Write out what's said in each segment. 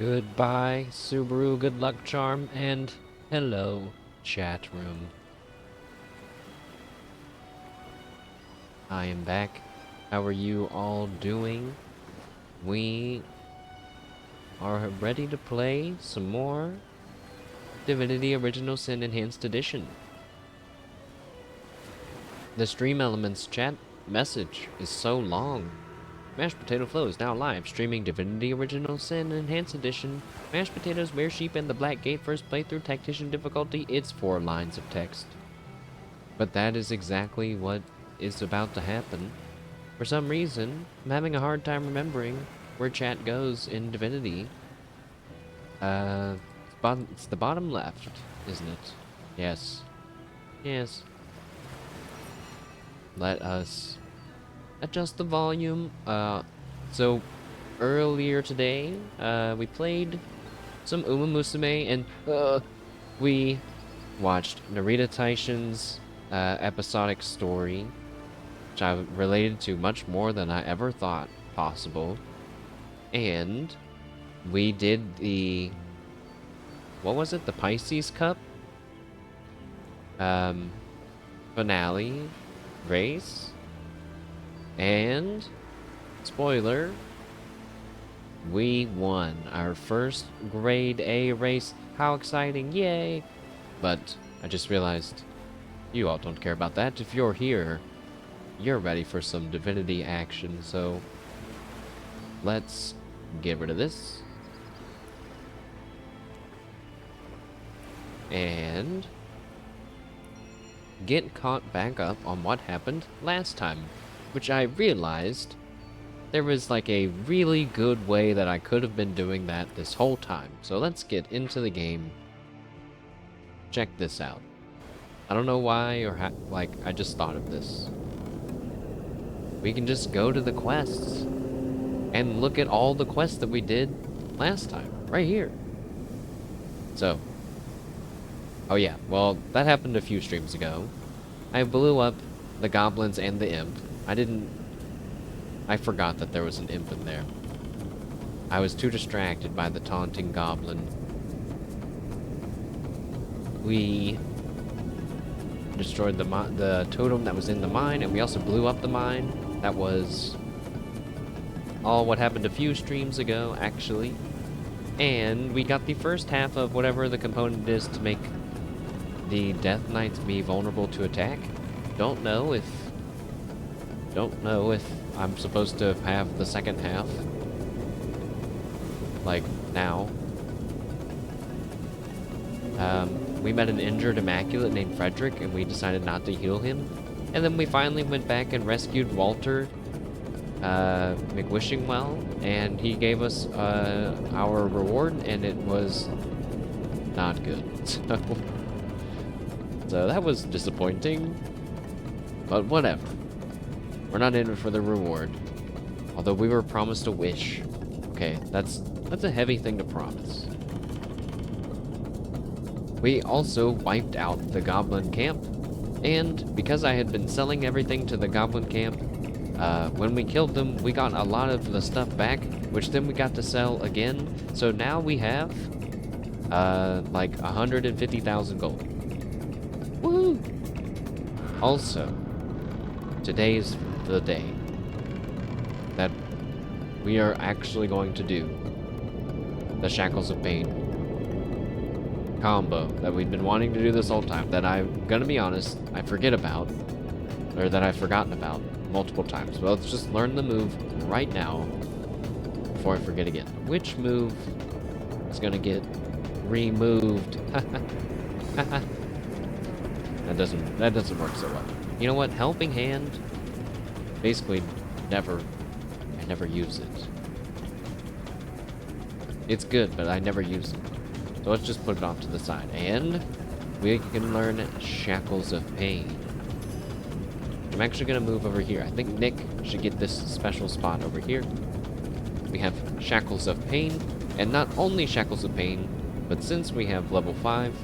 Goodbye, Subaru Good Luck Charm, and hello, chat room. I am back. How are you all doing? We are ready to play some more Divinity Original Sin Enhanced Edition. The stream elements chat message is so long. Mashed Potato Flow is now live, streaming Divinity Original Sin Enhanced Edition. Mashed Potatoes, Weresheep, and the Black Gate first playthrough tactician difficulty. It's 4 lines of text. But that is exactly what is about to happen. For some reason, I'm having a hard time remembering where chat goes in Divinity. It's the bottom left, isn't it? Yes. Yes. Let us adjust the volume. So earlier today, we played some Uma Musume, and we watched Narita Taishin's episodic story, which I related to much more than I ever thought possible. And we did the, what was it? The Pisces Cup finale race. And spoiler, we won our first grade A race. How exciting, yay! But I just realized you all don't care about that. If you're here, you're ready for some Divinity action, so let's get rid of this. And get caught back up on what happened last time, which I realized there was like a really good way that I could have been doing that this whole time. So let's get into the game. Check this out. I don't know why or how, like, I just thought of this. We can just go to the quests and look at all the quests that we did last time, right here. So, oh yeah, well, that happened a few streams ago. I blew up the goblins and the imp. I forgot that there was an imp in there. I was too distracted by the taunting goblin. We destroyed the totem that was in the mine, and we also blew up the mine. That was all what happened a few streams ago, actually. And we got the first half of whatever the component is to make the Death Knights be vulnerable to attack. Don't know if I'm supposed to have the second half, like, now. We met an injured Immaculate named Frederick, and we decided not to heal him. And then we finally went back and rescued Walter McWishingwell, and he gave us our reward, and it was not good. So that was disappointing, but whatever. We're not in it for the reward. Although we were promised a wish. Okay, that's a heavy thing to promise. We also wiped out the goblin camp, and because I had been selling everything to the goblin camp, when we killed them, we got a lot of the stuff back, which then we got to sell again. So now we have like 150,000 gold. Woo! Also, today's the day that we are actually going to do the Shackles of Pain combo that we've been wanting to do this whole time, that I'm gonna be honest, I forget about, or that I've forgotten about multiple times. Well, let's just learn the move right now before I forget again. Which move is gonna get removed? That doesn't work so well. You know what? Helping Hand, basically I never use it. It's good, but I never use it. So let's just put it off to the side. And we can learn Shackles of Pain. I'm actually gonna move over here. I think Nick should get this special spot over here. We have Shackles of Pain, and not only Shackles of Pain, but since we have level 5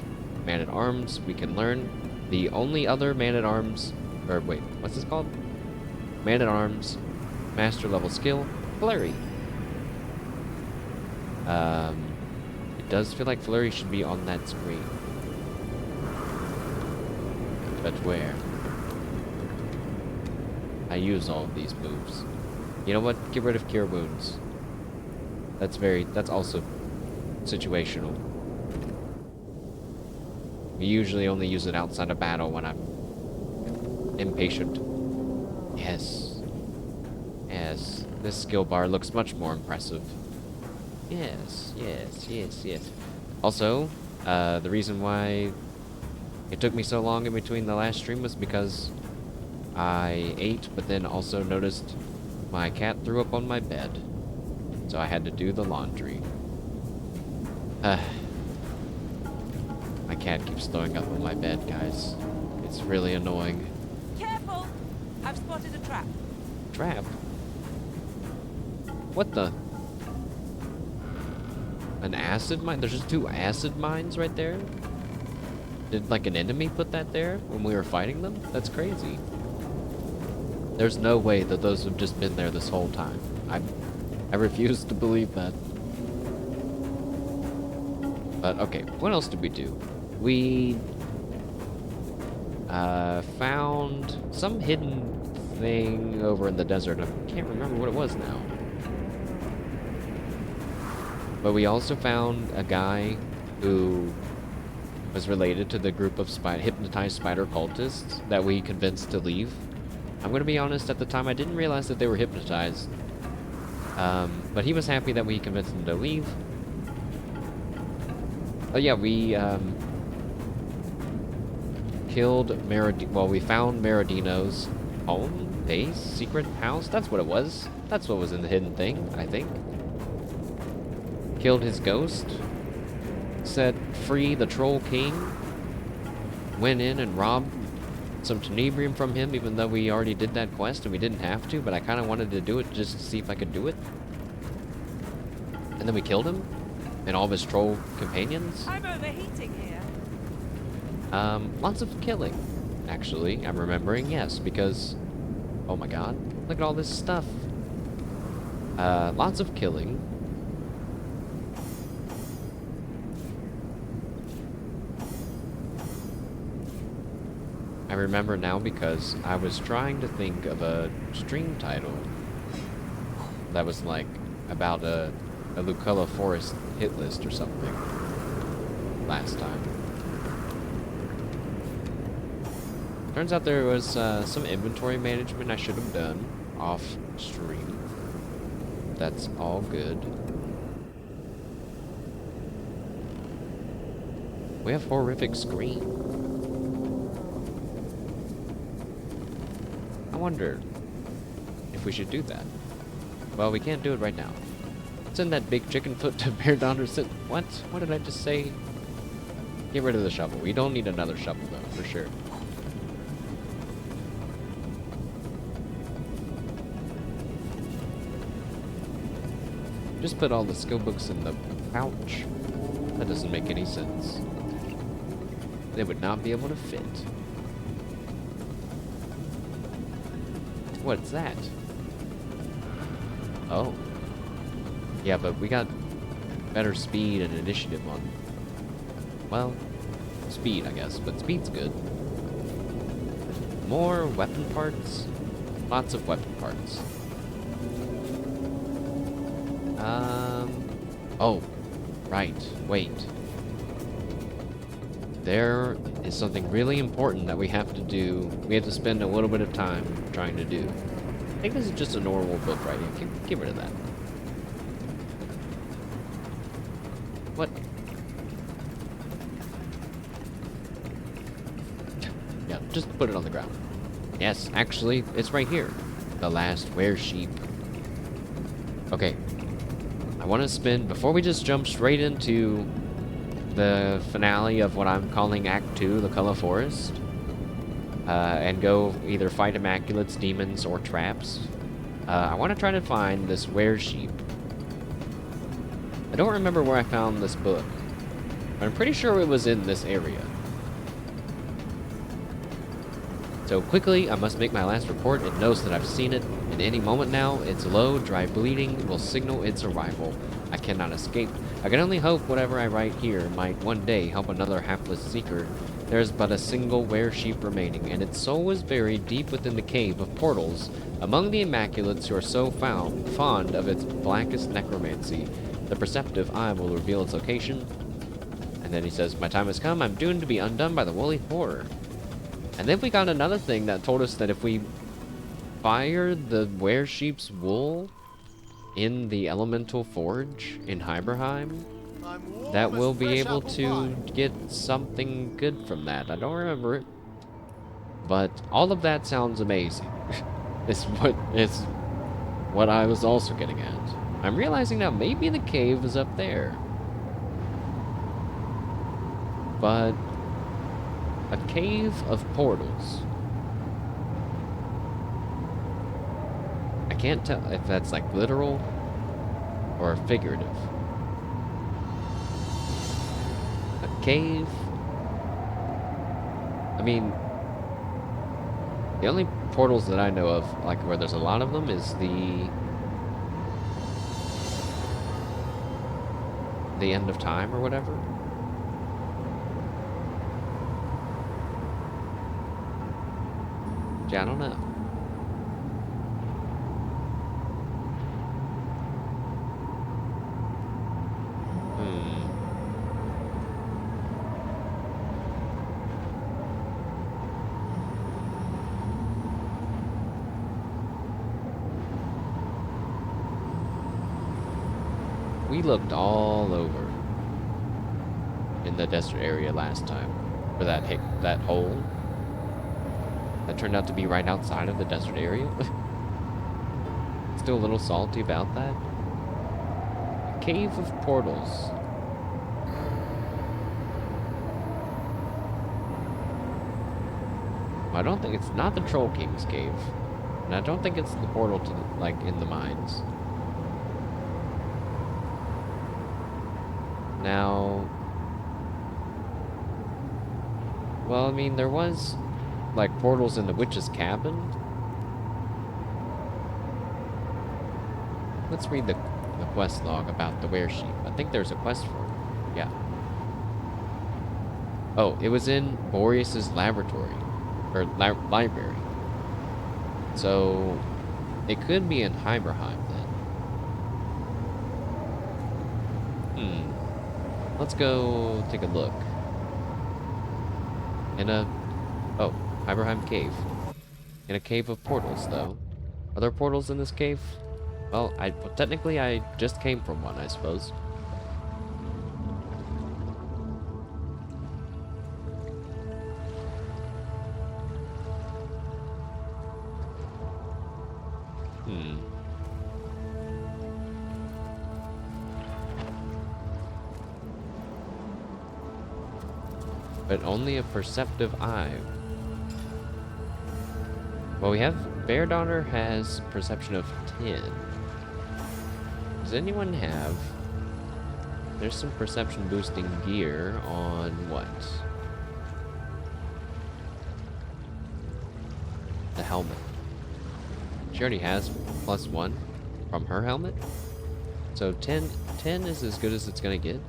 Man-at-Arms, we can learn the only other Man-at-Arms, or wait, what's this called? Man-at-Arms, Master level skill, Flurry. It does feel like Flurry should be on that screen. But where? I use all of these moves. You know what? Get rid of Cure Wounds. That's also situational. We usually only use it outside of battle when I'm impatient. Yes. Yes. This skill bar looks much more impressive. Yes, yes, yes, yes. Also, the reason why it took me so long in between the last stream was because I ate, but then also noticed my cat threw up on my bed. So I had to do the laundry. My cat keeps throwing up on my bed, guys. It's really annoying. Careful! I've spotted a trap. Trap? What the? An acid mine? There's just 2 acid mines right there? Did, like, an enemy put that there when we were fighting them? That's crazy. There's no way that those have just been there this whole time. I refuse to believe that. But, okay, what else did we do? We found some hidden thing over in the desert. I can't remember what it was now. But we also found a guy who was related to the group of hypnotized spider cultists that we convinced to leave. I'm gonna be honest, at the time I didn't realize that they were hypnotized. But he was happy that we convinced him to leave. Oh yeah, we we found Meridino's home, base, secret house. That's what it was. That's what was in the hidden thing, I think. Killed his ghost. Set free the Troll King. Went in and robbed some tenebrium from him, even though we already did that quest and we didn't have to, but I kind of wanted to do it just to see if I could do it. And then we killed him and all of his troll companions. I'm overheating here. Lots of killing, actually, I'm remembering, yes, because, oh my god, look at all this stuff. Lots of killing. I remember now because I was trying to think of a stream title that was like about a Lucella Forest hit list or something last time. Turns out there was some inventory management I should have done off stream. That's all good. We have horrific scream. I wonder if we should do that. Well, we can't do it right now. Send that big chicken foot to Bairdotr. What? What did I just say? Get rid of the shovel. We don't need another shovel, though, for sure. Just put all the skill books in the pouch. That doesn't make any sense. They would not be able to fit. What's that? Oh. Yeah, but we got better speed and initiative on. Well, speed, I guess, but speed's good. More weapon parts. Lots of weapon parts. Oh, right, wait. There is something really important that we have to do. We have to spend a little bit of time trying to do. I think this is just a normal book right here. Get rid of that. What? Yeah, just put it on the ground. Yes, actually, it's right here. The last Weresheep. Okay. I want to spend, before we just jump straight into the finale of what I'm calling Act 2, the Color Forest, and go either fight Immaculates, demons, or traps, I want to try to find this Weresheep. I don't remember where I found this book, but I'm pretty sure it was in this area. So quickly, I must make my last report. It knows that I've seen it. It In any moment now, its low, dry bleeding will signal its arrival. I cannot escape. I can only hope whatever I write here might one day help another hapless seeker. There is but a single Weresheep remaining, and its soul is buried deep within the cave of portals, among the Immaculates who are so fond of its blackest necromancy. The perceptive eye will reveal its location. And then he says, my time has come. I'm doomed to be undone by the woolly horror. And then we got another thing that told us that if we fire the Weresheep's wool in the elemental forge in Hyberheim, that we'll be able to get something good from that. I don't remember it, but all of that sounds amazing. It's what I was also getting at. I'm realizing now maybe the cave is up there, but a cave of portals. I can't tell if that's like literal or figurative. A cave. I mean, the only portals that I know of, like where there's a lot of them, is the end of time or whatever. Yeah, I don't know. We looked all over in the desert area last time for that hole that turned out to be right outside of the desert area. Still a little salty about that. A cave of portals. I don't think it's not the Troll King's cave, and I don't think it's the portal to like in the mines. Now, well, I mean, there was, like, portals in the witch's cabin. Let's read the quest log about the Weresheep. I think there's a quest for it. Yeah. Oh, it was in Boreas's laboratory, or library. So, it could be in Hyberheim, then. Let's go take a look. Oh, Hyberheim Cave. In a cave of portals, though. Are there portals in this cave? Well, technically I just came from one, I suppose. But only a perceptive eye. Well, we have Bairdotr has perception of 10. Does anyone have? There's some perception boosting gear on what? The helmet. She already has +1 from her helmet. So 10 is as good as it's gonna get.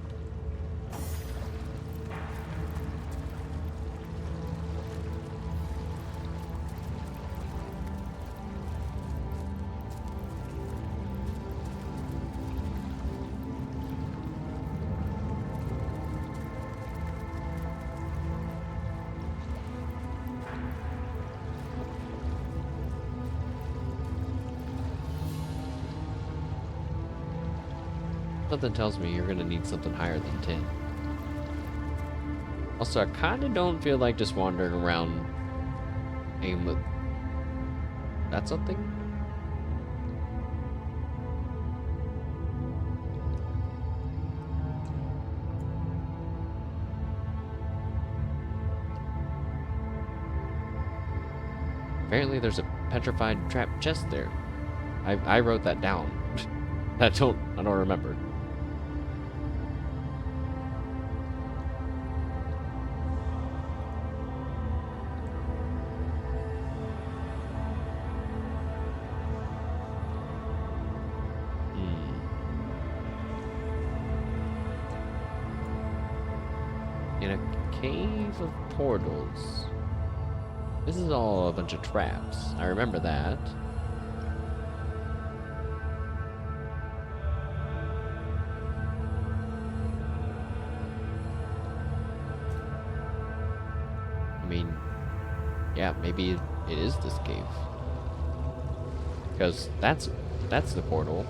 Something tells me you're gonna need something higher than 10. Also, I kinda don't feel like just wandering around aimless. That's something? Apparently there's a petrified trap chest there. I wrote that down. I don't remember. in a cave of portals. This is all a bunch of traps. I remember that. I mean, yeah, maybe it is this cave. Because that's the portal.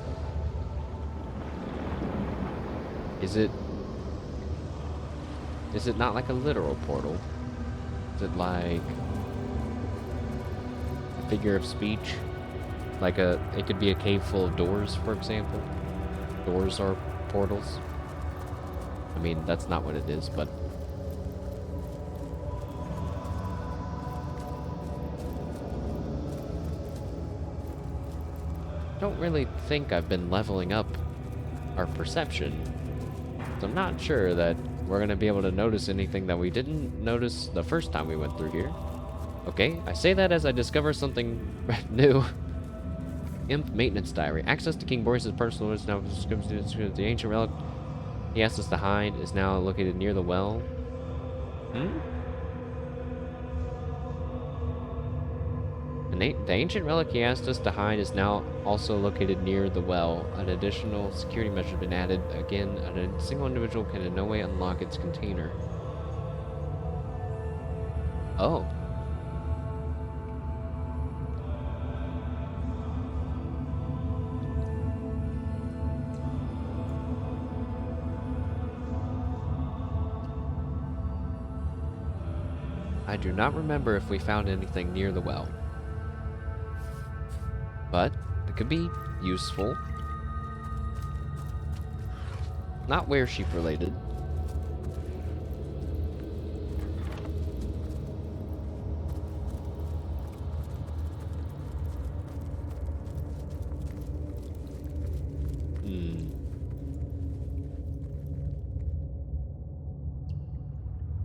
Is it not like a literal portal? Is it like a figure of speech? Like it could be a cave full of doors, for example. Doors are portals. I mean, that's not what it is, but I don't really think I've been leveling up our perception. So I'm not sure that we're gonna be able to notice anything that we didn't notice the first time we went through here. Okay, I say that as I discover something new. Imp Maintenance Diary. Access to King Boris's personal is now the ancient relic he asked us to hide is now located near the well. The ancient relic he asked us to hide is now also located near the well. An additional security measure has been added. Again, a single individual can in no way unlock its container. Oh. I do not remember if we found anything near the well. But it could be useful. Not Weresheep related.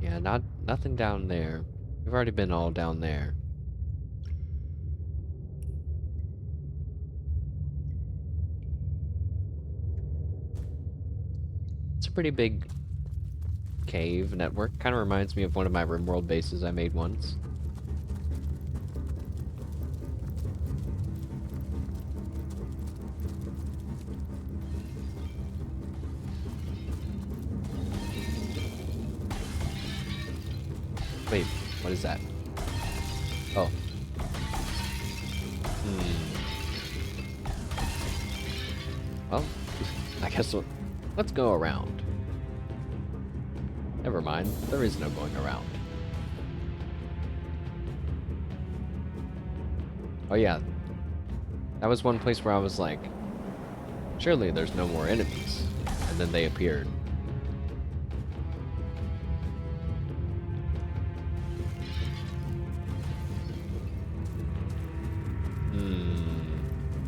Yeah, nothing down there. We've already been all down there. It's a pretty big cave network. Kind of reminds me of one of my RimWorld bases I made once. Wait, what is that? Oh. Well, I guess let's go around. Never mind, there is no going around. Oh yeah, that was one place where I was like, surely there's no more enemies. And then they appeared.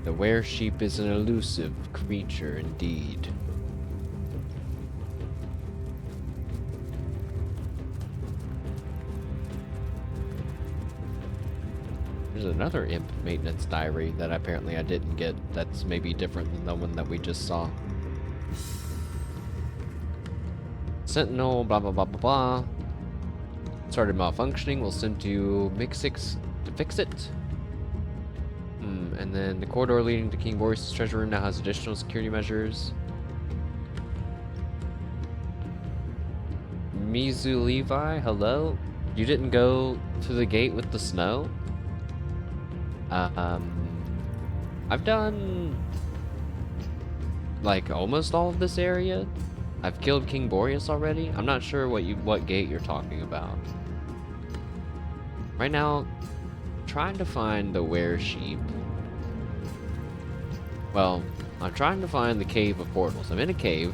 The Weresheep is an elusive creature indeed. There's another Imp Maintenance Diary that apparently I didn't get that's maybe different than the one that we just saw. Sentinel, blah blah blah blah blah. Started malfunctioning, we'll send to Mixix to fix it. And then the corridor leading to King Boris's treasure room now has additional security measures. Mizu Levi, hello? You didn't go to the gate with the snow? I've done like almost all of this area. I've killed King Boreas already. I'm not sure what gate you're talking about. Right now, trying to find the Weresheep. Well, I'm trying to find the Cave of Portals. I'm in a cave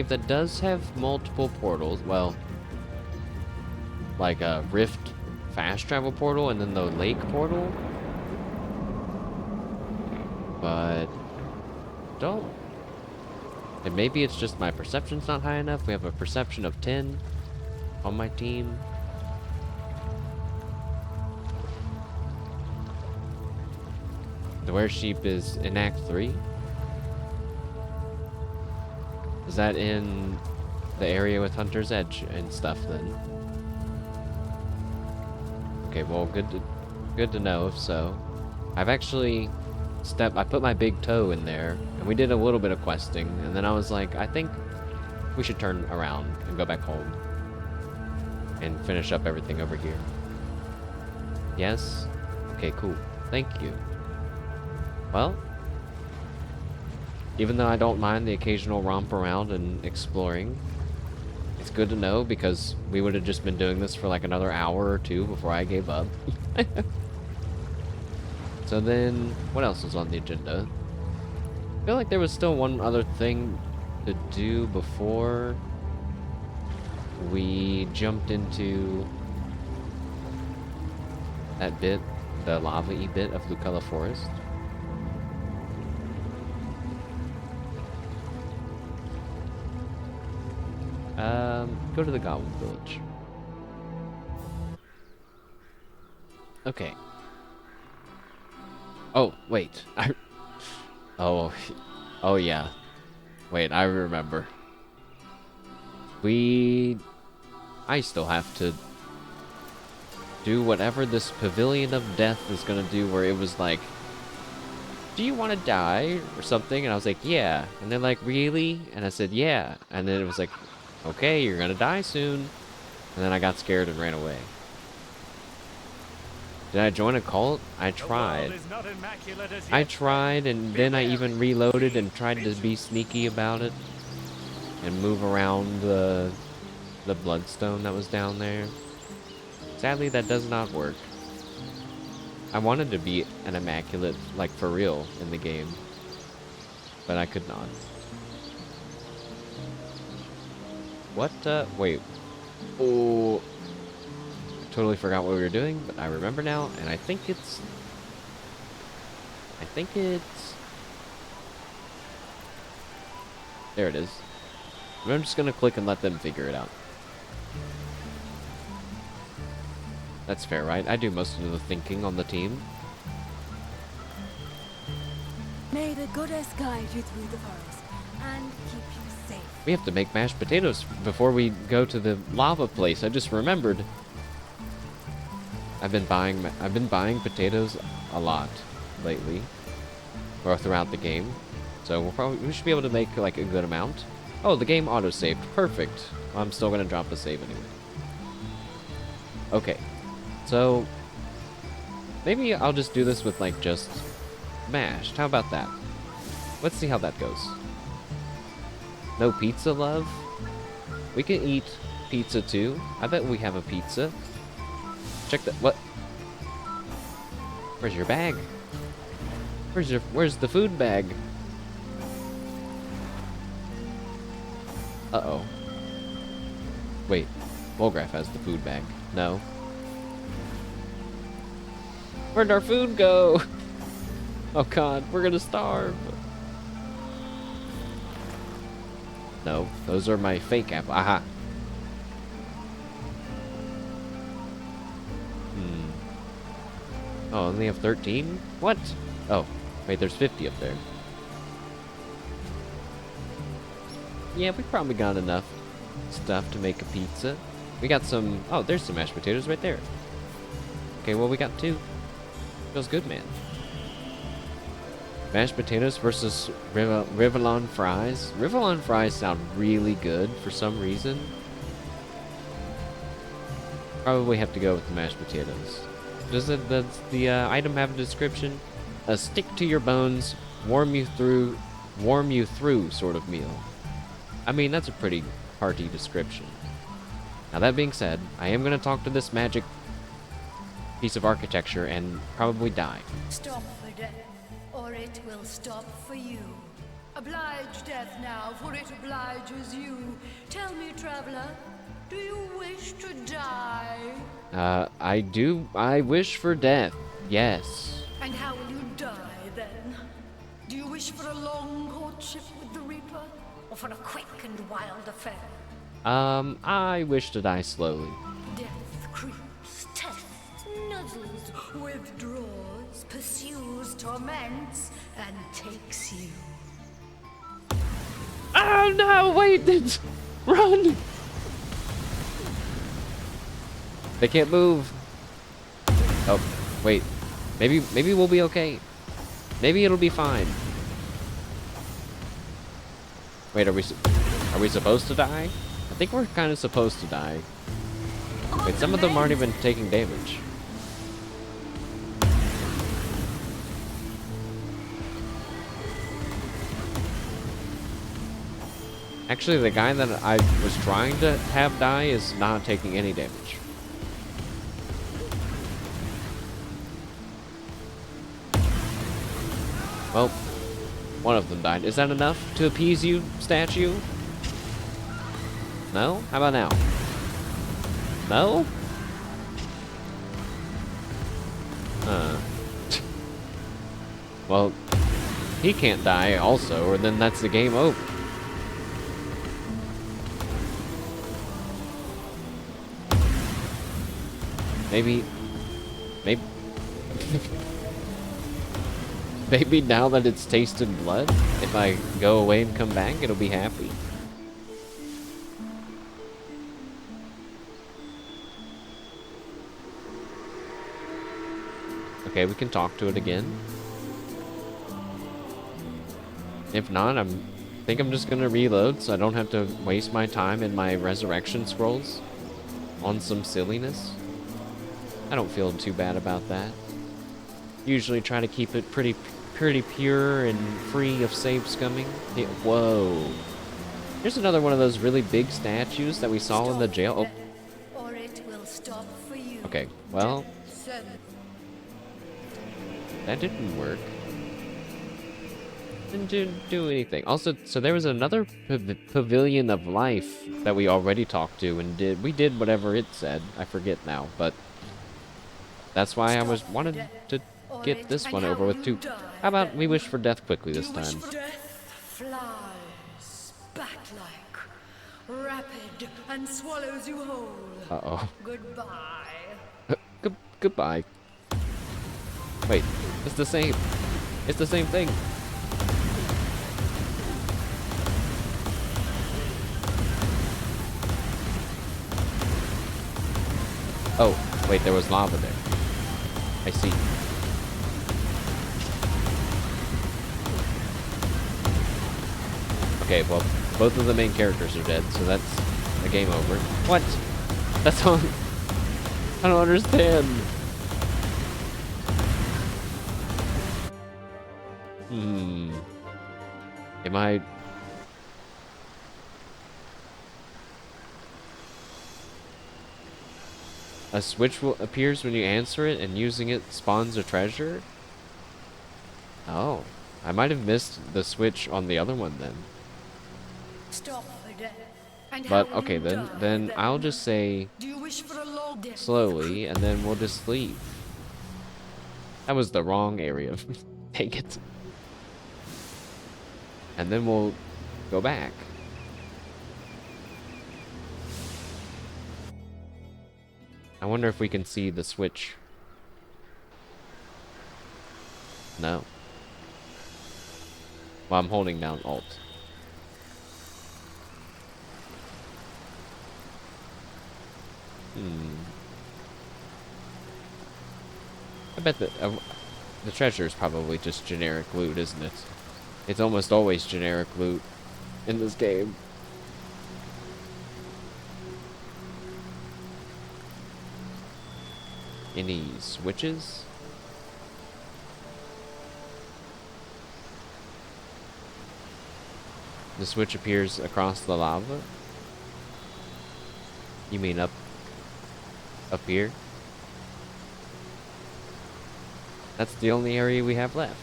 that does have multiple portals. Well, like a Rift fast travel portal and then the lake portal. But and maybe it's just my perception's not high enough. We have a perception of 10 on my team. The Weresheep is in Act 3. Is that in the area with Hunter's Edge and stuff then. Okay, well, good to know if so. I've actually I put my big toe in there, and we did a little bit of questing, and then I was like, I think we should turn around and go back home and finish up everything over here. Yes? Okay, cool. Thank you. Well, even though I don't mind the occasional romp around and exploring, it's good to know because we would have just been doing this for like another hour or two before I gave up. So then, what else was on the agenda? I feel like there was still one other thing to do before we jumped into that bit, the lava-y bit of Lucella Forest. Go to the Goblin Village. Okay. Oh, wait. Oh yeah. Wait, I remember. I still have to do whatever this Pavilion of Death is gonna do, where it was like, do you want to die or something? And I was like, yeah. And they're like, really? And I said, yeah. And then it was like, okay, you're gonna die soon. And then I got scared and ran away. Did I join a cult? I tried. I tried, and then I even reloaded and tried to be sneaky about it and move around the bloodstone that was down there. Sadly, that does not work. I wanted to be an Immaculate, like for real, in the game, but I could not. What? Wait. Oh. Totally forgot what we were doing, but I remember now, and I think it's there it is. I'm just gonna click and let them figure it out. That's fair, right? I do most of the thinking on the team. May the goddess guide you through the forest and keep you safe. We have to make mashed potatoes before we go to the lava place. I just remembered. I've been buying potatoes a lot lately, or throughout the game. So we should be able to make like a good amount. Oh, the game auto-saved. Perfect. Well, I'm still gonna drop the save anyway. Okay, so maybe I'll just do this with like just mashed. How about that? Let's see how that goes. No pizza, love? We can eat pizza too. I bet we have a pizza. Check that. What? Where's your bag? Where's the food bag? Uh-oh. Wait. Wolgraff has the food bag. No. Where'd our food go? Oh god, we're gonna starve. No, those are my fake apples. Aha. Oh, only have 13? What? Oh, wait, there's 50 up there. Yeah, we probably got enough stuff to make a pizza. We got some... Oh, there's some mashed potatoes right there. Okay, well, we got 2. Feels good, man. Mashed potatoes versus Rivellon fries. Rivellon fries sound really good for some reason. Probably have to go with the mashed potatoes. Does the item have a description? A stick to your bones, warm you through sort of meal. I mean, that's a pretty hearty description. Now that being said, I am going to talk to this magic piece of architecture and probably die. Stop for death, or it will stop for you. Oblige death now, for it obliges you. Tell me, traveler, do you wish to die? I do. I wish for death. Yes. And how will you die then? Do you wish for a long courtship with the Reaper, or for a quick and wild affair? I wish to die slowly. Death creeps, tests, nuzzles, withdraws, pursues, torments, and takes you. Oh no! Wait! Run! They can't move. Oh, wait. Maybe we'll be okay. Maybe it'll be fine. Wait, are we supposed to die? I think we're kind of supposed to die. Wait, some of them aren't even taking damage. Actually, the guy that I was trying to have die is not taking any damage. Well, one of them died. Is that enough to appease you, statue? No? How about now? No? Well, he can't die also, or then that's the game over. Maybe... Maybe now that it's tasted blood, if I go away and come back, it'll be happy. Okay, we can talk to it again. If not, I think I'm just gonna reload so I don't have to waste my time in my resurrection scrolls on some silliness. I don't feel too bad about that. Usually try to keep it pretty pure and free of save scumming. Whoa. Here's another one of those really big statues that we saw in the jail. Oh. Or it will stop for you. Okay, well, that didn't work. Didn't do anything. Also, so there was another pavilion of life that we already talked to and we did whatever it said. I forget now, but that's why I wanted to get this one over with too. How about we wish for death quickly this time? Death flies, bat-like, rapid, and swallows you whole. Uh-oh. Goodbye. Goodbye. Wait, it's the same. It's the same thing. Oh, wait, there was lava there. I see. Okay, well, both of the main characters are dead, so that's a game over. What? That's all. I don't understand. Am I... A switch appears when you answer it, and using it spawns a treasure? Oh. I might have missed the switch on the other one then. Stop for death. And But, how okay, you then die. I'll just say Do you wish for a long death? slowly, and then we'll just leave. That was the wrong area. Take it. And then we'll go back. I wonder if we can see the switch. No. Well, I'm holding down Alt. I bet that the treasure is probably just generic loot, isn't it? It's almost always generic loot in this game. Any switches? The switch appears across the lava? You mean up here? That's the only area we have left.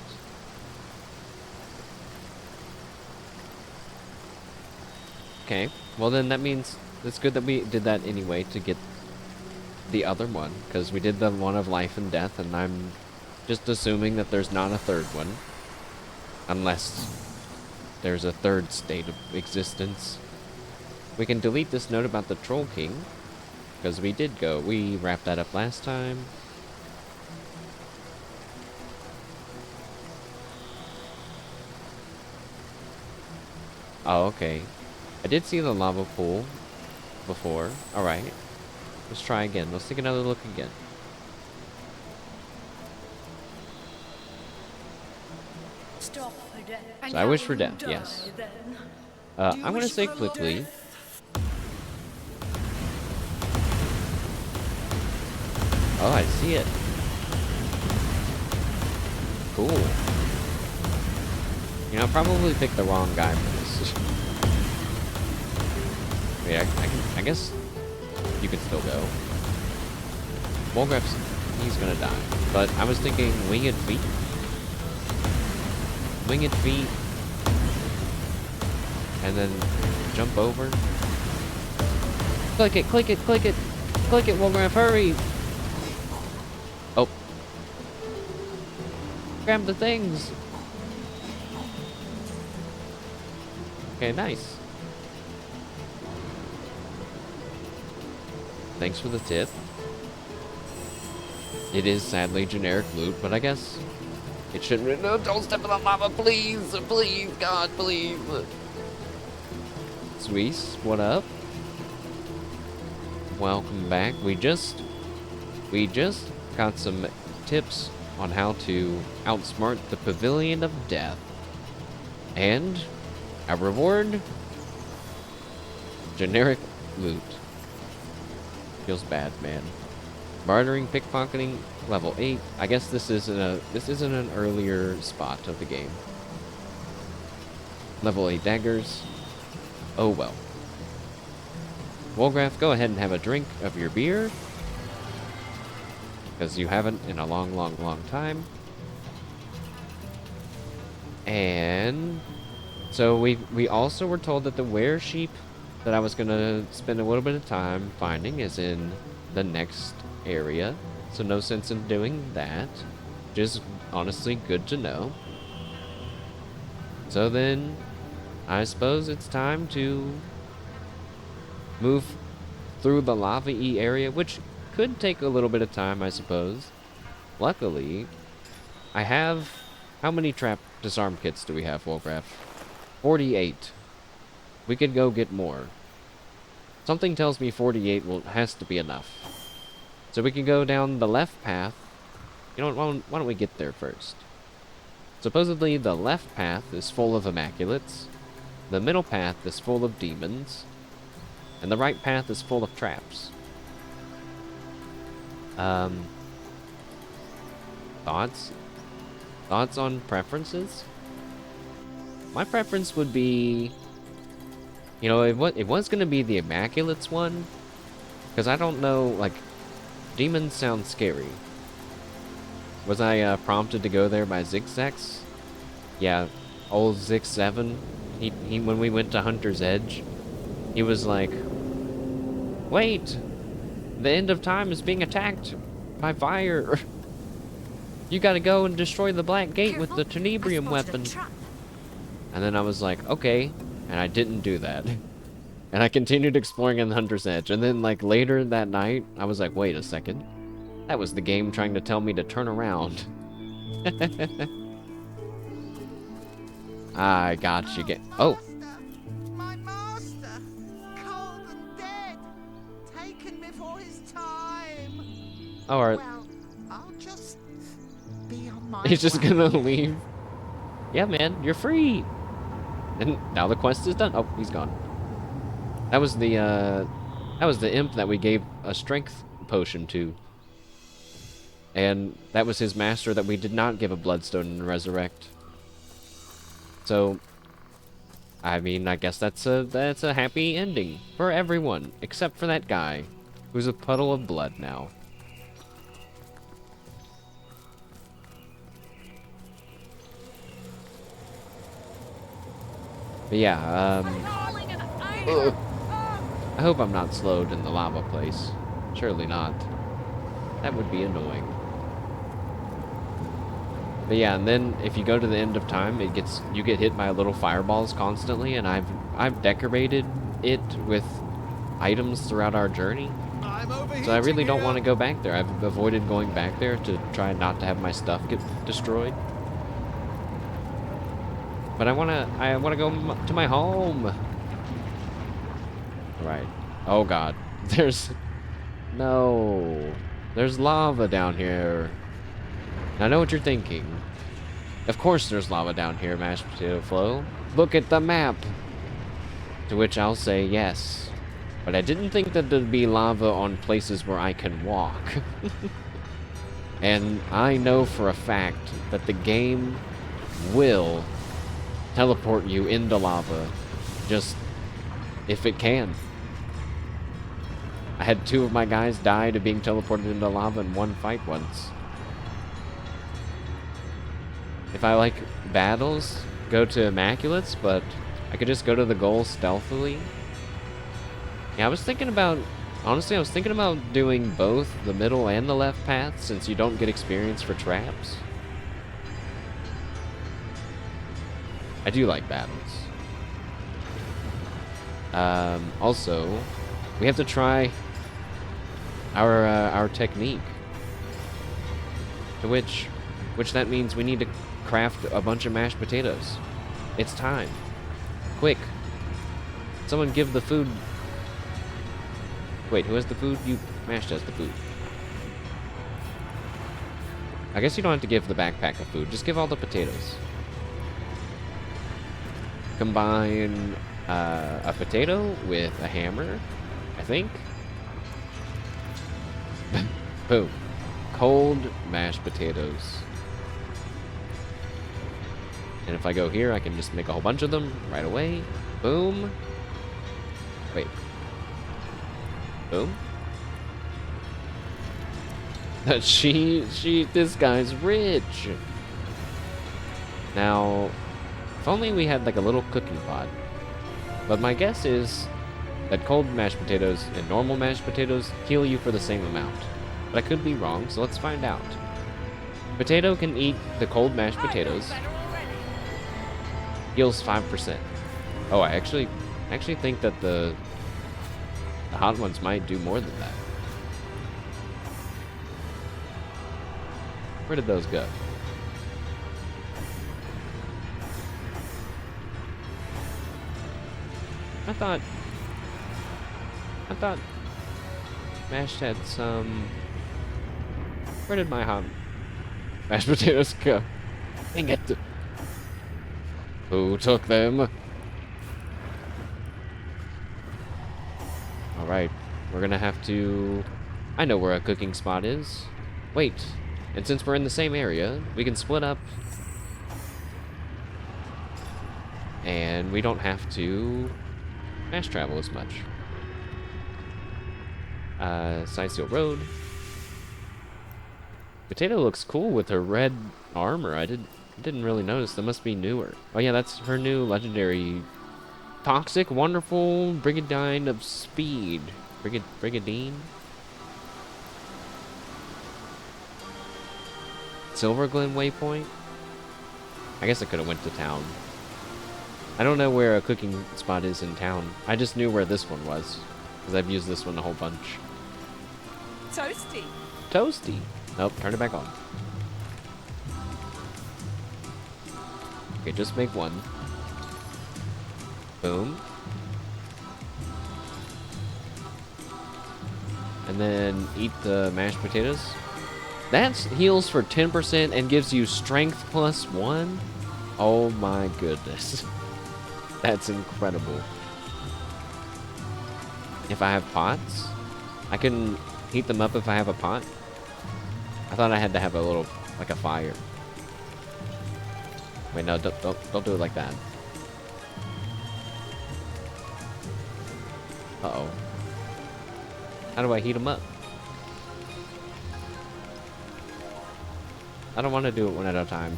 Okay, well then that means it's good that we did that anyway to get the other one, because we did the one of life and death, and I'm just assuming that there's not a third one. Unless there's a third state of existence. We can delete this note about the Troll King, because we wrapped that up last time. Oh, okay. I did see the lava pool before. Alright. Let's try again. Let's take another look again. Stop for death. So I wish for death, yes. I'm gonna say quickly. Oh, I see it. Cool. You know, I probably picked the wrong guy for this. Wait, I guess you can still go. Wolgraff's, he's gonna die. But I was thinking winged feet. Winged feet. And then jump over. Click it, click it, click it. Click it, Wolgraff, hurry! Oh. Grab the things. Okay, nice. Thanks for the tip. It is sadly generic loot, but I guess it shouldn't. No, don't step in the lava, please! Please, God, please! Sweet, what up? Welcome back. We just got some tips on how to outsmart the Pavilion of Death. And our reward? Generic loot. Feels bad, man. Bartering, pickpocketing, level 8. I guess this isn't an earlier spot of the game. Level 8 daggers. Oh well. Wolgraff, go ahead and have a drink of your beer. Because you haven't in a long, long, long time. And so we also were told that the Weresheep that I was gonna spend a little bit of time finding is in the next area. So no sense in doing that. Just honestly good to know. So then I suppose it's time to move through the lava-y area, which could take a little bit of time, I suppose. Luckily, I have... How many trap disarm kits do we have, Wolgraff? 48. We could go get more. Something tells me 48 has to be enough. So we can go down the left path. You know what, why don't we get there first? Supposedly the left path is full of Immaculates. The middle path is full of demons. And the right path is full of traps. Thoughts? Thoughts on preferences? My preference would be... You know, it was going to be the Immaculates one. Because I don't know, like... Demons sound scary. Was I prompted to go there by Zigzags? Yeah, old Zig7. He when we went to Hunter's Edge, he was like, "Wait, the end of time is being attacked by fire. You gotta go and destroy the Black Gate with the Tenebrium weapon." And then I was like, okay, and I didn't do that. And I continued exploring in the Hunter's Edge. And then, like, later that night, I was like, wait a second. That was the game trying to tell me to turn around. I got you. Oh. My master, cold and dead, taken before his time. Alright. Well, I'll just be on my He's just way. gonna leave. Yeah, man, you're free. And now the quest is done. Oh, he's gone. That was the imp that we gave a strength potion to. And that was his master that we did not give a bloodstone and resurrect. So, I mean, I guess that's a happy ending for everyone, except for that guy, who's a puddle of blood now. But yeah, I hope I'm not slowed in the lava place. Surely not. That would be annoying. But yeah, and then if you go to the end of time, you get hit by little fireballs constantly, and I've decorated it with items throughout our journey. So I really don't want to go back there. I've avoided going back there to try not to have my stuff get destroyed. But I wanna go to my home. Right. Oh god. There's... No. There's lava down here. I know what you're thinking. Of course there's lava down here, Mashed Potato Flow. Look at the map! To which I'll say yes. But I didn't think that there'd be lava on places where I can walk. And I know for a fact that the game will teleport you into lava. Just if it can. I had 2 of my guys die to being teleported into lava in one fight once. If I like battles, go to Immaculates, but I could just go to the goal stealthily. Yeah, I was thinking about, honestly, I was thinking about doing both the middle and the left path since you don't get experience for traps. I do like battles. Also, we have to try our technique. To which that means we need to craft a bunch of mashed potatoes. It's time. Quick. Someone give the food. Wait, who has the food? You. Mashed has the food. I guess you don't have to give the backpack of food. Just give all the potatoes. Combine a potato with a hammer, I think. Boom. Cold mashed potatoes. And if I go here, I can just make a whole bunch of them right away. Boom. Wait. Boom. This guy's rich. Now, if only we had like a little cooking pot. But my guess is that cold mashed potatoes and normal mashed potatoes heal you for the same amount. But I could be wrong, so let's find out. Potato can eat the cold mashed potatoes. Heals 5%. Oh, I actually think that the hot ones might do more than that. Where did those go? I thought mashed had some. Where did my hot mashed potatoes go? Dang it! Who took them? Alright, we're gonna have to... I know where a cooking spot is. Wait, and since we're in the same area, we can split up. And we don't have to mass travel as much. Side Steel Road. Potato looks cool with her red armor. I didn't really notice. That must be newer. Oh yeah, that's her new legendary toxic, wonderful brigandine of speed. Brigadine. Silver Glen waypoint. I guess I could have went to town. I don't know where a cooking spot is in town. I just knew where this one was because I've used this one a whole bunch. Toasty. Toasty. Nope, turn it back on. Okay, just make one. Boom. And then eat the mashed potatoes. That heals for 10% and gives you strength +1. Oh my goodness. That's incredible. If I have pots, I can heat them up if I have a pot. I thought I had to have a little, like a fire. Wait, no, don't do it like that. Uh-oh. How do I heat them up? I don't want to do it one at a time.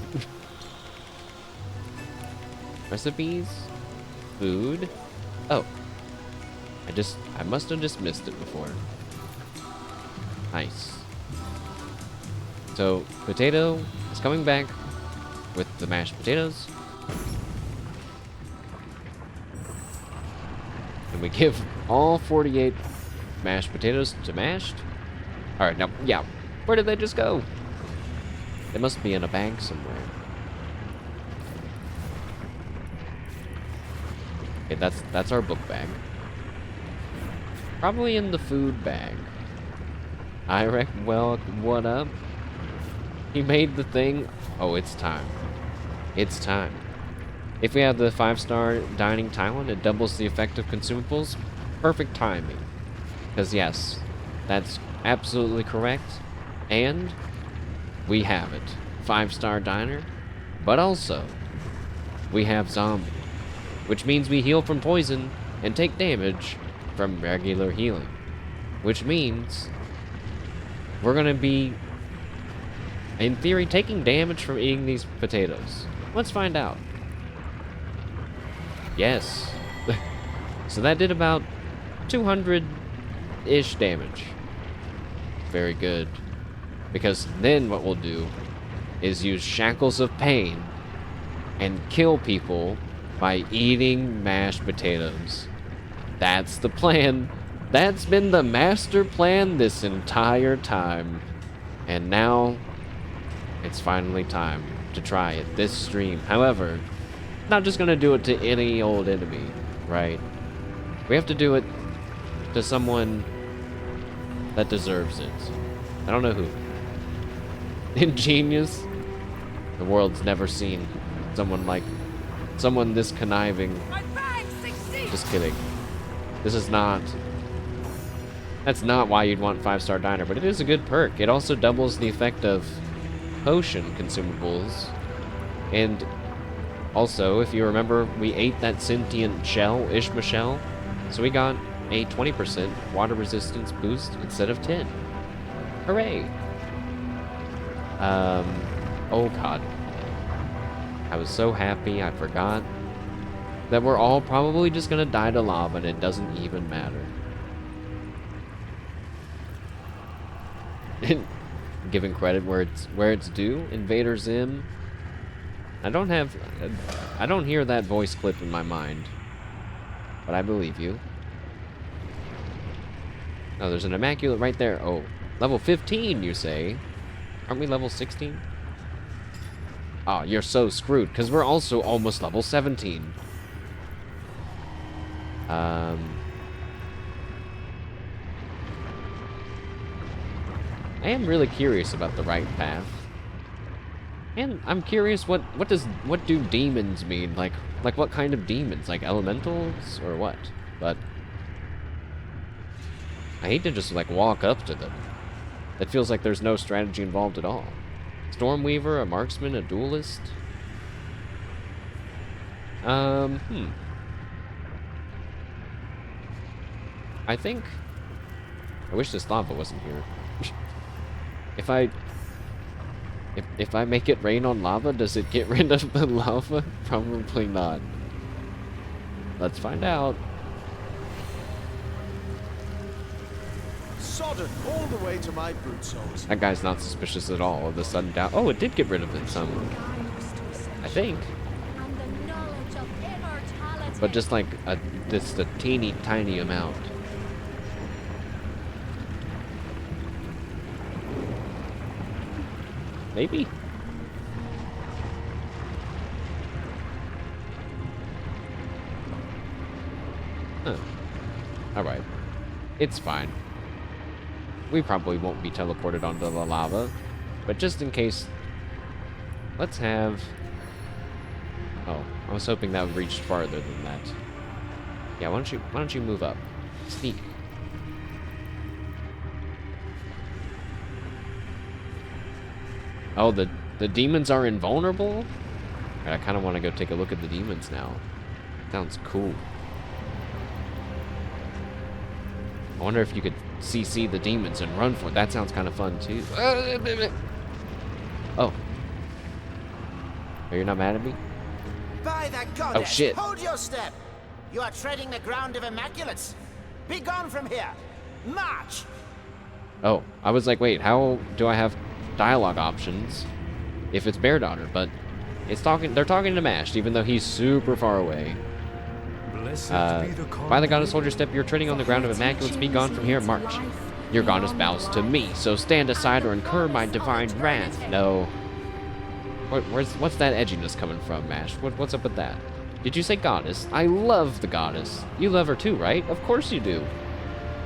Recipes? Food? Oh. I must have just missed it before. Nice. So, potato is coming back with the mashed potatoes. And we give all 48 mashed potatoes to mashed. Alright, now, yeah. Where did they just go? They must be in a bank somewhere. Okay, that's our book bag. Probably in the food bag. I reckon, well, what up? He made the thing. Oh, it's time. It's time. If we have the 5-star dining talent, it doubles the effect of consumables. Perfect timing. Because yes, that's absolutely correct. And we have it. 5-star diner. But also, we have zombie. Which means we heal from poison and take damage from regular healing. Which means we're going to be, in theory, taking damage from eating these potatoes. Let's find out. Yes. So that did about 200-ish damage. Very good. Because then what we'll do is use shackles of pain and kill people by eating mashed potatoes. That's the plan. That's been the master plan this entire time. And now, it's finally time to try it this stream. However, not just gonna do it to any old enemy, right? We have to do it to someone that deserves it. I don't know who. Ingenious? The world's never seen someone this conniving. My bag succeeds. Just kidding. This is not... That's not why you'd want 5-star diner, but it is a good perk. It also doubles the effect of potion consumables. And also, if you remember, we ate that sentient shell, Ishma shell, so we got a 20% water resistance boost instead of 10. Hooray! Oh god. I was so happy I forgot that we're all probably just gonna die to lava and it doesn't even matter. Giving credit where it's due. Invader Zim. I don't hear that voice clip in my mind, but I believe you. Oh, there's an Immaculate right there. Oh, level 15, you say? Aren't we level 16? Oh, you're so screwed, because we're also almost level 17. I am really curious about the right path. And I'm curious what do demons mean? Like what kind of demons? Like elementals or what? But I hate to just like walk up to them. It feels like there's no strategy involved at all. Stormweaver, a marksman, a duelist. I think I wish this lava wasn't here. If I make it rain on lava, does it get rid of the lava? Probably not. Let's find out. Sodden all the way to my boot soles. That guy's not suspicious at all of the sudden doubt. Oh, it did get rid of it some. I think. But just like just a teeny tiny amount. Maybe? Huh. Alright. It's fine. We probably won't be teleported onto the lava. But just in case... Let's have... Oh, I was hoping that would reach farther than that. Yeah, why don't you move up? Sneak. Oh, the demons are invulnerable? Right, I kind of want to go take a look at the demons now. Sounds cool. I wonder if you could CC the demons and run for it. That sounds kind of fun, too. Oh. Are you not mad at me? By the goddess, Oh, shit. hold your step! You are treading the ground of Immaculates. Be gone from here! March! Oh, I was like, wait, how do I have dialogue options if it's Bairdotr? But it's they're talking to Mashed, even though he's super far away. By the goddess, hold your step. You're treading on the ground of Immaculates. Be gone from here, march. Your goddess bows to me, so stand aside or incur my divine wrath. No. What's that edginess coming from, Mash? What's up with that? Did you say goddess? I love the goddess. You love her too, right? Of course you do.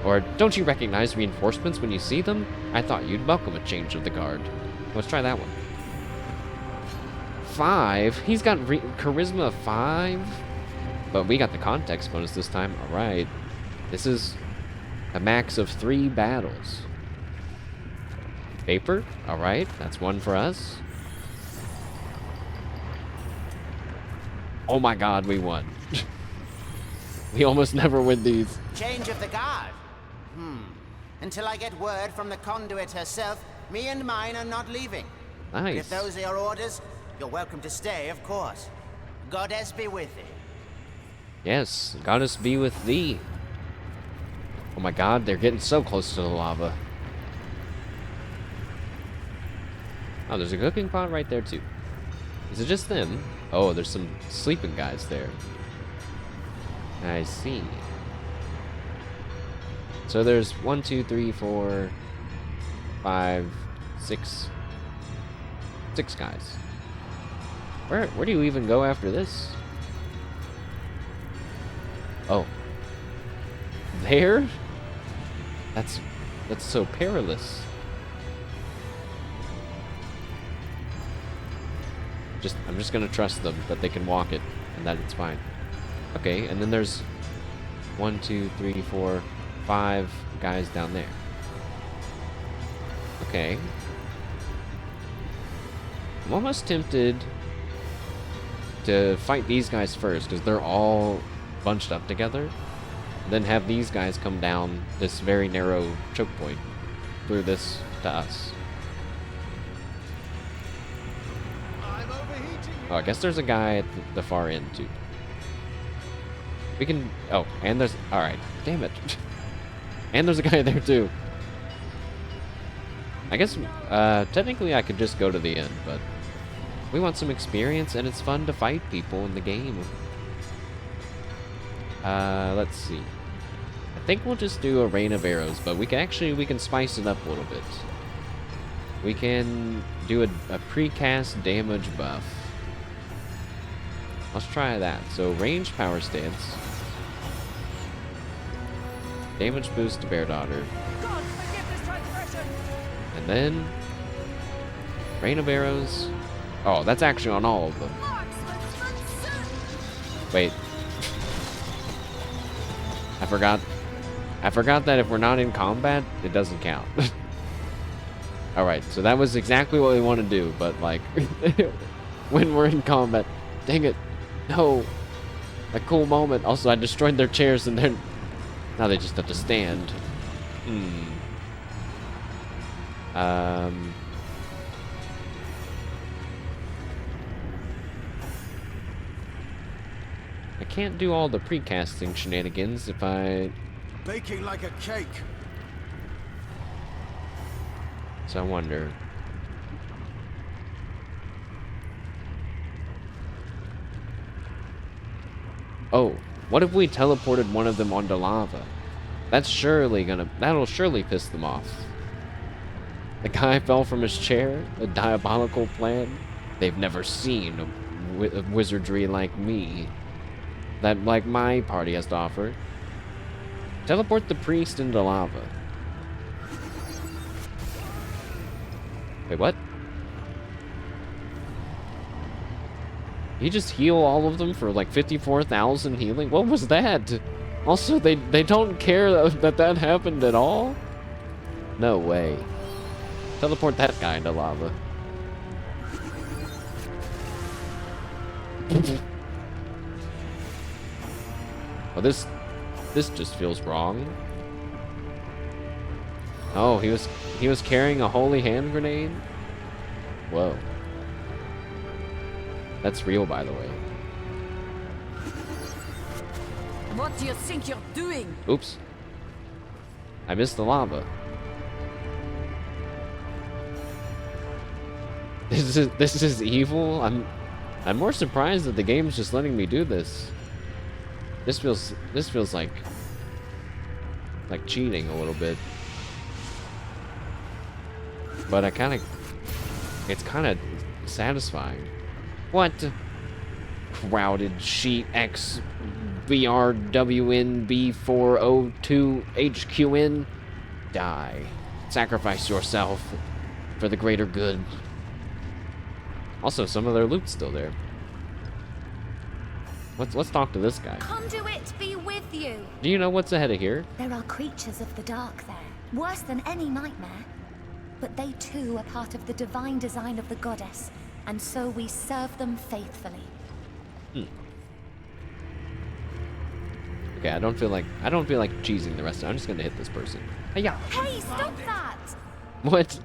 Or don't you recognize reinforcements when you see them? I thought you'd welcome a change of the guard. Let's try that one. 5? He's got charisma 5? But we got the context bonus this time. Alright. This is a max of 3 battles. Paper? Alright, that's 1 for us. Oh my god, we won. We almost never win these. Change of the guard? Until I get word from the conduit herself, me and mine are not leaving. Nice. If those are your orders, you're welcome to stay, of course. Goddess be with thee. Yes, goddess be with thee. Oh my god, they're getting so close to the lava. Oh, there's a cooking pot right there too. Is it just them? Oh, there's some sleeping guys there. I see. So there's 1, 2, 3, 4, 5, 6. 6 guys. Where do you even go after this? Oh. There? That's so perilous. I'm just gonna trust them that they can walk it and that it's fine. Okay, and then there's 1, 2, 3, 4, 5 guys down there. Okay. I'm almost tempted to fight these guys first because they're all bunched up together. And then have these guys come down this very narrow choke point through this to us. Oh, I guess there's a guy at the far end too. We can. Oh, and there's. Alright. Damn it. And there's a guy there too. I guess technically I could just go to the end, but we want some experience and it's fun to fight people in the game. Let's see. I think we'll just do a rain of arrows, but we can spice it up a little bit. We can do a precast damage buff. Let's try that. So range power stance. Damage boost to Bairdotr. God, forgive this transgression. And then rain of arrows. Oh, that's actually on all of them. Wait. I forgot that if we're not in combat, it doesn't count. Alright, so that was exactly what we want to do, but like when we're in combat, dang it. No. A cool moment. Also, I destroyed their chairs and now they just have to stand. I can't do all the precasting shenanigans if I... Baking like a cake. So I wonder... Oh, what if we teleported one of them onto lava? That'll surely piss them off. The guy fell from his chair? A diabolical plan? They've never seen a wizardry like me. That, like, my party has to offer. Teleport the priest into lava. Wait, what? He just heal all of them for like 54,000 healing? What was that? Also, they don't care that happened at all? No way. Teleport that guy into lava. Oh, this just feels wrong. Oh, he was carrying a holy hand grenade? Whoa. That's real, by the way. What do you think you're doing? Oops. I missed the lava. This is evil. I'm more surprised that the game's just letting me do this. This feels like cheating a little bit. But it's kind of satisfying. What? Crowded sheet X VRWNB402HQN. Die. Sacrifice yourself for the greater good. Also, some of their loot's still there. Let's talk to this guy. Conduit be with you. Do you know what's ahead of here? There are creatures of the dark there, worse than any nightmare. But they too are part of the divine design of the goddess, and so we serve them faithfully. Okay, I don't feel like cheesing the rest of it. I'm just gonna hit this person. Hey-ya. Hey, stop that! What?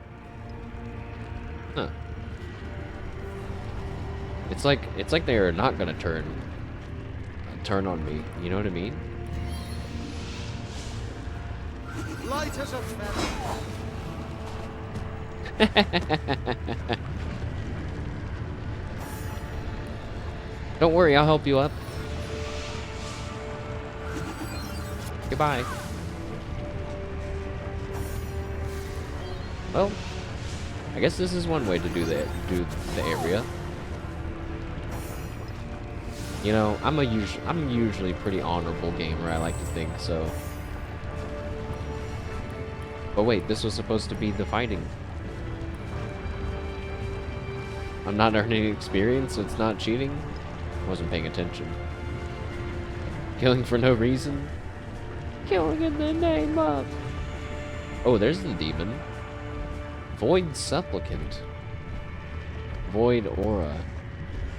Huh. It's like they're not gonna turn on me. You know what I mean? Light as a feather. Don't worry, I'll help you up. Goodbye. Well, I guess this is one way to do the area. You know, I'm usually pretty honorable gamer, I like to think, so. But wait, this was supposed to be the fighting. I'm not earning experience, so it's not cheating? Wasn't paying attention. Killing for no reason? Killing in the name of... Oh, there's the demon. Void Supplicant. Void Aura.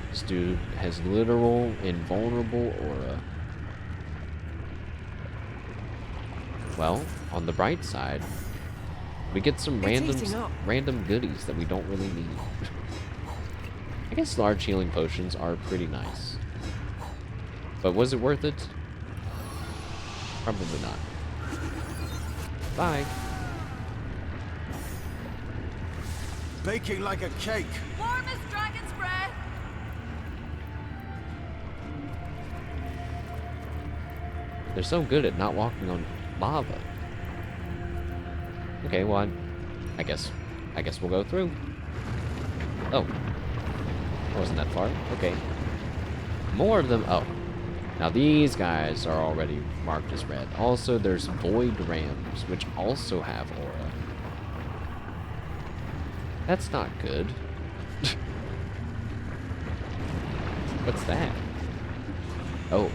This dude has literal, invulnerable aura. Well, on the bright side, we get some random goodies that we don't really need. I guess large healing potions are pretty nice. But was it worth it? Probably not. Bye. Baking like a cake. Warm as dragon's breath. They're so good at not walking on lava. Okay, well, I guess we'll go through. Oh. Wasn't that far? Okay. More of them. Oh. Now these guys are already marked as red. Also, there's Void Rams, which also have aura. That's not good. What's that? Oh,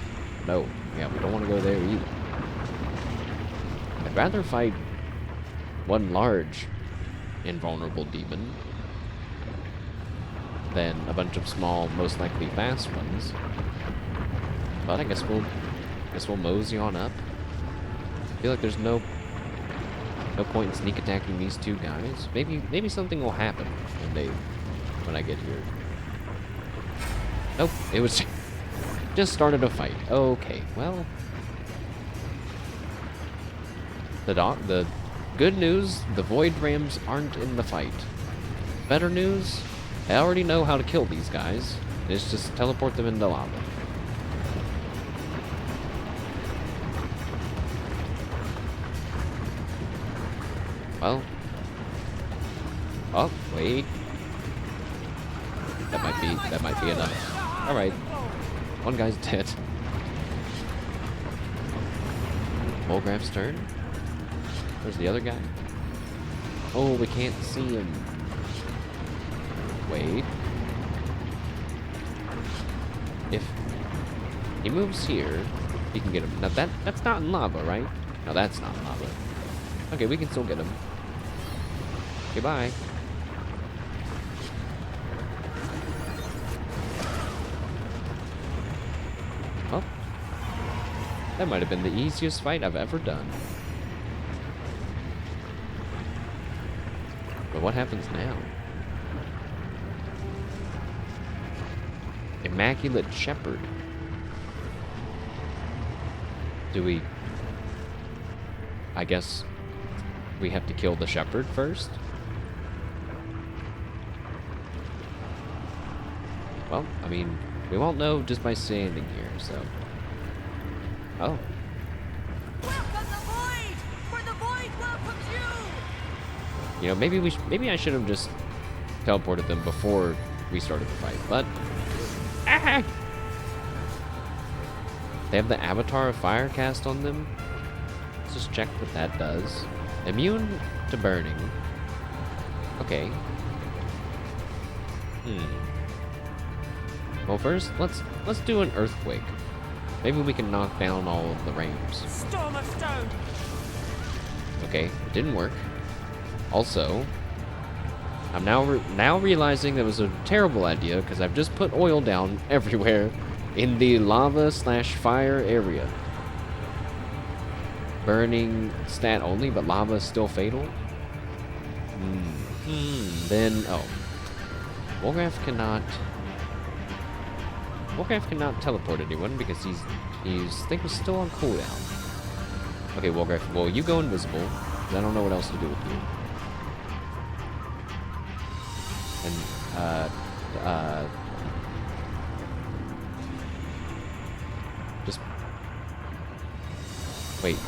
no. Yeah, we don't want to go there either. I'd rather fight one large, invulnerable demon than a bunch of small, most likely fast ones. But I guess we'll mosey on up. I feel like there's no point in sneak attacking these two guys. Maybe something will happen when I get here. Nope, it was just started a fight. Okay, well, the good news, the Void Rams aren't in the fight. Better news, I already know how to kill these guys. It's just teleport them into lava. Well. Oh, wait. That might be enough. Alright. One guy's dead. Wolgraff's turn. Where's the other guy? Oh, we can't see him. Wait. If he moves here, he can get him. Now that's not in lava, right? No, that's not in lava. Okay, we can still get him. Okay, bye. Well, that might have been the easiest fight I've ever done. But what happens now? Immaculate Shepherd. Do we... I guess we have to kill the shepherd first? Well, I mean, we won't know just by standing here, so... Oh. Welcome the void, where the void welcomes you. You know, maybe I should have just teleported them before we started the fight, but... Ah! They have the Avatar of Fire cast on them. Let's just check what that does. Immune to burning. Okay. Well, first, let's do an earthquake. Maybe we can knock down all of the ramps. Storm of stone. Okay, it didn't work. Also, I'm now realizing that was a terrible idea because I've just put oil down everywhere in the lava/fire area. Burning stat only, but lava is still fatal. Then Wolgraff cannot teleport anyone because he's I think was still on cooldown. Okay, Wolgraff, well, you go invisible. 'Cause I don't know what else to do with you. And just wait.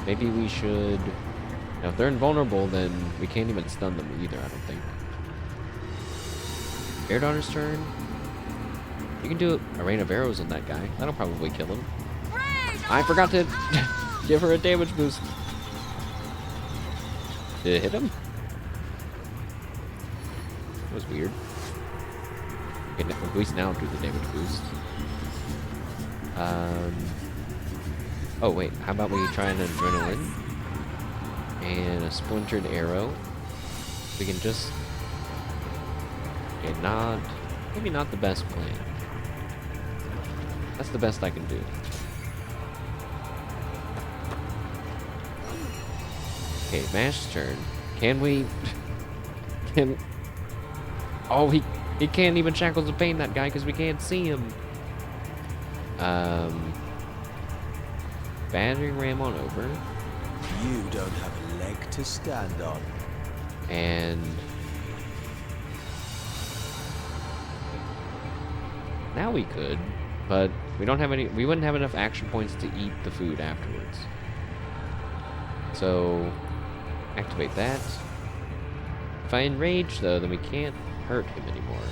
Maybe we should. Now, if they're invulnerable, then we can't even stun them either, I don't think. Bairdottr's turn. You can do a rain of arrows on that guy. That'll probably kill him. I forgot to give her a damage boost. Did it hit him? That was weird. Okay, at least now do the damage boost. Oh wait, how about we try an adrenaline and a splintered arrow? We can just. Okay, maybe not the best plan. That's the best I can do. Okay, Mash's turn. Can we? Oh, he can't even Shackles of Pain, that guy, because we can't see him. Battering ram on over. You don't have a leg to stand on. And now we could, but we don't have any. We wouldn't have enough action points to eat the food afterwards. So activate that. If I enrage though, then we can't hurt him anymore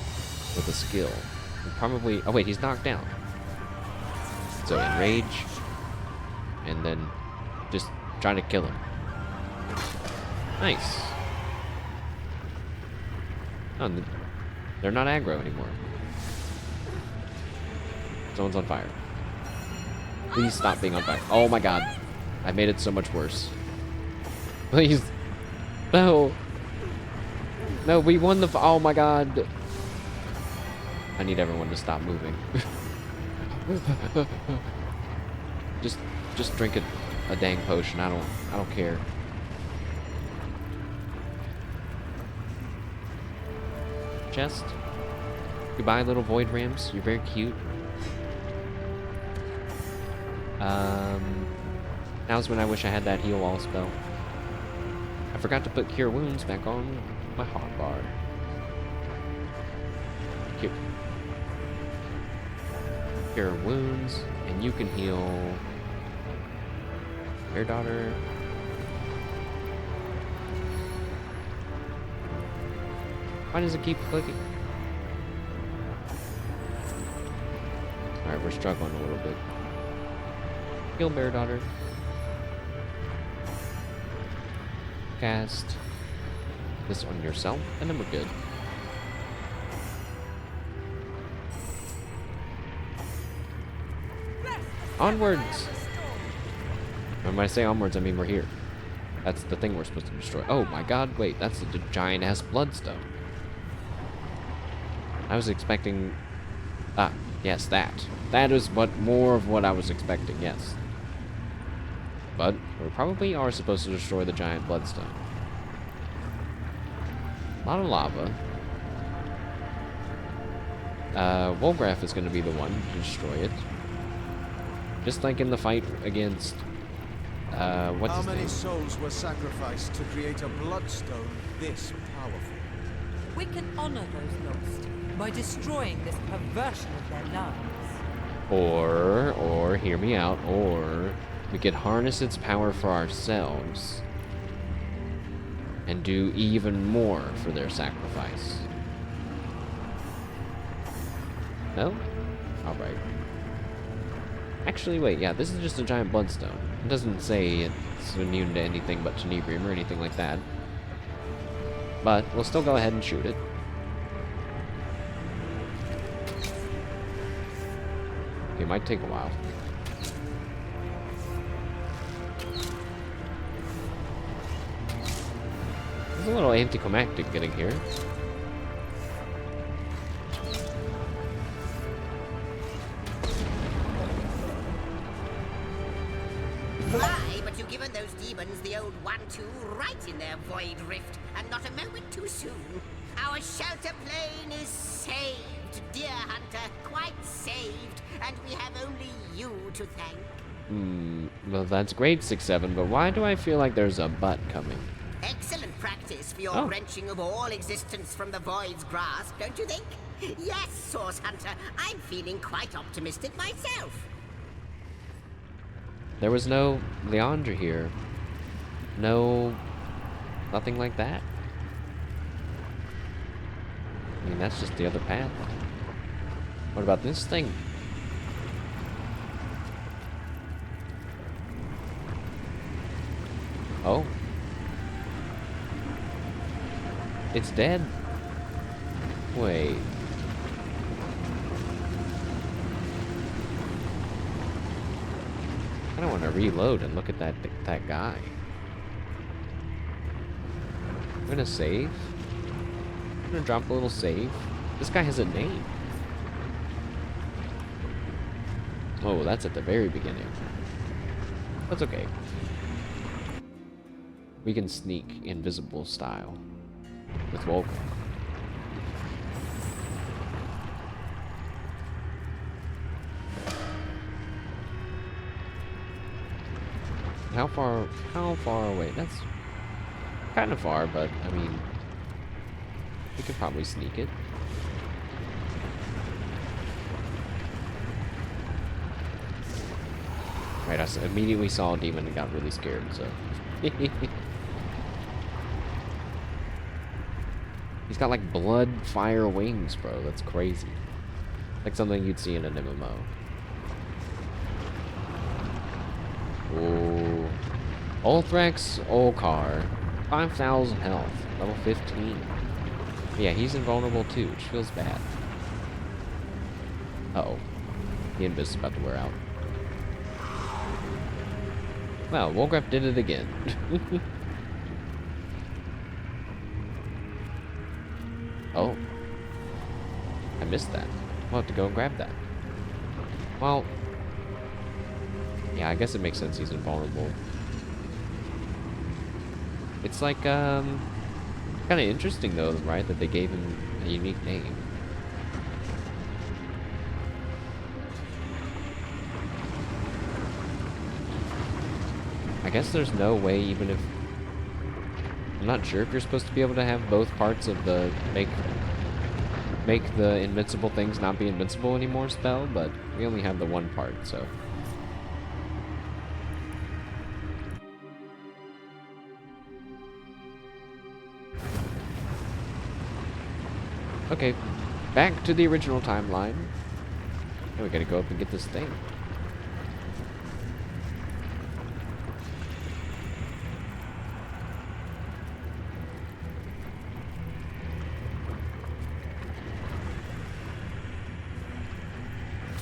with a skill. And probably. Oh wait, he's knocked down. So enrage, and then just try to kill him. Nice. Oh, they're not aggro anymore. Someone's on fire. Please stop being on fire. Oh my god. I made it so much worse. Please. No. No, we won the oh my god. I need everyone to stop moving. just drink a dang potion. I don't care. Chest. Goodbye, little void rams. You're very cute. Now's when I wish I had that heal all spell. I forgot to put cure wounds back on my hotbar. Cure wounds, and you can heal Bairdotr. Why does it keep clicking? Alright, we're struggling a little bit. Heal Bairdotr. Cast this on yourself, and then we're good. Onwards! And when I say onwards, I mean we're here. That's the thing we're supposed to destroy. Oh my god, wait, that's the giant-ass bloodstone. I was expecting... Ah, yes, that. That is more of what I was expecting, yes. But we probably are supposed to destroy the giant bloodstone. A lot of lava. Wolgraff is going to be the one to destroy it. Just like in the fight against... what's his name? How many souls were sacrificed to create a bloodstone this powerful? We can honor those lost by destroying this perversion of their lives. Or, hear me out, or we could harness its power for ourselves and do even more for their sacrifice. No? Alright. actually, wait, yeah, this is just a giant bloodstone. It doesn't say it's immune to anything but tenebrium or anything like that. But we'll still go ahead and shoot it. It might take a while. There's a little anticlimactic getting here. Why, but you've given those demons the old 1-2 right in their void rift, and not a moment too soon. Our shelter plane is saved, dear hunter, quite saved, and we have only you to thank. Well, that's great, 6-7, but why do I feel like there's a but coming? Excellent practice for your wrenching of all existence from the void's grasp, don't you think? Yes, Source Hunter, I'm feeling quite optimistic myself. There was no Leandra here. No... nothing like that. I mean, that's just the other path. What about this thing? Oh. It's dead. Wait. I don't want to reload and look at that guy. I'm gonna save. I'm gonna drop a little save. This guy has a name. Oh, that's at the very beginning. That's okay. We can sneak invisible style with Wolgraff. How far away? That's kind of far, but I mean, we could probably sneak it. Right, I immediately saw a demon and got really scared, so. He's got like blood fire wings, bro. That's crazy. Like something you'd see in an MMO. Ooh. Ulthrax Olkar. 5,000 health. Level 15. Yeah, he's invulnerable too, which feels bad. Uh-oh. The invis is about to wear out. Wow, Wolgraff did it again. Oh. I missed that. I'll have to go and grab that. Well... yeah, I guess it makes sense he's invulnerable. It's like, kind of interesting though, right? That they gave him a unique name. I guess there's no way, even if... I'm not sure if you're supposed to be able to have both parts of the make the invincible things not be invincible anymore spell, but we only have the one part, so... Okay, back to the original timeline. Now we gotta go up and get this thing.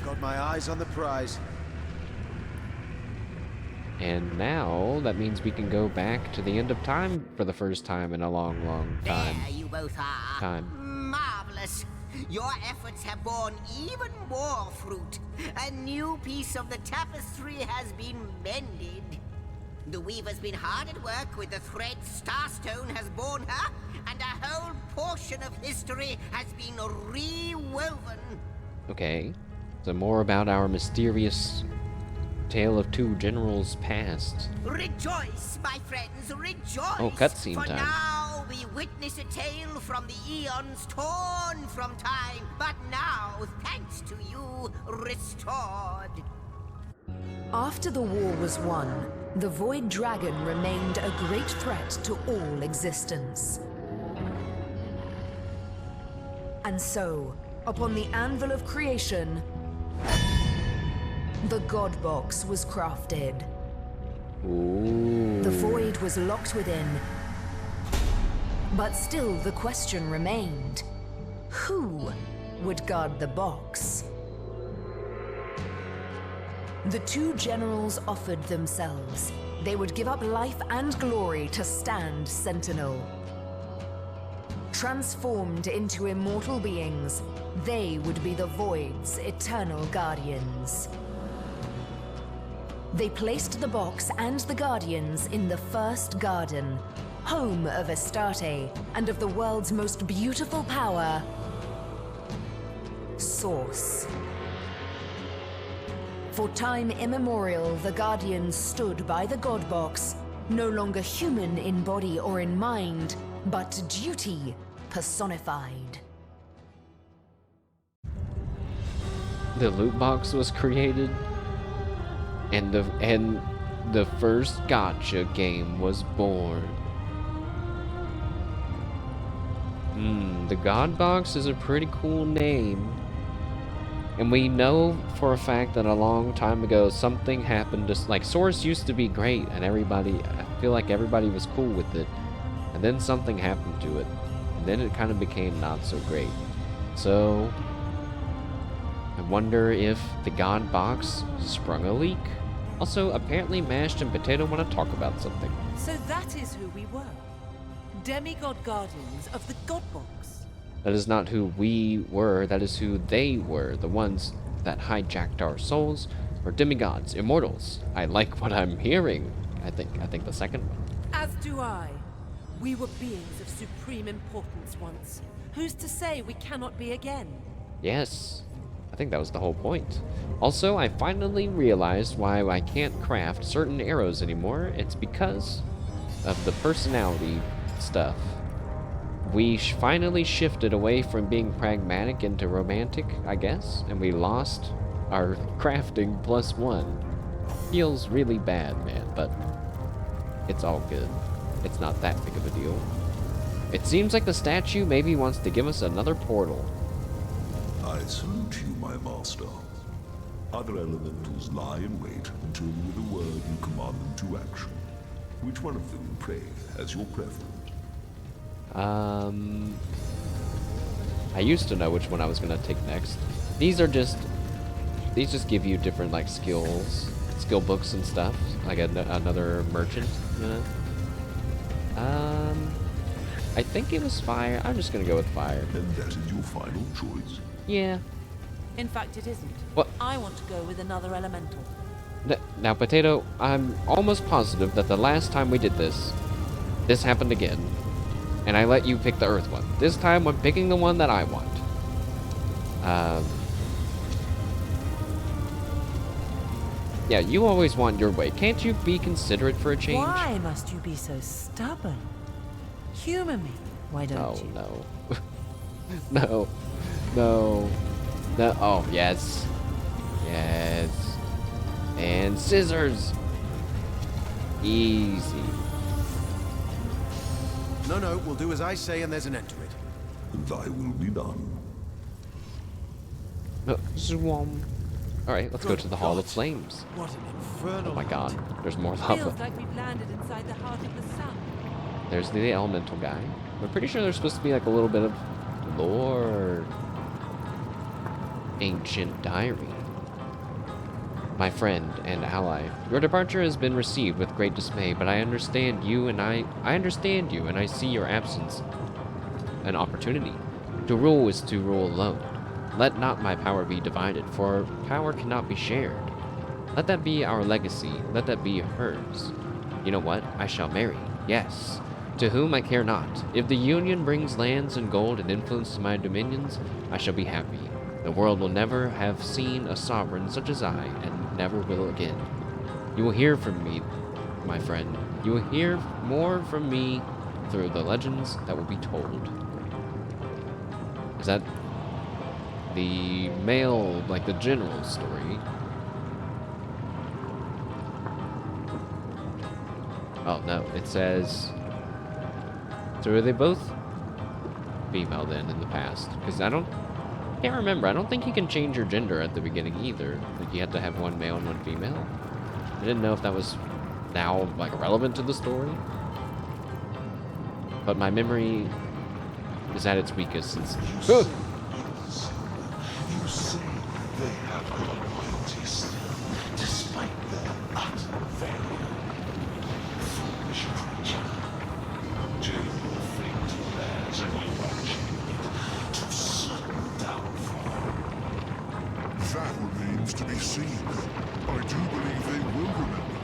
Got my eyes on the prize. And now, that means we can go back to the end of time for the first time in a long, long time. There you both are. Marvelous. Your efforts have borne even more fruit. A new piece of the tapestry has been mended. The weaver's been hard at work with the thread Starstone has borne her, and a whole portion of history has been rewoven. Okay, so more about our mysterious tale of two generals past. Rejoice, my friends, rejoice! Oh, cutscene for time. Now we witness a tale from the eons torn from time, but now, thanks to you, restored. After the war was won, the Void Dragon remained a great threat to all existence. And so, upon the anvil of creation, the God Box was crafted. Ooh. The void was locked within. But still the question remained. Who would guard the box? The two generals offered themselves. They would give up life and glory to stand sentinel. Transformed into immortal beings, they would be the Void's eternal guardians. They placed the box and the guardians in the first garden, home of Astarte and of the world's most beautiful power, Source. For time immemorial, the Guardians stood by the God Box, no longer human in body or in mind, but duty personified. The loot box was created, and the first gacha game was born. The God Box is a pretty cool name. And we know for a fact that a long time ago something happened. Just like Source used to be great, and I feel like everybody was cool with it. And then something happened to it, and then it kind of became not so great. So I wonder if the God Box sprung a leak. Also, apparently Mashed and Potato want to talk about something. So that is who we were. Demigod Guardians of the God Box. That is not who we were, that is who they were. The ones that hijacked our souls were demigods, immortals. I like what I'm hearing. I think the second one. As do I. We were beings of supreme importance once. Who's to say we cannot be again? Yes, I think that was the whole point. Also, I finally realized why I can't craft certain arrows anymore. It's because of the personality stuff. We finally shifted away from being pragmatic into romantic, I guess, and we lost our crafting +1. Feels really bad, man, but it's all good. It's not that big of a deal. It seems like the statue maybe wants to give us another portal. I salute you, my master. Other elementals lie in wait until with a word you command them to action. Which one of them, pray, has your preference? I used to know which one I was gonna take next. These just give you different like skill books and stuff, like another merchant, you know. I think it was fire. I'm just gonna go with fire. And that is your final choice? Yeah. In fact, it isn't. What? I want to go with another elemental. Now, Potato, I'm almost positive that the last time we did this happened again. And I let you pick the Earth one. This time, I'm picking the one that I want. Yeah, you always want your way. Can't you be considerate for a change? Why must you be so stubborn? Humor me, why don't you? No. No. No. No. Oh, yes. Yes. And scissors. Easy. No, we'll do as I say and there's an end to it. Thy will be done. Zoom. Alright, let's go to the Hall of Flames. What an infernal... Oh my god, there's more Feels lava. like we've landed inside the heart of the sun. There's the elemental guy. I'm pretty sure there's supposed to be like a little bit of lore. Ancient diary. My friend and ally, your departure has been received with great dismay, but I understand you and I understand you, and I see your absence an opportunity. To rule is to rule alone. Let not my power be divided, for power cannot be shared. Let that be our legacy. Let that be hers. You know what? I shall marry. Yes. To whom I care not. If the union brings lands and gold and influence to my dominions, I shall be happy. The world will never have seen a sovereign such as I, and never will again. You will hear from me, my friend. You will hear more from me through the legends that will be told. Is that the male, like the general story? Oh no, it says... So are they both female then in the past? Because I don't Can't remember. I don't think you can change your gender at the beginning either. Like you have to have one male and one female. I didn't know if that was now like relevant to the story. But my memory is at its weakest since. You say they have loyalty still, despite their utter failure. Foolish creature. Take your fate to theirs and you are chained to certain downfall. That remains to be seen. I do believe they will remember.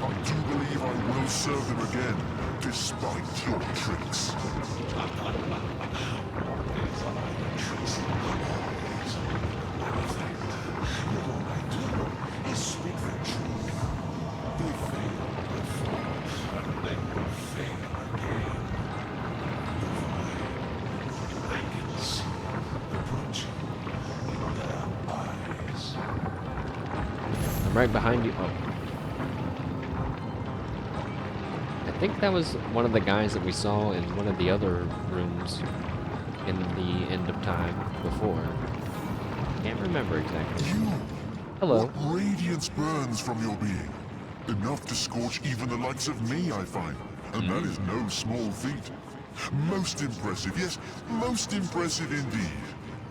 I do believe I will serve them again, despite your tricks. I'm right behind you. Oh. I think that was one of the guys that we saw in one of the other rooms in the end of time before. Can't remember exactly. You! Hello. What radiance burns from your being? Enough to scorch even the likes of me, I find. And that is no small feat. Most impressive, yes, most impressive indeed.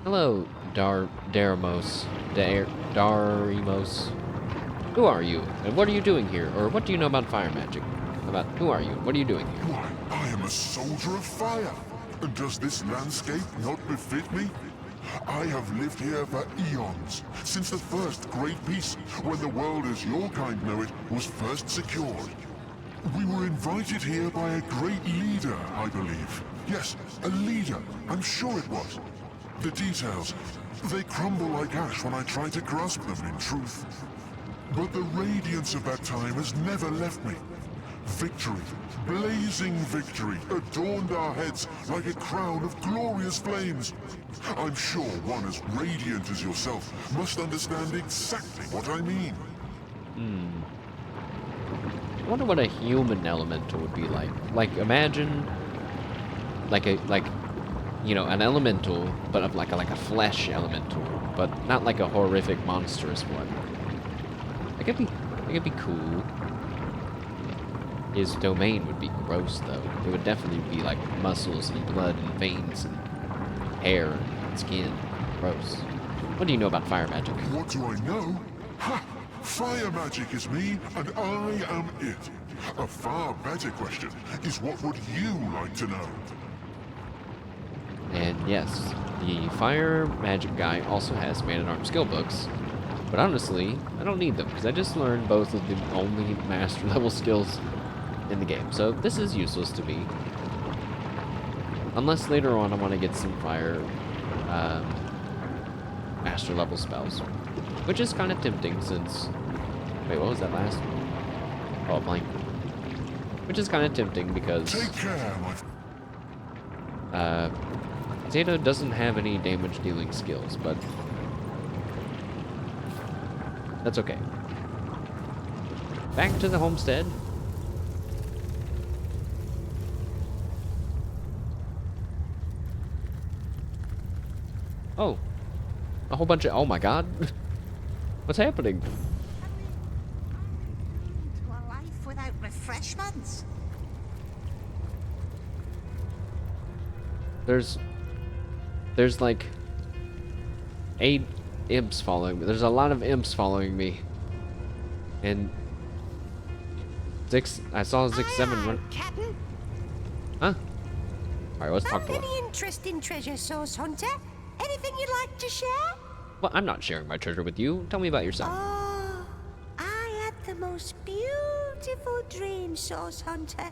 Hello, Darimos. Darimos. Who are you? And what are you doing here? Or what do you know about fire magic? Who are you? What are you doing here? Why, I am a soldier of fire. And does this landscape not befit me? I have lived here for eons, since the first great peace, when the world as your kind know it, was first secured. We were invited here by a great leader, I believe. Yes, a leader. I'm sure it was. The details, they crumble like ash when I try to grasp them in truth. But the radiance of that time has never left me. Victory, blazing victory, adorned our heads like a crown of glorious flames. I'm sure one as radiant as yourself must understand exactly what I mean. I wonder what a human elemental would be like. Like, imagine, you know, an elemental, but of like a flesh elemental, but not like a horrific, monstrous one. It could be cool. His domain would be gross, though. It would definitely be like muscles and blood and veins and hair and skin. Gross. What do you know about fire magic? What do I know? Ha! Fire magic is me, and I am it. A far better question is what would you like to know? And yes, the fire magic guy also has man-at-arms skill books. But honestly, I don't need them, because I just learned both of the only master level skills in the game. So this is useless to me. Unless later on I want to get some fire master level spells. Which is kind of tempting since... Wait, what was that last one? Oh, blank. Which is kind of tempting because... Take care, my... Zeta doesn't have any damage dealing skills, but... That's okay. Back to the homestead. Oh. A whole bunch of... Oh my god. What's happening? To a life without refreshments. There's like 8 imps following me. There's a lot of imps following me. And I saw 6-7 run. Captain. Huh? Alright, let's talk to him. Any interest in treasure, Source Hunter? Anything you'd like to share? Well, I'm not sharing my treasure with you. Tell me about yourself. Oh, I had the most beautiful dream, Source Hunter.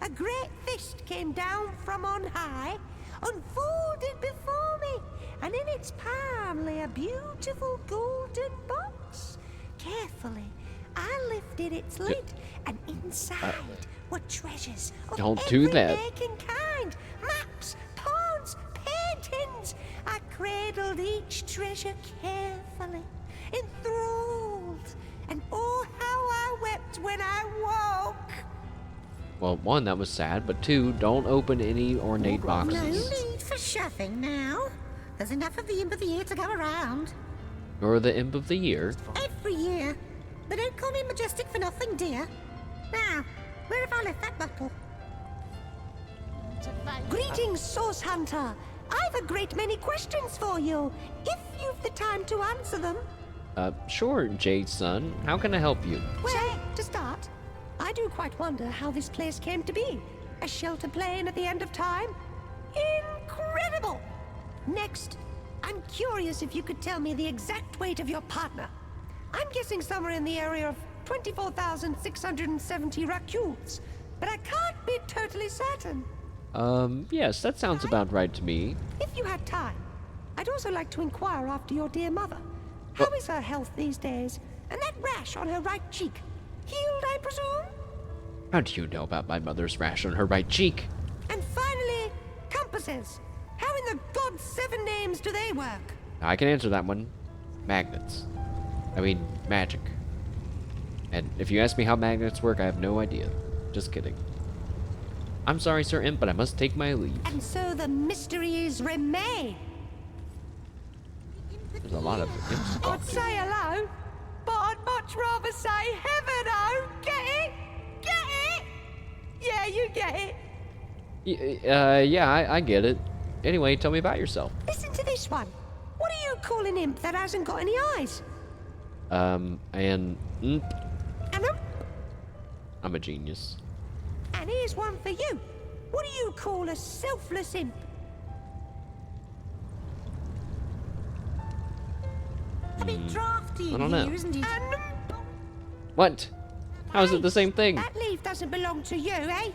A great fist came down from on high, unfolded before me, and in its palm lay a beautiful golden box. Carefully, I lifted its lid, and inside were treasures of Don't do every that. make and kind. Maps, pawns, paintings. I cradled each treasure carefully, enthralled, and oh, how I wept when I woke. Well, 1, that was sad, but 2, don't open any ornate No boxes. need for shoving now. There's enough of the Imp of the Year to go around. Or the Imp of the Year. Every year. They don't call me Majestic for nothing, dear. Now, where have I left that bottle? Greetings, Source Hunter. I've a great many questions for you, if you've the time to answer them. Sure, Jade-son. How can I help you? Well, to start, I do quite wonder how this place came to be. A shelter plane at the end of time? Incredible! Next, I'm curious if you could tell me the exact weight of your partner. I'm guessing somewhere in the area of 24,670 raccoons, but I can't be totally certain. Yes, that sounds about right to me. If you had time, I'd also like to inquire after your dear mother. How is her health these days? And that rash on her right cheek? Healed, I presume? How do you know about my mother's rash on her right cheek? And finally, compasses. How in the God's 7 names do they work? I can answer that one. Magnets. I mean, magic. And if you ask me how magnets work, I have no idea. Just kidding. I'm sorry, Sir Imp, but I must take my leave. And so the mysteries remain. There's a lot of imps to talk I'd to. say hello, but I'd much rather say heaven oh. Get it? Get it? Yeah, you get it. Yeah, I get it. Anyway, tell me about yourself. Listen to this one. What do you call an imp that hasn't got any eyes? An imp. An imp? I'm a genius. And here's one for you. What do you call a selfless imp? A bit drafty I don't know. here, isn't it? An imp. What? How is it the same thing? That leaf doesn't belong to you, eh?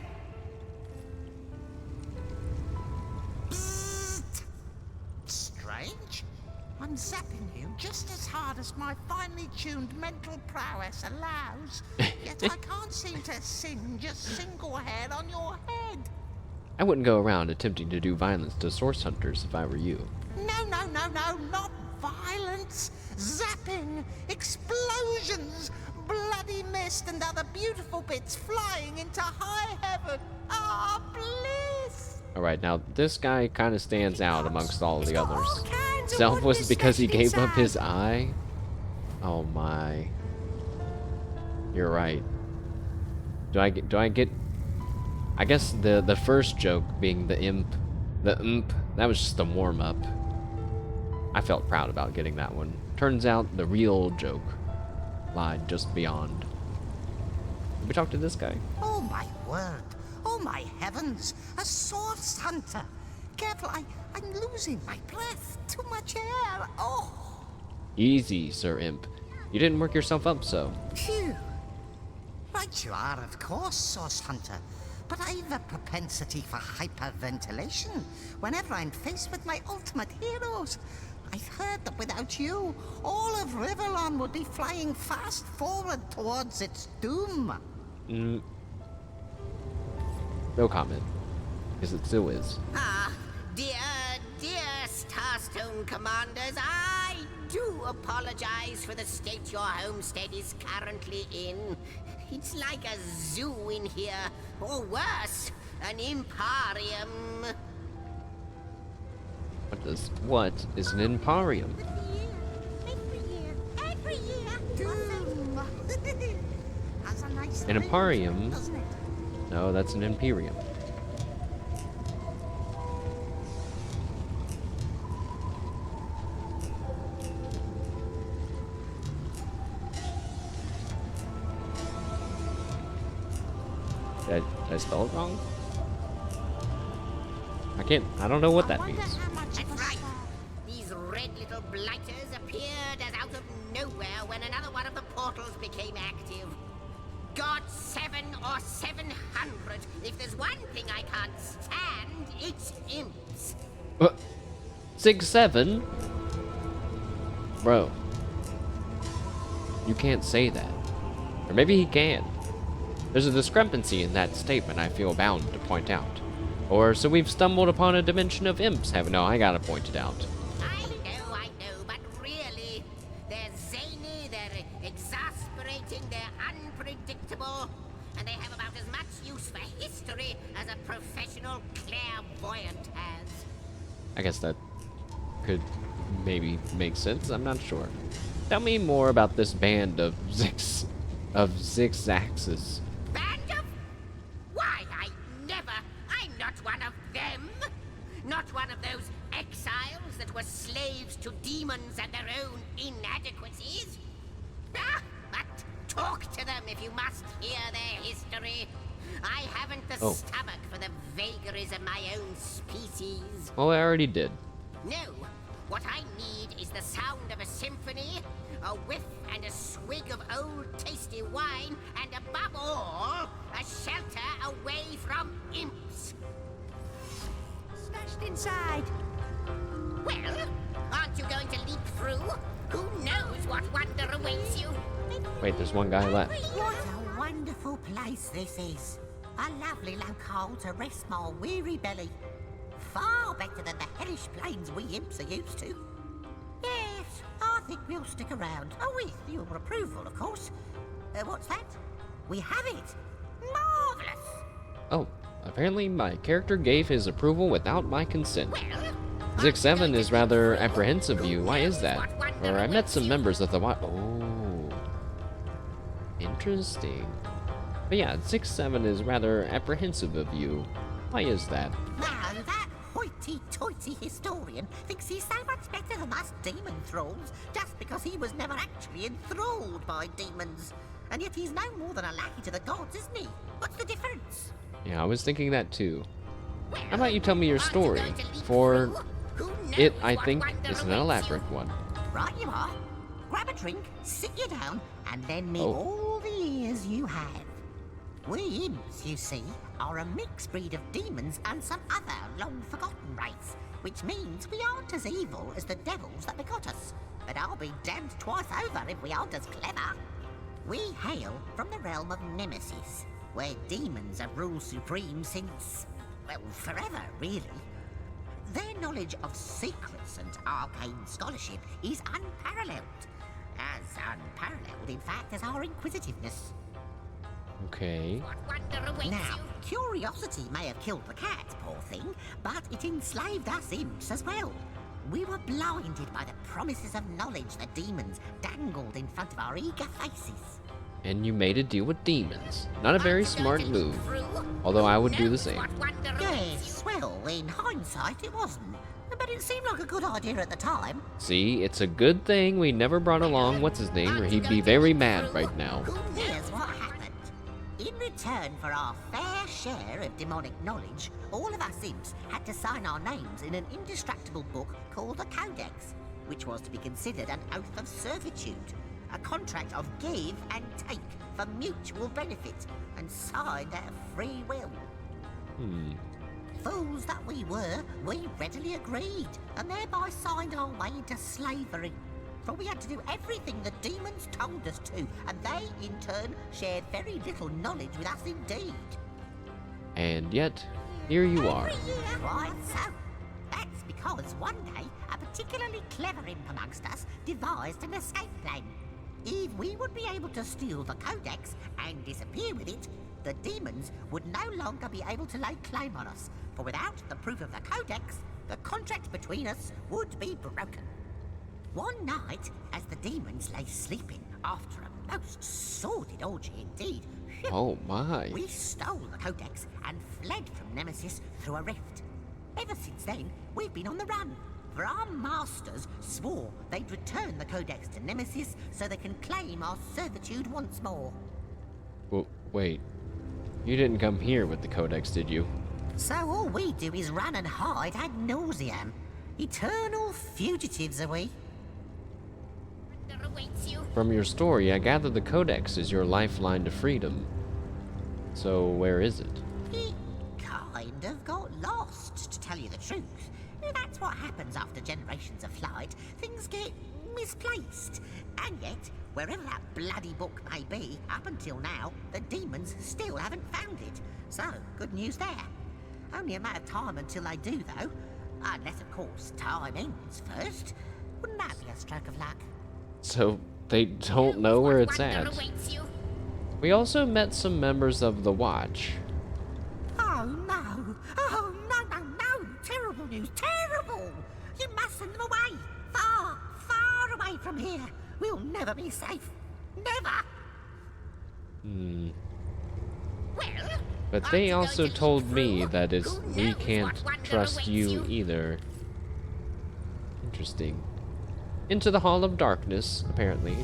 Strange. I'm zapping you just as hard as my finely tuned mental prowess allows. Yet I can't seem to singe a single hair on your head. I wouldn't go around attempting to do violence to source hunters if I were you. No, not violence. Zapping, explosions, bloody mist and other beautiful bits flying into high heaven. Ah, bliss! Alright, now this guy kind of stands out amongst all the got others. all kinds of Selfless wonders because he stashed gave up inside. his eye? Oh my. You're right. Do I get I guess the first joke being the imp, that was just a warm-up. I felt proud about getting that one. Turns out the real joke lied just beyond. Did we talk to this guy? Oh my word. Oh my heavens. A source hunter. Careful, I'm losing my breath. Too much air. Oh. Easy, Sir Imp. You didn't work yourself up so. Phew. Right you are, of course, source hunter. But I've a propensity for hyperventilation whenever I'm faced with my ultimate heroes. I've heard that without you, all of Riverlon would be flying fast forward towards its doom. No comment. Because it still is. Ah, dear Starstone commanders, I do apologize for the state your homestead is currently in. It's like a zoo in here, or worse, an emporium. What is an emporium? Every year. Doom. Has a nice An ring, emporium? doesn't it? No, that's an imperium. Did I spell it wrong? I don't know what that means. That's right. These red little blighters appeared as out of nowhere when another one of the portals became active. God, 7 or 700. If there's one thing I can't stand, it's imps. 6, 7? Bro. You can't say that. Or maybe he can. There's a discrepancy in that statement I feel bound to point out. Or so we've stumbled upon a dimension of imps. No, I gotta point it out. I know, but really, they're zany, they're exasperating, they're unpredictable, and they have about as much use for history as a professional clairvoyant has. I guess that could maybe make sense. I'm not sure. Tell me more about this band of Zigzaxes. Band of? Why, I'm not one of them. Not one of those exiles that were slaves to demons and their own inadequacies. Ah, but talk to them if you must hear their history. I haven't the stomach for the vagaries of my own species. Well, I already did. No, what I need is the sound of a symphony, a whiff and a swig of old tasty wine, and above all, a shelter away from imps. Smashed inside. Well, aren't you going to leap through? Who knows what wonder awaits you? Wait, there's one guy left. What a wonderful place this is. A lovely locale to rest my weary belly. Far better than the hellish plains we imps are used to. Yes, I think we'll stick around. Oh, with your approval, of course. What's that? We have it. Marvelous. Oh, apparently my character gave his approval without my consent. Zix7 is rather apprehensive of you. Why is that? Or I met some members of the Oh. Interesting. But yeah, Zix7 is rather apprehensive of you. Why is that? Now, that hoity-toity historian thinks he's so much better than us demon thralls just because he was never actually enthralled by demons. And yet he's no more than a lackey to the gods, isn't he? What's the difference? Yeah, I was thinking that too. How about you tell me your story? For it, I think, is an elaborate one. Right you are. Grab a drink, sit you down, and lend me all the ears you have. We imps, you see, are a mixed breed of demons and some other long-forgotten race, which means we aren't as evil as the devils that begot us. But I'll be damned twice over if we aren't as clever. We hail from the realm of Nemesis, where demons have ruled supreme since, well, forever, really. Their knowledge of secrets and arcane scholarship is unparalleled. As unparalleled, in fact, as our inquisitiveness. Okay. Now, curiosity may have killed the cat, poor thing, but it enslaved us imps as well. We were blinded by the promises of knowledge the demons dangled in front of our eager faces. And you made a deal with demons. Not a very smart move. Although I would do the same. Yes, well, in hindsight it wasn't. But it seemed like a good idea at the time. See, it's a good thing we never brought along what's his name, or he'd be very mad right now. Here's what happened. In return for our fair share of demonic knowledge, all of us imps had to sign our names in an indestructible book called a Codex, which was to be considered an oath of servitude, a contract of give and take for mutual benefit, and signed out of free will. Fools that we were, we readily agreed, and thereby signed our way into slavery. For we had to do everything the demons told us to, and they, in turn, shared very little knowledge with us indeed. And yet, here you are. Quite so. That's because one day, a particularly clever imp amongst us devised an escape plan. If we would be able to steal the Codex and disappear with it, the demons would no longer be able to lay claim on us, for without the proof of the Codex, the contract between us would be broken. One night, as the demons lay sleeping after a most sordid orgy indeed, oh my, we stole the Codex and fled from Nemesis through a rift. Ever since then, we've been on the run, for our masters swore they'd return the Codex to Nemesis so they can claim our servitude once more. Well, wait. You didn't come here with the Codex, did you? So all we do is run and hide ad nauseam. Eternal fugitives are we. From your story, I gather the Codex is your lifeline to freedom. So, where is it? It kind of got lost, to tell you the truth. That's what happens after generations of flight. Things get misplaced. And yet, wherever that bloody book may be, up until now, the demons still haven't found it. So, good news there. Only a matter of time until they do, though. Unless, of course, time ends first. Wouldn't that be a stroke of luck? So, they don't know where it's at. We also met some members of the Watch. Oh, no. Oh, no, no, no. Terrible news. Terrible. You must send them away. Far, far away from here. We'll never be safe. Never. Well, But they also told me that we can't trust you either. Interesting. Into the Hall of Darkness, apparently.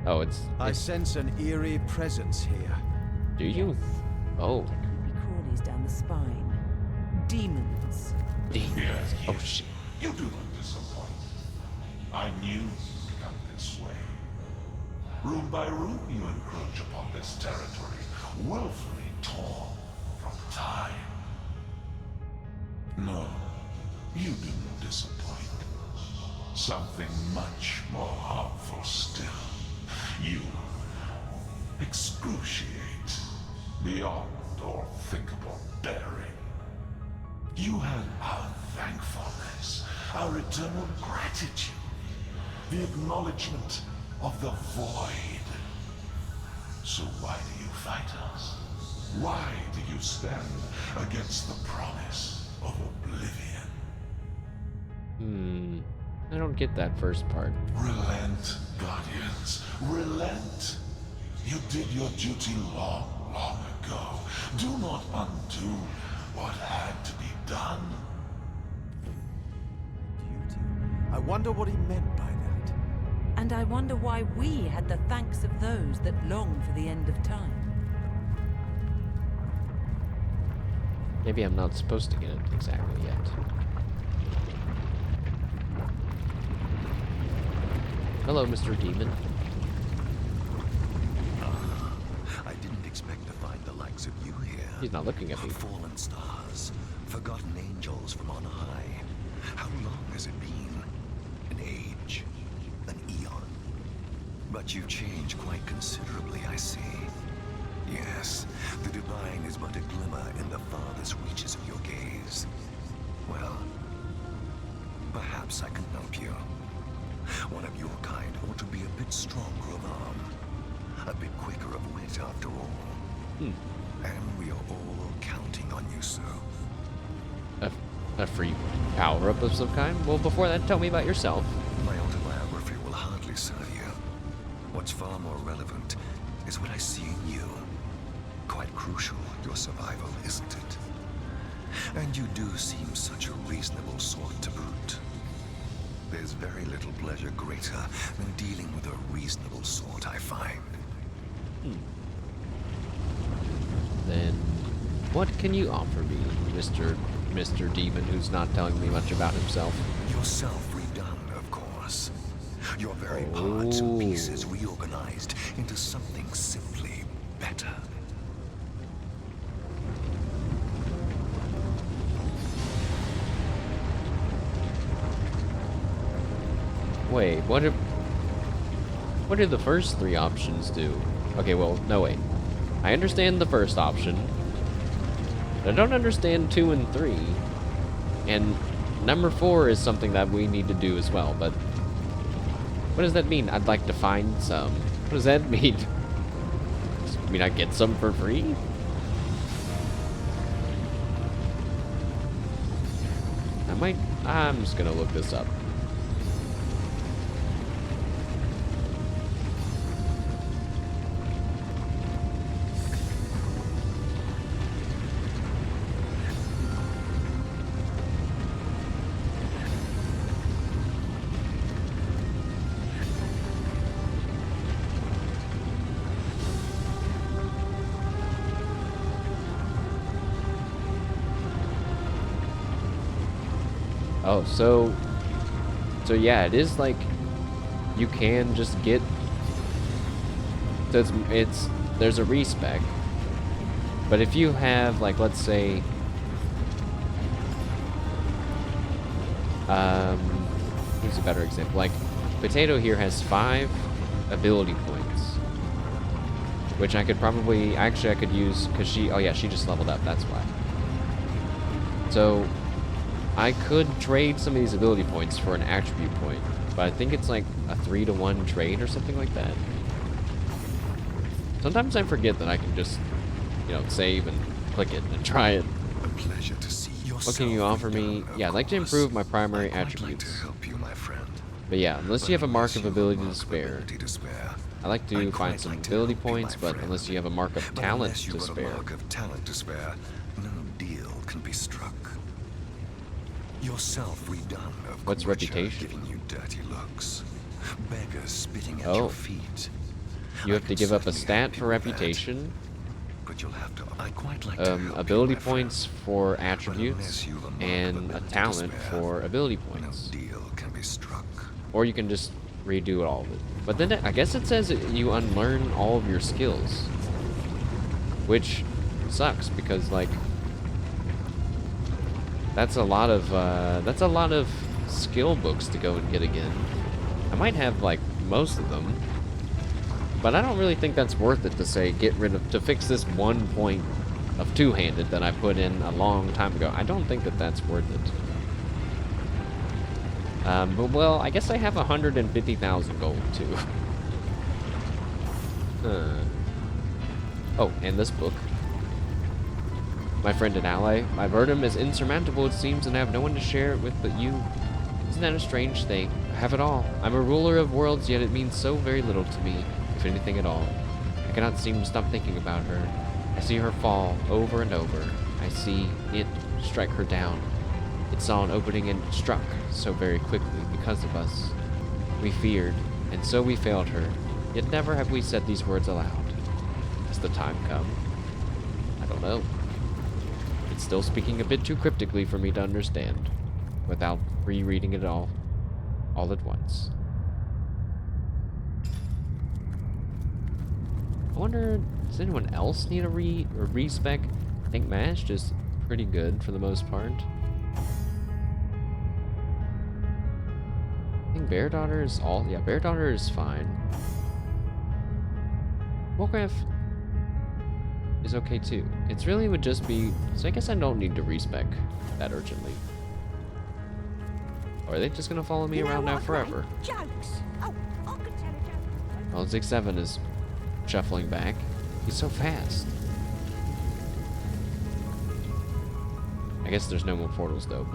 Oh, I sense an eerie presence here. Do you? Oh. Creepy crawlies down the spine. Demons. Demons. Oh, shit. You do not disappoint. I knew it would come this way. Room by room, you encroach upon this territory, willfully torn from time. No, you do not disappoint. Something much more harmful still. You excruciate beyond all thinkable daring. You have our thankfulness, our eternal gratitude, the acknowledgement of the void. So why do you fight us? Why do you stand against the promise of oblivion? I don't get that first part. Relent, Guardians, relent. You did your duty long, long ago. Do not undo what had to be done. Duty. I wonder what he meant by that. And I wonder why we had the thanks of those that long for the end of time. Maybe I'm not supposed to get it exactly yet. Hello, Mr. Demon. I didn't expect to find the likes of you here. He's not looking at me. Fallen stars, forgotten angels from on high. How long has it been? An age, an eon. But you've changed quite considerably, I see. Yes, the divine is but a glimmer in the farthest reaches of your gaze. Well, perhaps I can help you. One of your kind ought to be a bit stronger of arm, a bit quicker of wit after all. And we are all counting on you, sir. A free power-up of some kind? Well, before that, tell me about yourself. My autobiography will hardly serve you. What's far more relevant is what I see in you. Quite crucial, your survival, isn't it? And you do seem such a reasonable sort to boot. There's very little pleasure greater than dealing with a reasonable sort, I find. Then, what can you offer me, Mr. Demon, who's not telling me much about himself? Yourself redone, of course. Your very parts and pieces reorganized into something simply better. Wait, what do the first three options do? Okay, well, no, wait. I understand the first option. I don't understand 2 and 3. And number 4 is something that we need to do as well, but what does that mean? I'd like to find some. What does that mean? Does it mean I get some for free? I'm just gonna look this up. Oh, so yeah, it is like you can just get. So there's a respec, but if you have, like, let's say, here's a better example. Like, Potato here has 5 ability points, which I could probably I could use because she just leveled up. That's why. So I could trade some of these ability points for an attribute point, but I think it's like a 3-to-1 trade or something like that. Sometimes I forget that I can just, save and click it and try it. A pleasure to see you What can you offer me? Yeah, I'd like to improve my primary attributes. Help you, my friend. But yeah, unless you have a mark of ability to spare. I like to find some ability points, but unless you have a mark of talent to spare. No deal can be struck. Yourself redone, of What's reputation? Giving you dirty looks. Beggars spitting at Oh. your feet. You have to give up a stat for reputation. But you'll have to. I quite like to help ability you, my friend. points for attributes, you've a mark of and a ability to talent spare, for ability points. No deal can be struck. Or you can just redo all of it. But then I guess it says that you unlearn all of your skills. Which sucks because like that's a lot of skill books to go and get again. I might have like most of them. But I don't really think that's worth it to say to fix this 1 point of two-handed that I put in a long time ago. I don't think that that's worth it. But well, I guess I have 150,000 gold too. Oh, and this book. My friend and ally, my burden is insurmountable it seems, and I have no one to share it with but you. Isn't that a strange thing? I have it all. I'm a ruler of worlds, yet it means so very little to me, if anything at all. I cannot seem to stop thinking about her. I see her fall over and over. I see it strike her down. It saw an opening and struck so very quickly because of us. We feared, and so we failed her. Yet never have we said these words aloud. Has the time come? I don't know. It's still speaking a bit too cryptically for me to understand, without rereading it all at once. I wonder, does anyone else need a respec? I think Mash is pretty good for the most part. I think Bairdotr is Bairdotr is fine. Wolgraff is okay too. It's really would just be, so I guess I don't need to respec that urgently. Or are they just gonna follow me around now forever? Jokes. Oh, I could tell a joke. Well, Zig 7 is shuffling back. He's so fast. I guess there's no more portals though.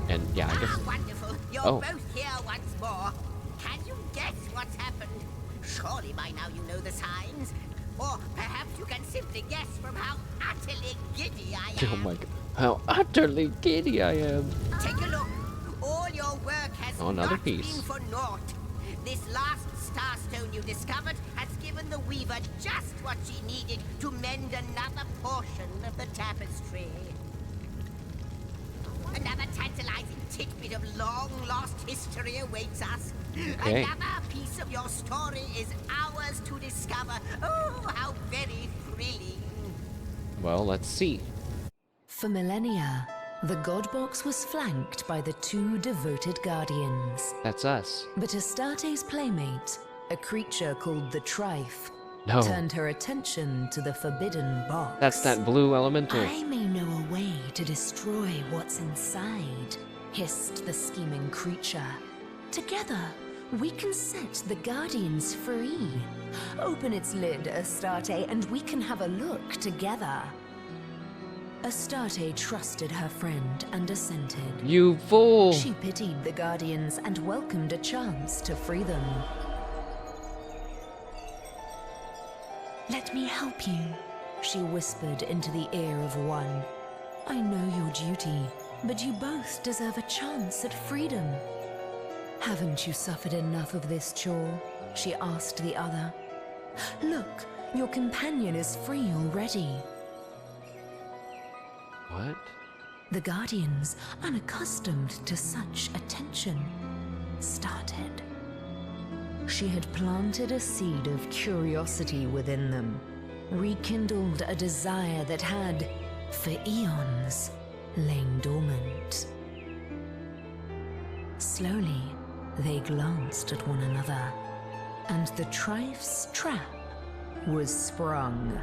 And yeah, I guess. Wonderful. You're both here once more. Can you guess what's happened? Surely by now you know the signs. Or perhaps you can simply guess from how utterly giddy I am. Oh my god. How utterly giddy I am. Take a look. All your work has Another not piece. been for naught. This last starstone you discovered has given the Weaver just what she needed to mend another portion of the tapestry. Another tantalizing tidbit of long-lost history awaits us. Okay. Another piece of your story is ours to discover. Oh, how very thrilling. Well, let's see. For millennia, the God Box was flanked by the two devoted guardians. That's us. But Astarte's playmate, a creature called the Trife, No. turned her attention to the forbidden box. That's that blue elemental. I may know a way to destroy what's inside, hissed the scheming creature. Together, we can set the Guardians free. Open its lid, Astarte, and we can have a look together. Astarte trusted her friend and assented. You fool! She pitied the Guardians and welcomed a chance to free them. Let me help you, she whispered into the ear of one. I know your duty, but you both deserve a chance at freedom. Haven't you suffered enough of this chore? She asked the other. Look, your companion is free already. What? The Guardians, unaccustomed to such attention, started. She had planted a seed of curiosity within them, rekindled a desire that had, for eons, lain dormant. Slowly, they glanced at one another, and the Trife's trap was sprung.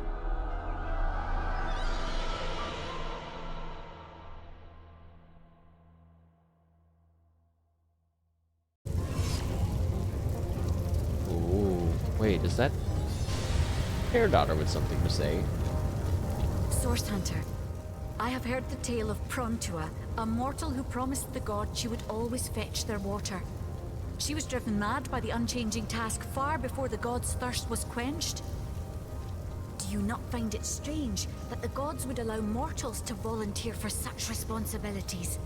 Wait, is that Bairdotr with something to say? Source Hunter, I have heard the tale of Prontua, a mortal who promised the gods she would always fetch their water. She was driven mad by the unchanging task far before the gods' thirst was quenched. Do you not find it strange that the gods would allow mortals to volunteer for such responsibilities?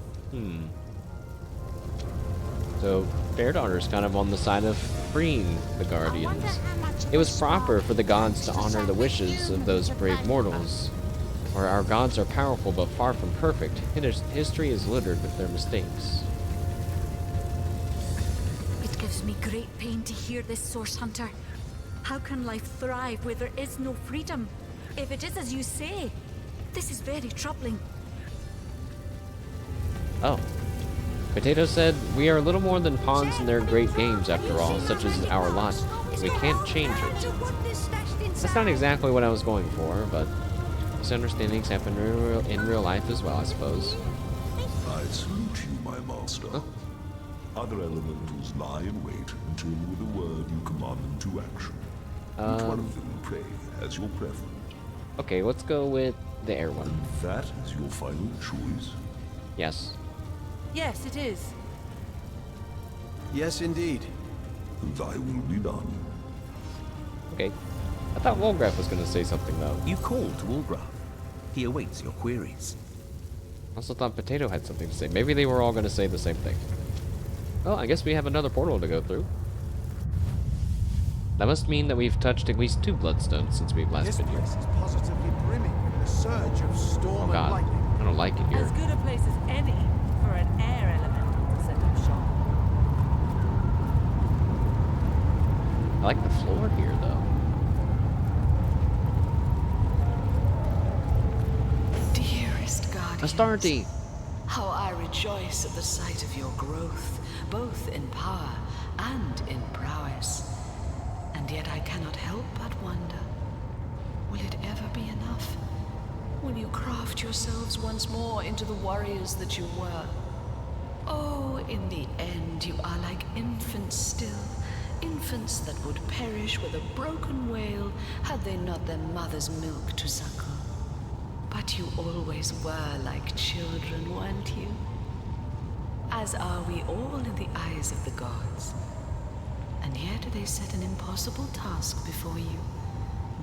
So, Bairdotr is kind of on the side of freeing the Guardians. It was proper for the gods to honor the wishes of those brave mortals. For our gods are powerful but far from perfect. History is littered with their mistakes. It gives me great pain to hear this, Source Hunter. How can life thrive where there is no freedom? If it is as you say, this is very troubling. Oh. Potato said, "We are little more than pawns in their great games after all, such as our lot. We can't change it." That's not exactly what I was going for, but misunderstandings happen in real life as well, I suppose. I salute you, my master. Huh? Other elementals lie in wait until with a word you command them to action. Which one of them, pray, has your preference? Okay, let's go with the air one. And that is your final choice? Yes. Yes, it is. Yes, indeed. Thy will be done. Okay. I thought Wolgraff was going to say something, though. You called to Wolgraff. He awaits your queries. I also thought Potato had something to say. Maybe they were all going to say the same thing. Well, I guess we have another portal to go through. That must mean that we've touched at least 2 bloodstones since we've last been here. This place is positively brimming with a surge of storm Oh god, and lightning. I don't like it here. As good a place as any for an air elemental to set up shop. I like the floor here, though. Dearest guardians, Astarte! how I rejoice at the sight of your growth, both in power and in prowess. And yet I cannot help but wonder, will it ever be enough? Will you craft yourselves once more into the warriors that you were? Oh, in the end you are like infants still, infants that would perish with a broken wail had they not their mother's milk to suckle. But you always were like children, weren't you? As are we all in the eyes of the gods. And yet they set an impossible task before you,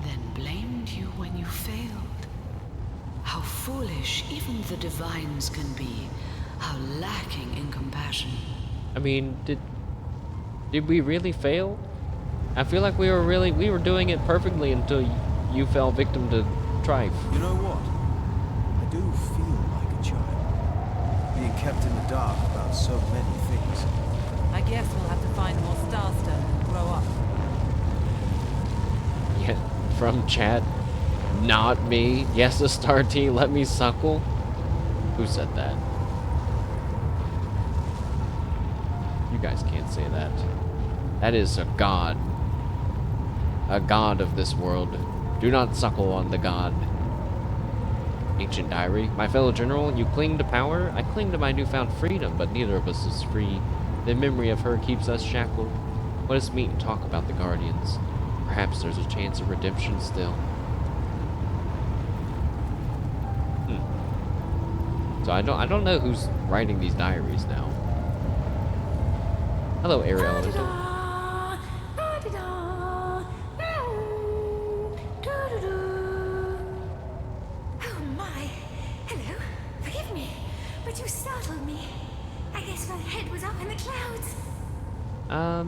then blamed you when you failed. How foolish even the divines can be, how lacking in compassion. I mean, did we really fail? I feel like we were doing it perfectly until you fell victim to Trife. You know what? I do feel like a child, being kept in the dark about so many things. I guess we'll have to find more starstone and grow up. Yeah, from chat. Not me. Yes, Astarte, let me suckle. Who said that? You guys can't say that. That is a god. A god of this world. Do not suckle on the god. Ancient diary. My fellow general, you cling to power. I cling to my newfound freedom, but neither of us is free. The memory of her keeps us shackled. Let us meet and talk about the Guardians. Perhaps there's a chance of redemption still. So I don't know who's writing these diaries now. Hello, air elemental. Oh my. Hello. Forgive me, but you startled me. I guess my head was up in the clouds.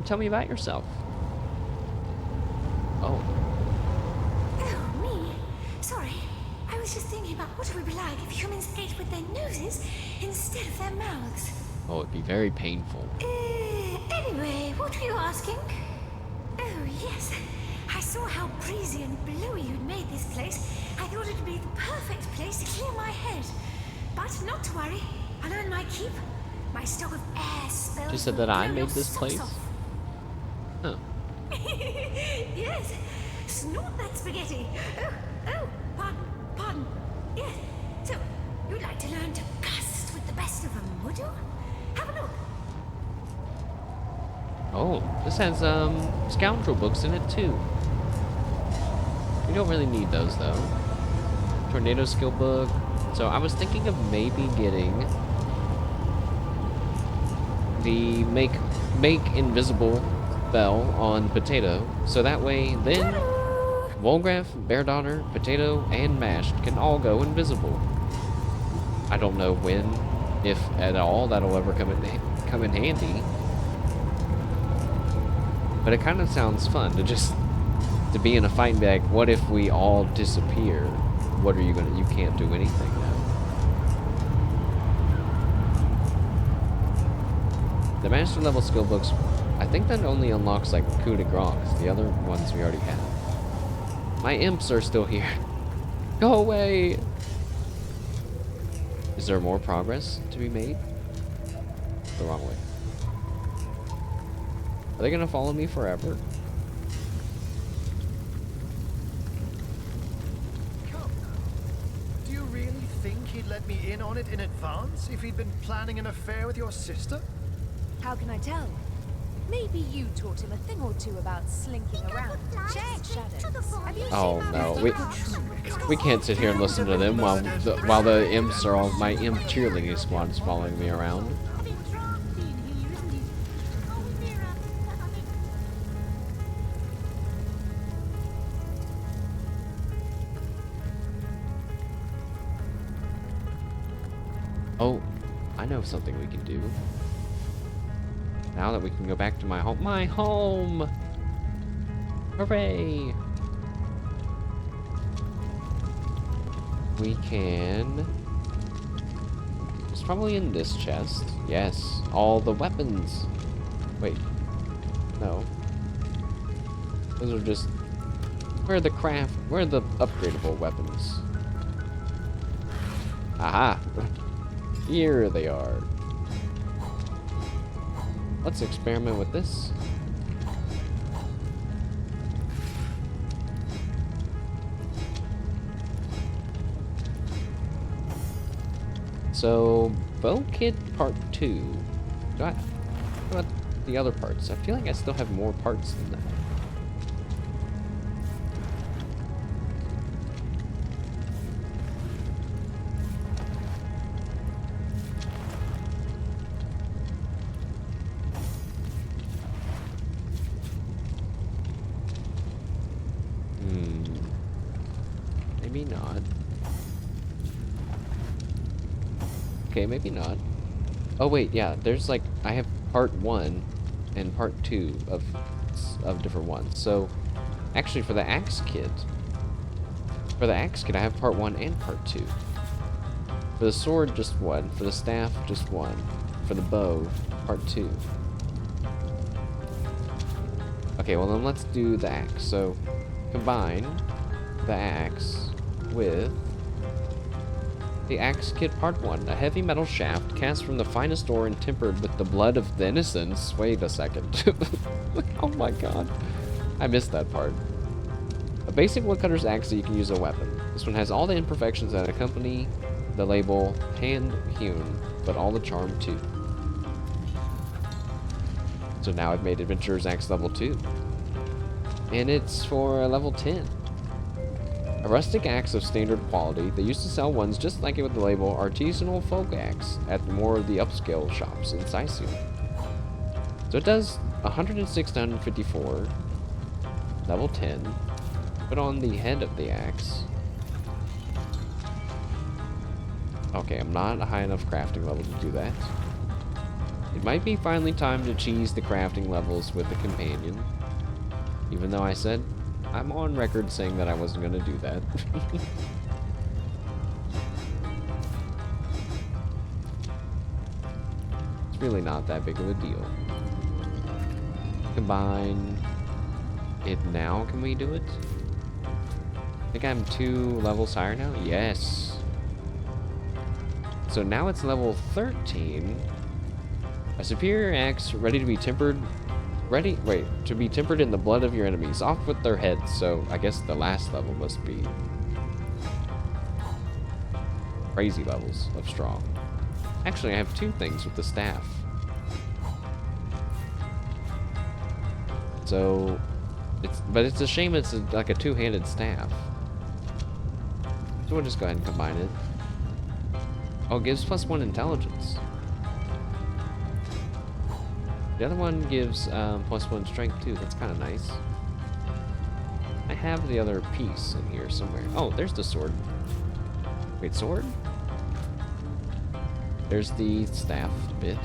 Tell me about yourself. Oh. Oh, me? Sorry. I was just thinking about what it would be like if humans ate with their noses instead of their mouths. Oh, it'd be very painful. Anyway, what were you asking? Oh, yes. I saw how breezy and blowy you'd made this place. I thought it'd be the perfect place to clear my head. But not to worry. I'll earn my keep. My stock of air spells. She said that I made this place? Huh. Yes. Snort that spaghetti. Oh, pardon. Yes. So, you'd like to learn to cast with the best of them, would you? Have a look. Oh, this has, scoundrel books in it, too. We don't really need those, though. Tornado skill book. So I was thinking of maybe getting the make invisible spell on Potato, so that way then Wolgraff, Bairdotr, Potato, and Mashed can all go invisible. I don't know when, if at all, that'll ever come in handy. But it kind of sounds fun to be in a fight and be like, what if we all disappear? What are you gonna? You can't do anything now. The master level skill books, I think that only unlocks like coup de grace. The other ones we already have. My imps are still here. Go away! Is there more progress to be made? The wrong way. Are they gonna follow me forever? Come now. Do you really think he'd let me in on it in advance if he'd been planning an affair with your sister? How can I tell? Maybe you taught him a thing or two about slinking around. Check shadows. Oh no, we can't sit here and listen to them while the imps are all my imp cheerleading squad's following me around. Oh, I know something we can do. Now that we can go back to my home. My home! Hooray! We can... It's probably in this chest. Yes, all the weapons. Wait. No. Those are just... Where are the upgradable weapons? Aha! Here they are. Let's experiment with this. So, Bow Kit Part 2. What about the other parts? I feel like I still have more parts than that. Maybe not. Okay, maybe not. Oh wait, yeah, there's like, I have part 1 and part 2 of different ones. So, actually for the axe kit, I have part 1 and part 2. For the sword, just 1. For the staff, just 1. For the bow, part 2. Okay, well then let's do the axe. So, combine the axe with the axe kit part 1, a heavy metal shaft cast from the finest ore and tempered with the blood of the innocents. Wait a second. Oh my god. I missed that part. A basic woodcutter's axe that you can use as a weapon. This one has all the imperfections that accompany the label hand hewn, but all the charm too. So now I've made Adventurer's Axe level 2. And it's for level 10. A rustic axe of standard quality. They used to sell ones just like it with the label Artisanal Folk Axe at more of the upscale shops in Sicyon. So it does 106 to 154, level 10. Put on the head of the axe. Okay, I'm not a high enough crafting level to do that. It might be finally time to cheese the crafting levels with the companion. Even though I said I'm on record saying that I wasn't going to do that. It's really not that big of a deal. Combine it now. Can we do it? I think I'm 2 levels higher now. Yes. So now it's level 13. A superior axe ready to be tempered. To be tempered in the blood of your enemies, off with their heads. So I guess the last level must be crazy levels of strong. Actually, I have 2 things with the staff. So it's a shame it's like a 2-handed staff. So we'll just go ahead and combine it. Oh, it gives +1 intelligence. The other one gives +1 strength too. That's kind of nice. I have the other piece in here somewhere. Oh, there's the sword. Wait, sword? There's the staff bit.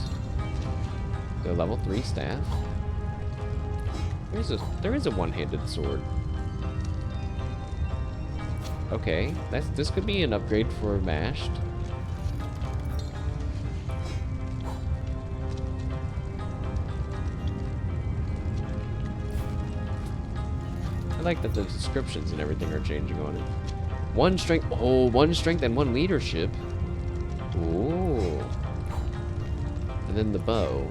The level 3 staff. There is a one-handed sword. Okay, this could be an upgrade for mashed. I like that the descriptions and everything are changing on it. 1 strength. Oh, 1 strength and 1 leadership. Ooh. And then the bow.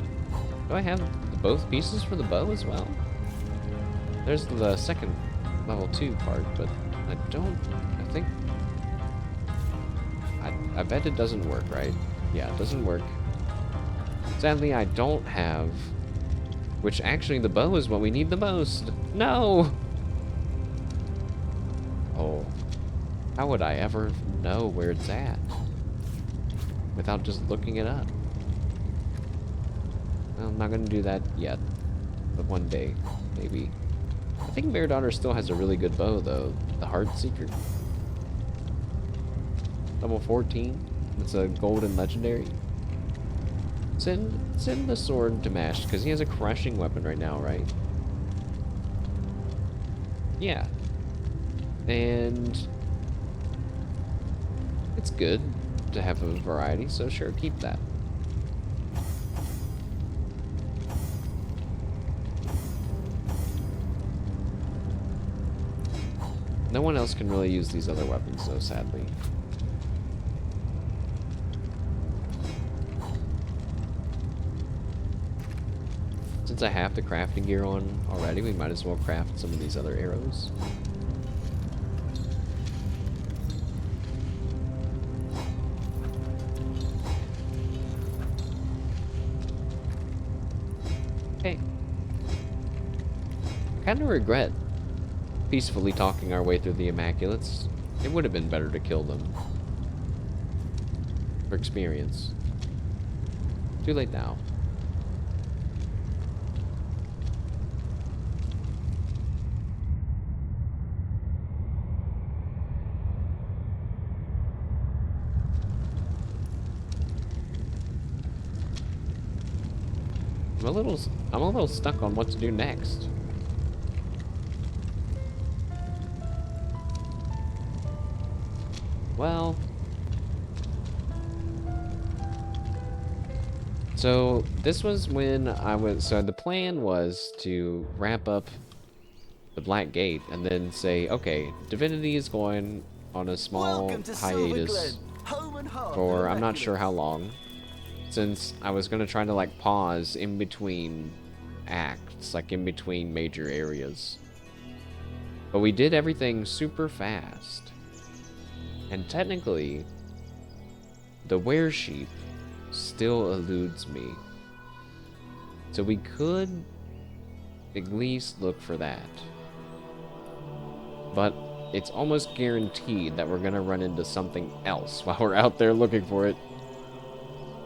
Do I have both pieces for the bow as well? There's the second level 2 part, but I don't. I think. I bet it doesn't work, right? Yeah, it doesn't work. Sadly, I don't have. Which actually, the bow is what we need the most. No! Oh. How would I ever know where it's at? Without just looking it up. Well, I'm not gonna do that yet. But one day, maybe. I think Bairdotr still has a really good bow, though. The Heartseeker. Level 14. It's a golden legendary. Send the sword to Mash, because he has a crushing weapon right now, right? Yeah. And it's good to have a variety, so sure, keep that. No one else can really use these other weapons, though, sadly. Since I have the crafting gear on already, we might as well craft some of these other arrows. Okay. I kind of regret peacefully talking our way through the Immaculates. It would have been better to kill them. For experience. Too late now. I'm a little stuck on what to do next. Well, so this was when so the plan was to wrap up the Black Gate and then say, okay, Divinity is going on a small hiatus for I'm not sure how long. Since I was gonna try to like pause in between acts, like in between major areas. But we did everything super fast. And technically, the Weresheep still eludes me. So we could at least look for that. But it's almost guaranteed that we're gonna run into something else while we're out there looking for it.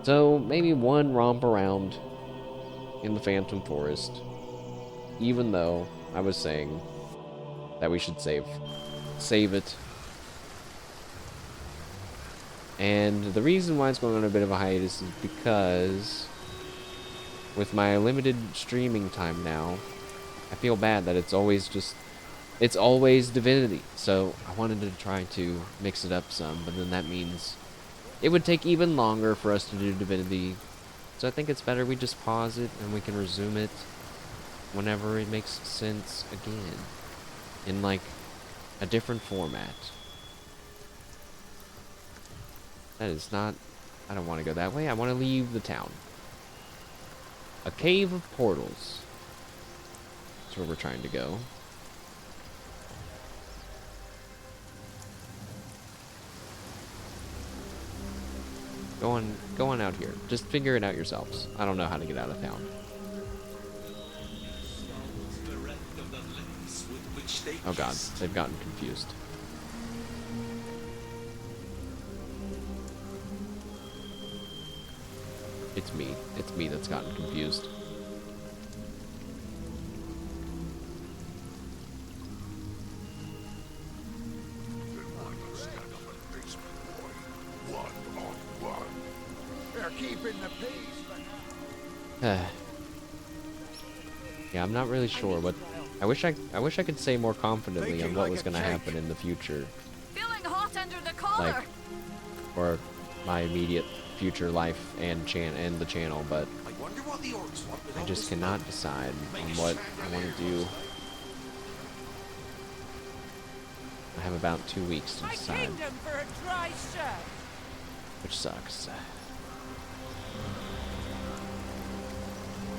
So maybe one romp around in the Phantom Forest, even though I was saying that we should save it. And the reason why it's going on a bit of a hiatus is because with my limited streaming time now, I feel bad that it's always Divinity. So I wanted to try to mix it up some, but then that means it would take even longer for us to do Divinity. So I think it's better we just pause it and we can resume it whenever it makes sense again. In like a different format. That is not... I don't want to go that way. I want to leave the town. A cave of portals. That's where we're trying to go. Go on out here. Just figure it out yourselves. I don't know how to get out of town. Oh god, they've gotten confused. it's me. It's me that's gotten confused. They're keeping the peace for now. Yeah, I'm not really sure what. I wish I could say more confidently on what was gonna happen in the future. Feeling hot under the collar. Like, or my immediate future life and the channel, but I just cannot decide on what I want to do. I have about 2 weeks to decide, which sucks.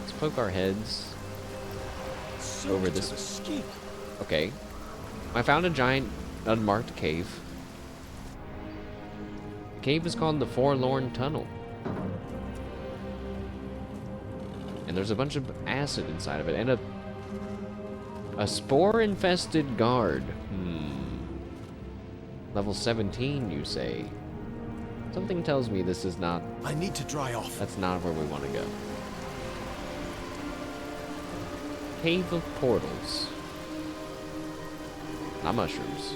Let's poke our heads over this. Okay, I found a giant unmarked cave. The cave is called the Forlorn Tunnel. And there's a bunch of acid inside of it, and a spore-infested guard. Level 17, you say? Something tells me this is not... I need to dry off. That's not where we want to go. Cave of Portals. Not mushrooms.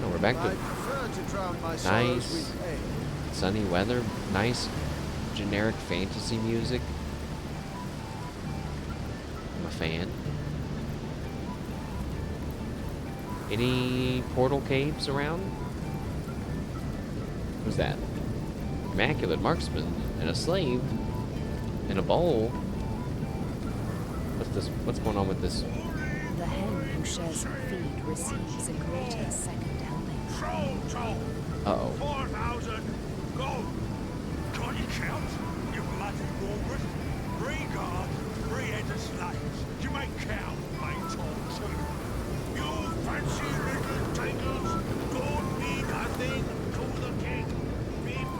No, we're back to nice sunny weather, nice generic fantasy music. I'm a fan. Any portal caves around? Who's that? Immaculate marksman and a slave and a bowl. What's this? What's going on with this? The hen who shares her feed receives a greater second helping. Uh-oh. 4,000 gold. Can't you count? You bloody walrus. 3 guards, 3 heads of slaves. You may count, mate, too. You fancy little tangles. Don't mean nothing to the king.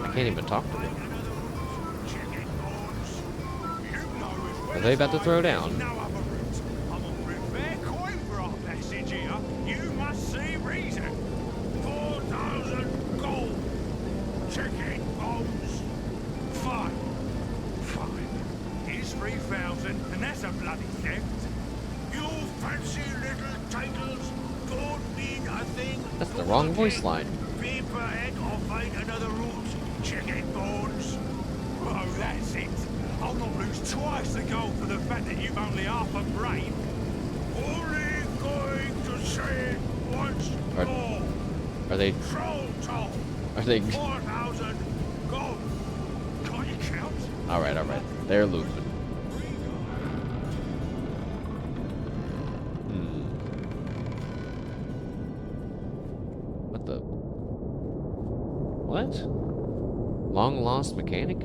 I can't even talk to them. Are they about to throw down? I'm on fair coin for our passage here. You must see reason. 4,000 gold. Chicken bones. Fine. Here's 3,000, and that's a bloody theft. You fancy little titles don't mean a thing. That's the wrong voice line. Be per head or find another route. Chicken bones. Oh, that's it. I'll not lose twice the gold for the fact that you've only half a brain. Only going to say it once more. Are they? Are they? 4,000 gold. Can't you count? All right. They're looping. What the? What? Long lost mechanic?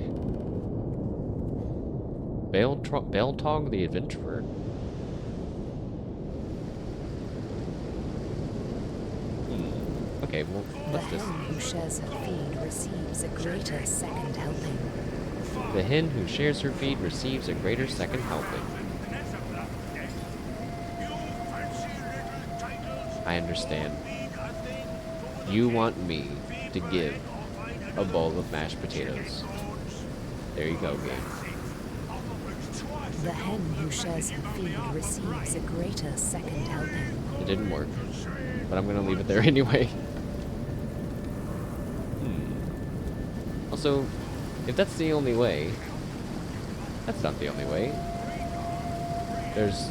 Bairdotr the adventurer. Okay, well, what's this? The hen who shares her feed receives a greater second helping. The hen who shares her feed receives a greater second helping. I understand. You want me to give a bowl of mashed potatoes. There you go, game. The hen who shares her feed receives a greater second helping. It didn't work, but I'm gonna leave it there anyway. Also, if that's the only way, that's not the only way. There's...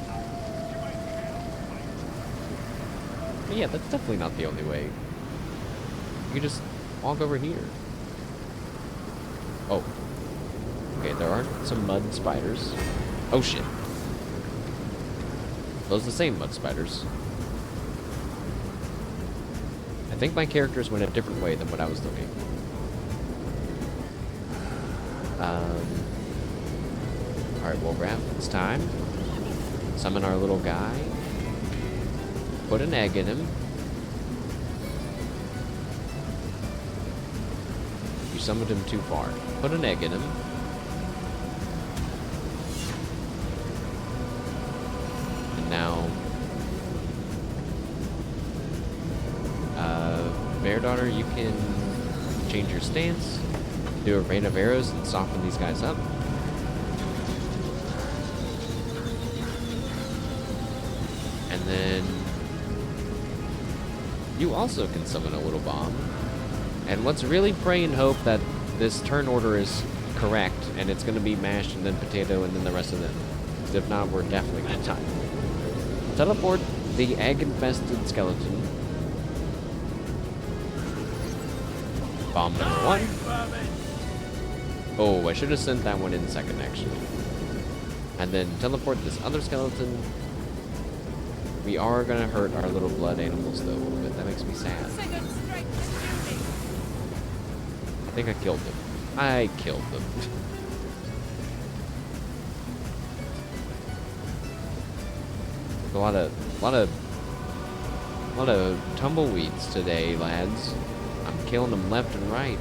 Yeah, that's definitely not the only way. You can just walk over here. Oh. Okay, there are some mud spiders. Oh shit. Those are the same mud spiders. I think my characters went a different way than what I was looking. Alright, Wolgraff, it's time. Summon our little guy. Put an egg in him. You summoned him too far. Put an egg in him. And now Bairdotr, you can change your stance, do a rain of arrows, and soften these guys up. And then you also can summon a little bomb. And let's really pray and hope that this turn order is correct, and it's going to be mashed and then potato and then the rest of them. Because if not, we're definitely going to die. Teleport the egg-infested skeleton. Bomb number 1. Oh, I should have sent that one in second, actually. And then teleport this other skeleton. We are going to hurt our little blood animals, though, a little bit. That makes me sad. I think I killed them. I killed them. A lot of tumbleweeds today, lads. I'm killing them left and right.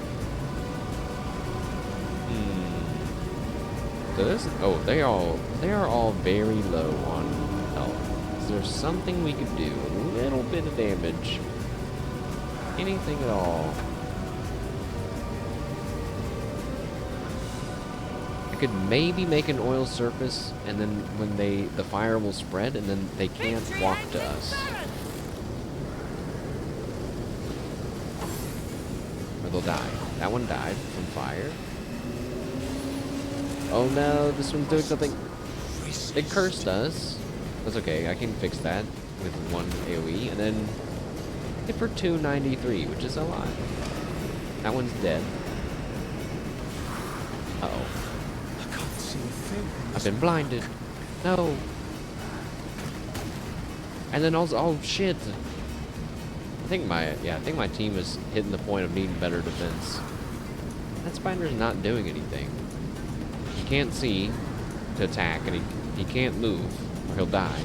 So this, oh, they are all very low on health. Is there something we could do? A little bit of damage. Anything at all. I could maybe make an oil surface, and then when the fire will spread, and then they can't walk to us. Or they'll die. That one died from fire. Oh no, this one's doing something. It cursed us. That's okay, I can fix that with one AoE, and then hit for 293, which is a lot. That one's dead. Uh-oh. I've been blinded. No. And then also, oh shit. I think my team is hitting the point of needing better defense. That spider's not doing anything. He can't see to attack, and he can't move, or he'll die.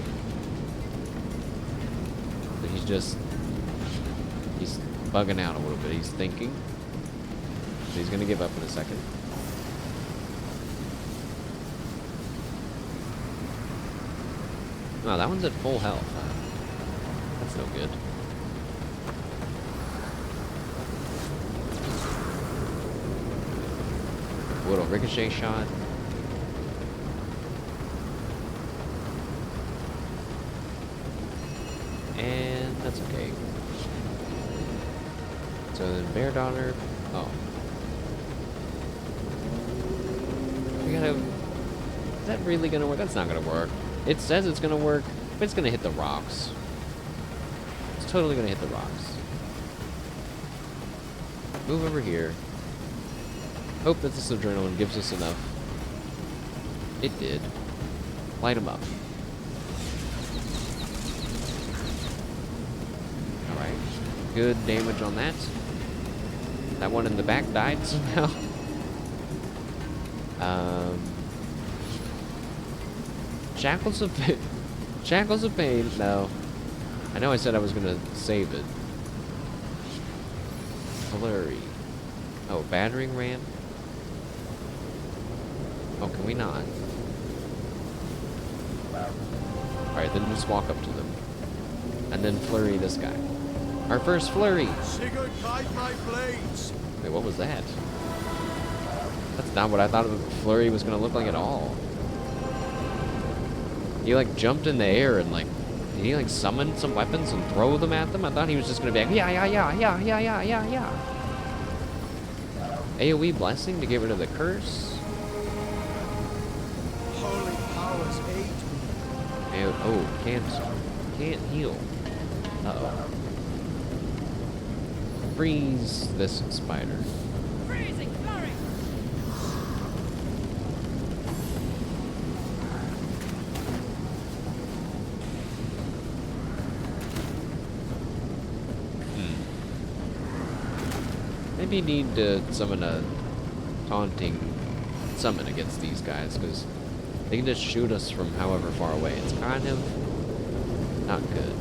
But he's bugging out a little bit. He's thinking. So he's gonna give up in a second. Oh, that one's at full health. That's no good. A little ricochet shot. And that's okay. So then Bairdotr. Oh. We gotta. Is that really gonna work? That's not gonna work. It says it's gonna work, but it's gonna hit the rocks. It's totally gonna hit the rocks. Move over here. Hope that this adrenaline gives us enough. It did. Light them up. Alright. Good damage on that. That one in the back died somehow. Shackles of Pain. No. I know I said I was gonna save it. Flurry. Oh, battering ram? Oh, can we not? Alright, then just walk up to them. And then flurry this guy. Our first flurry! Sigurd, guide my blades! Wait, what was that? That's not what I thought a flurry was gonna look like at all. He like jumped in the air and like, did he like summon some weapons and throw them at them? I thought he was just gonna be like, yeah. AoE blessing to get rid of the curse. Holy powers aid me. Oh, can't heal. Uh-oh. Freeze this spider. Freezing flurry. Maybe need to summon a taunting summon against these guys, because they can just shoot us from however far away. It's kind of not good.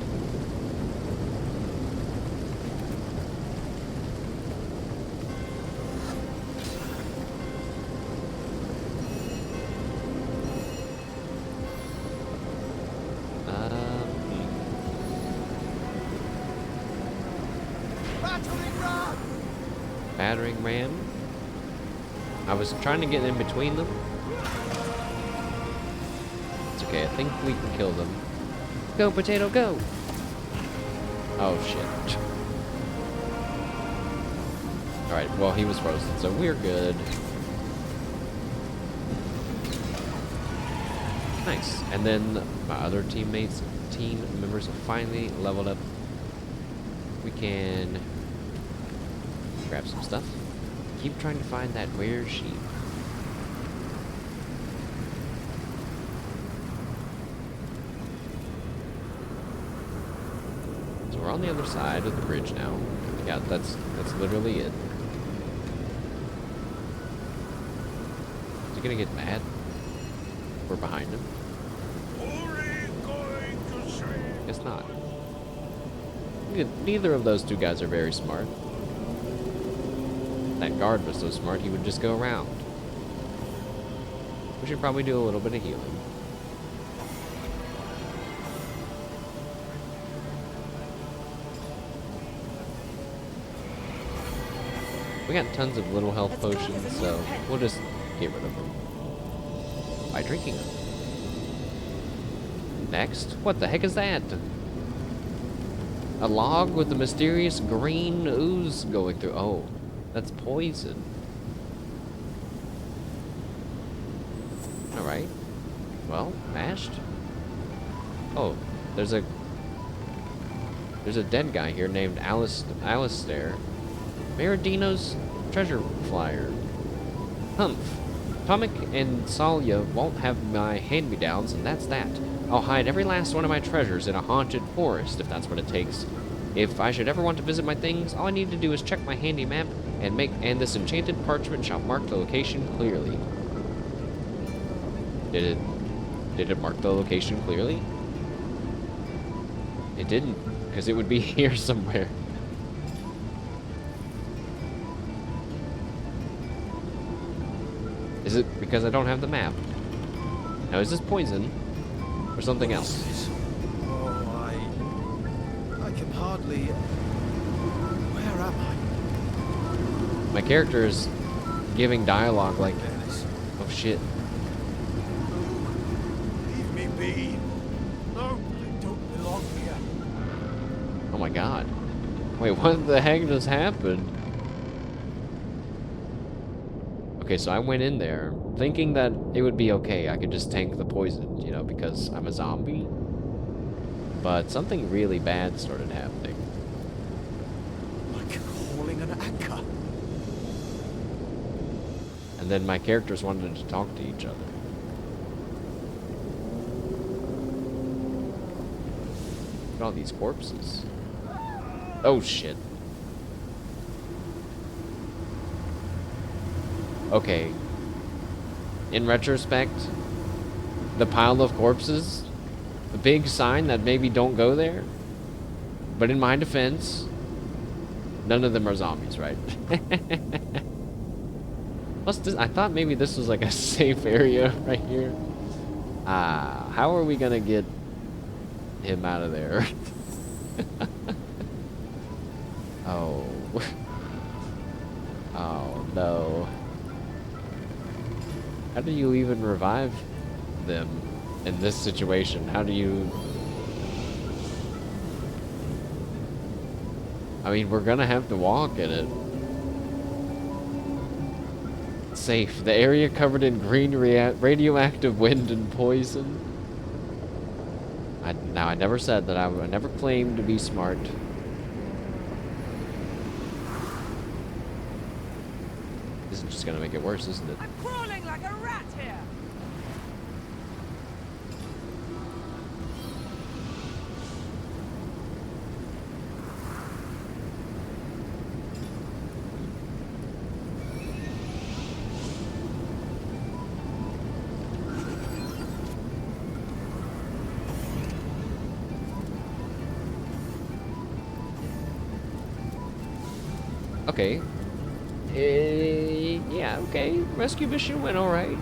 Battering ram. I was trying to get in between them. It's okay, I think we can kill them. Go, potato, go! Oh, shit. Alright, well, he was frozen, so we're good. Nice. And then my other team members have finally leveled up. We can grab some stuff. Keep trying to find that Weresheep. So we're on the other side of the bridge now. Yeah, that's literally it. Is he gonna get mad? We're behind him. Guess not. Neither of those two guys are very smart. That guard was so smart he would just go around. We should probably do a little bit of healing. We got tons of little health potions, so we'll just get rid of them by drinking them. Next, what the heck is that? A log with a mysterious green ooze going through. Oh, that's poison. Alright. Well, mashed. Oh, there's a dead guy here named Alistair. Maradino's treasure flyer. Humph. Tomic and Salya won't have my hand-me-downs, and that's that. I'll hide every last one of my treasures in a haunted forest, if that's what it takes. If I should ever want to visit my things, all I need to do is check my handy map, and this enchanted parchment shall mark the location clearly. Did it mark the location clearly? It didn't, because it would be here somewhere. Is it because I don't have the map? Now, is this poison or something else? Oh, I can hardly... Where am I? My character is giving dialogue like, oh shit. Leave me be. No, I don't belong here. Oh my god. Wait, what the heck just happened? Okay, so I went in there thinking that it would be okay. I could just tank the poison, you know, because I'm a zombie. But something really bad started happening. Like hauling an anchor. And then my characters wanted to talk to each other. Look at all these corpses. Oh shit. Okay. In retrospect, the pile of corpses, the big sign that maybe don't go there. But in my defense, none of them are zombies, right? Plus, I thought maybe this was like a safe area right here. How are we gonna get him out of there? Oh. Oh no. How do you even revive them in this situation? How do you... I mean, we're gonna have to walk in it. Safe. The area covered in green radioactive wind and poison. Now, I never said that I never claimed to be smart. This is just gonna make it worse, isn't it? I'm crawling like a rat here. Okay. Yeah, okay. Rescue mission went alright.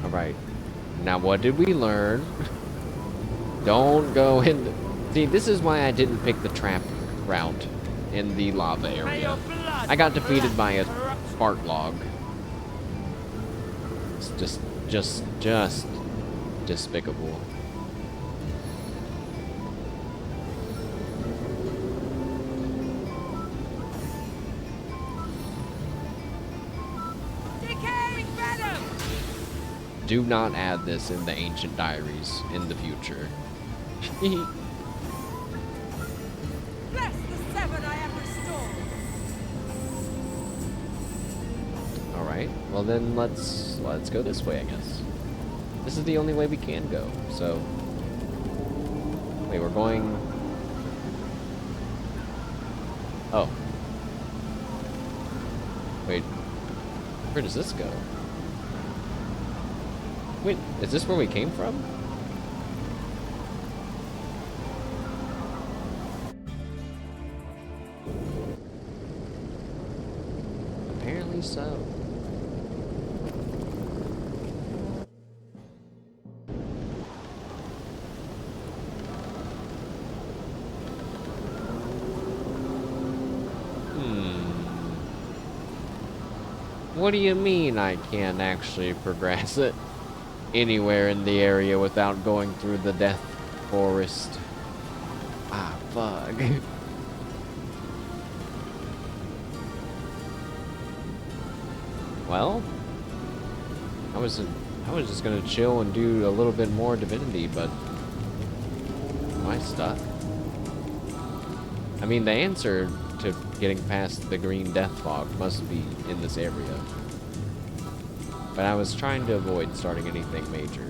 Alright. Now, what did we learn? Don't go in... See, this is why I didn't pick the trap. route in the lava area. I got defeated by a fart log. It's just despicable. Do not add this in the ancient diaries in the future. Bless the seven I have restored. Alright, well then let's go this way, I guess. This is the only way we can go, so... Wait, we're going... Oh. Wait. Where does this go? Wait, is this where we came from? Apparently so. What do you mean I can't actually progress it anywhere in the area without going through the death forest? Ah, fuck. Well, I was just gonna chill and do a little bit more Divinity, but am I stuck? I mean, the answer to getting past the green death fog must be in this area. But I was trying to avoid starting anything major.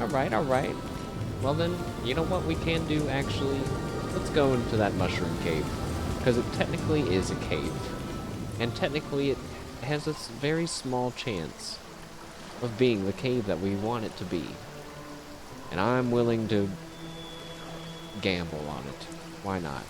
Alright. Well then, you know what we can do actually? Let's go into that mushroom cave. Because it technically is a cave. And technically it has a very small chance of being the cave that we want it to be. And I'm willing to gamble on it. Why not?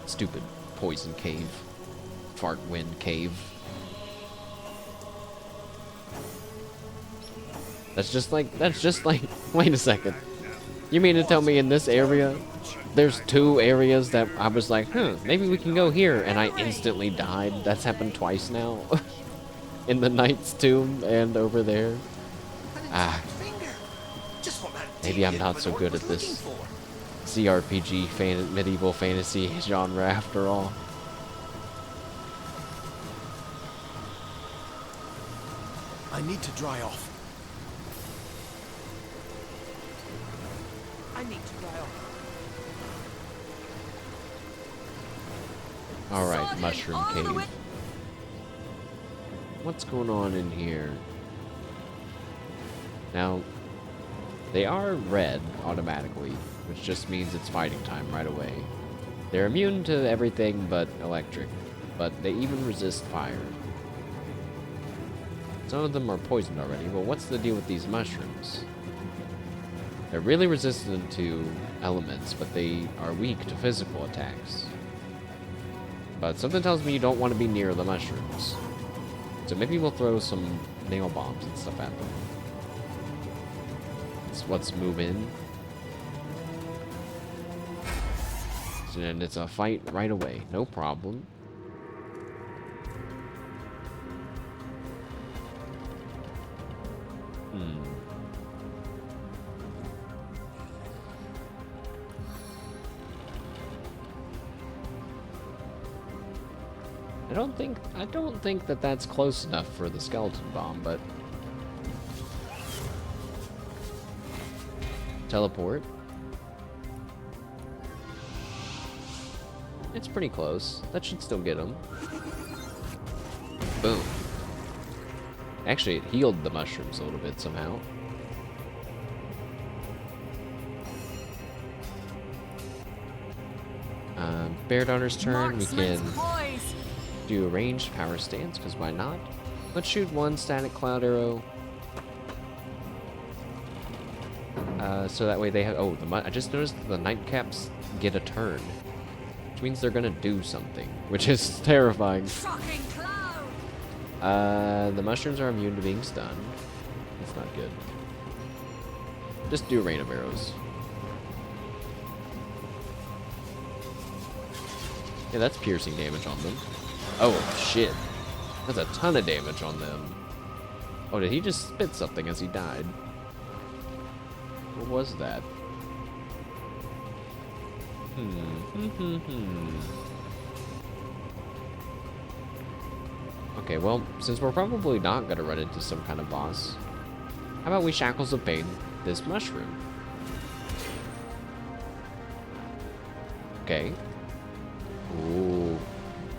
Stupid poison cave. Fart wind cave. That's just like, wait a second. You mean to tell me in this area, there's two areas that I was like, maybe we can go here, and I instantly died? That's happened twice now. In the Knight's Tomb and over there. Maybe I'm not so good at this CRPG medieval fantasy genre after all. I need to dry off. Alright, Mushroom Cave. What's going on in here? Now, they are red automatically, which just means it's fighting time right away. They're immune to everything but electric, but they even resist fire. Some of them are poisoned already, but what's the deal with these mushrooms? They're really resistant to elements, but they are weak to physical attacks. But something tells me you don't want to be near the mushrooms. So maybe we'll throw some nail bombs and stuff at them. Let's move in. And it's a fight right away. No problem. I don't think that that's close enough for the skeleton bomb, but teleport. It's pretty close. That should still get him. Boom. Actually, it healed the mushrooms a little bit somehow. Bairdotr's turn. We can do a ranged power stance, because why not? Let's shoot one static cloud arrow. So that way they have... Oh, I just noticed the nightcaps get a turn. Which means they're gonna do something. Which is terrifying. Shocking cloud! The mushrooms are immune to being stunned. That's not good. Just do a rain of arrows. Yeah, that's piercing damage on them. Oh, shit. That's a ton of damage on them. Oh, did he just spit something as he died? What was that? Okay, well, since we're probably not gonna run into some kind of boss, how about we Shackles of Pain this mushroom? Okay. Ooh.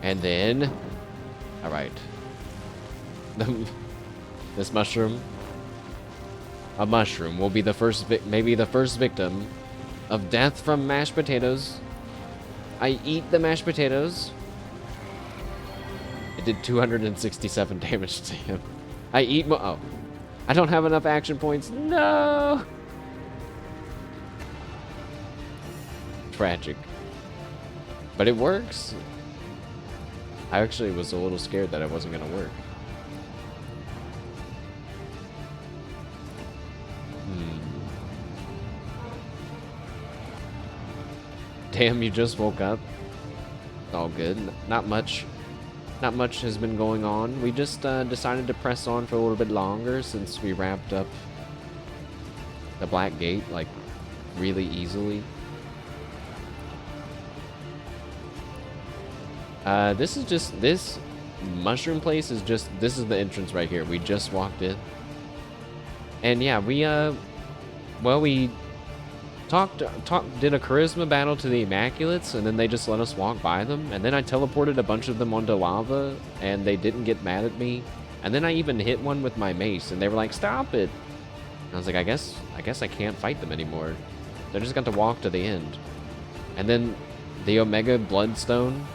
And then... Alright. This mushroom... A mushroom will be the first maybe the first victim of death from mashed potatoes. I eat the mashed potatoes. It did 267 damage to him. I eat oh. I don't have enough action points. No! Tragic. But it works. I actually was a little scared that it wasn't gonna work. Damn, you just woke up. All good. Not much has been going on. We just decided to press on for a little bit longer since we wrapped up the Black Gate, like, really easily. This mushroom place is just, this is the entrance right here. We just walked in. And yeah, we did a charisma battle to the Immaculates, and then they just let us walk by them. And then I teleported a bunch of them onto lava, and they didn't get mad at me. And then I even hit one with my mace, and they were like, "Stop it!" And I was like, I guess I can't fight them anymore. They just got to walk to the end. And then the Omega Bloodstone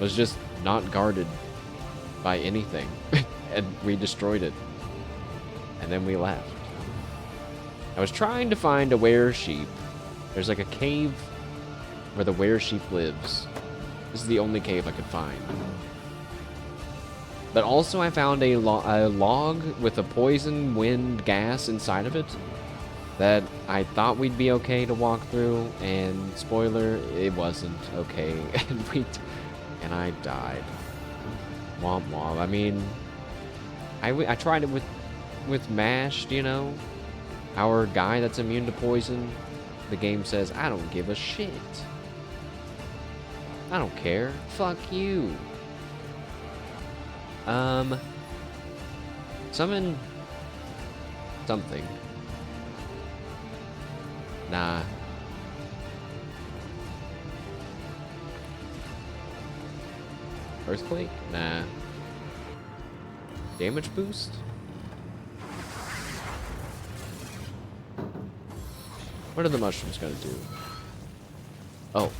was just not guarded by anything, and we destroyed it. And then we left. I was trying to find a Weresheep. There's like a cave where the Weresheep lives. This is the only cave I could find. But also I found a log with a poison wind gas inside of it that I thought we'd be okay to walk through, and spoiler, it wasn't okay. And I died. Womp womp. I mean, I tried it with mashed, you know? Our guy that's immune to poison, the game says, I don't give a shit. I don't care. Fuck you. Summon something. Nah. Earthquake? Nah. Damage boost? What are the mushrooms gonna do? Oh.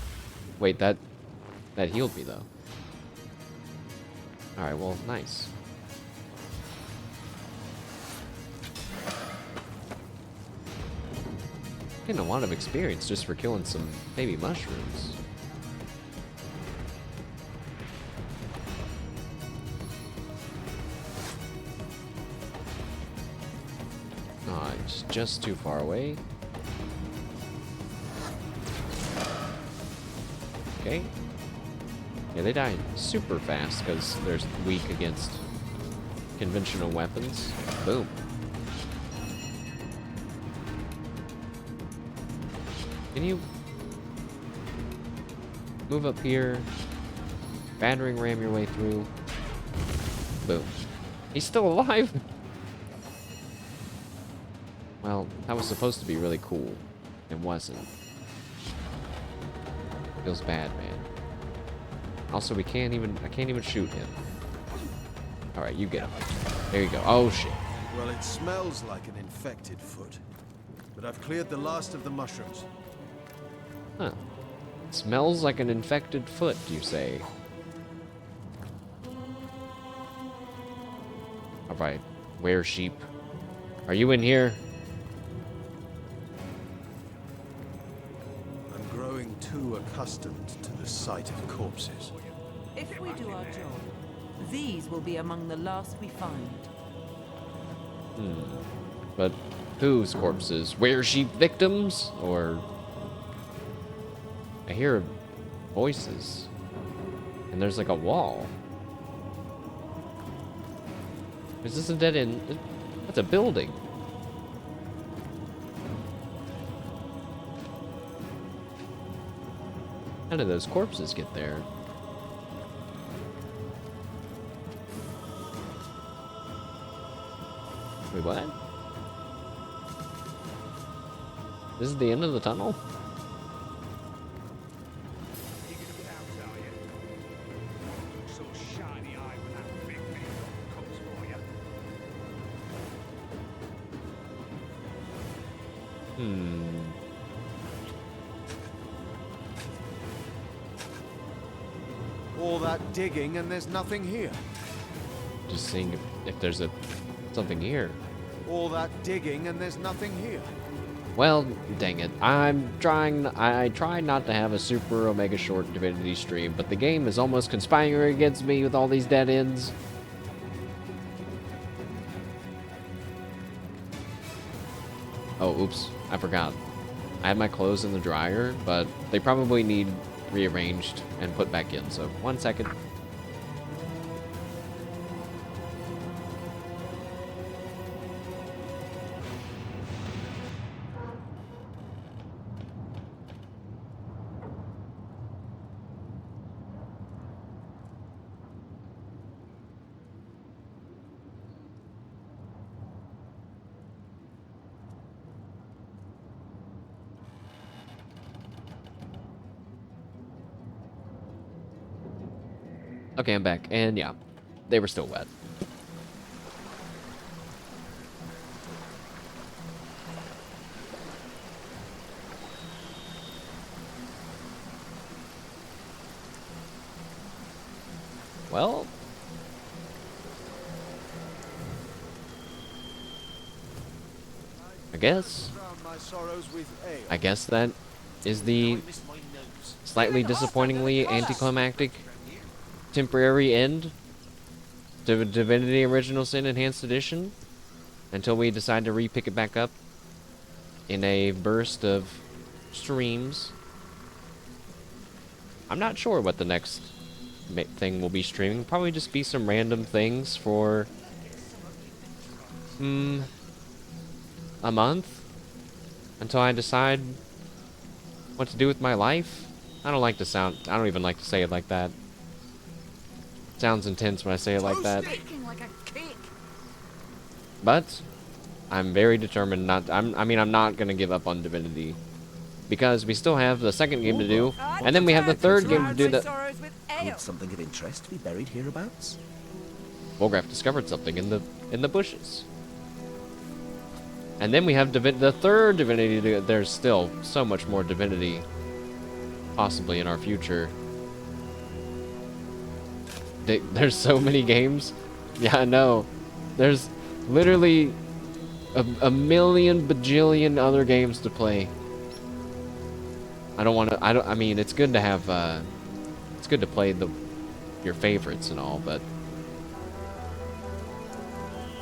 Wait, that healed me though. Alright, well, nice. Getting a lot of experience just for killing some baby mushrooms. Oh, it's just too far away. Okay. Yeah, they die super fast because they're weak against conventional weapons. Boom. Can you move up here? Battering ram your way through. Boom. He's still alive! Well, that was supposed to be really cool. It wasn't. Feels bad, man. Also, I can't even shoot him. Alright, you get him. There you go. Oh, shit. Well, it smells like an infected foot. But I've cleared the last of the mushrooms. Huh. Smells like an infected foot, you say? Alright. Weresheep. Are you in here? accustomed to the sight of corpses. If we do our job, these will be among the last we find. But whose corpses? Weresheep victims? Or... I hear voices. And there's like a wall. Is this a dead end? That's a building. How did those corpses get there? Wait, what? This is the end of the tunnel? All that digging and there's nothing here. Just seeing if there's something here. All that digging and there's nothing here. Well, dang it. I try not to have a super omega short Divinity stream, but the game is almost conspiring against me with all these dead ends. Oh, oops. I forgot. I had my clothes in the dryer, but they probably need rearranged and put back in, so 1 second. Okay, I'm back, and yeah, they were still wet. Well, I guess that is the slightly disappointingly anticlimactic temporary end to Divinity Original Sin Enhanced Edition until we decide to re-pick it back up in a burst of streams. I'm not sure what the next thing will be streaming. Probably just be some random things for a month until I decide what to do with my life. I don't even like to say it like that. Sounds intense when I say it like that. But I'm very determined not to, I'm not gonna give up on Divinity because we still have the second game to do, and then we have the third game to do. Could something of interest be buried hereabouts? Wolgraff discovered something in the bushes, and then we have the third Divinity. There's still so much more Divinity, possibly in our future. There's so many games. Yeah, I know. There's literally a million bajillion other games to play. I mean, it's good to have, it's good to play your favorites and all, but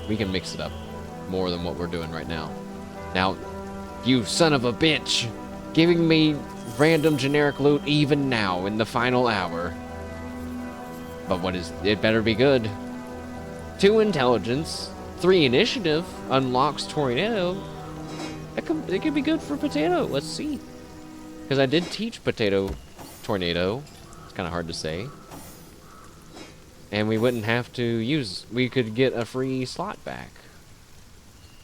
we can mix it up more than what we're doing right now. Now, you son of a bitch, giving me random generic loot even now in the final hour. But it better be good. 2 intelligence, 3 initiative, unlocks tornado. It could be good for potato. Let's see. Because I did teach potato tornado. It's kind of hard to say. And we wouldn't have to we could get a free slot back.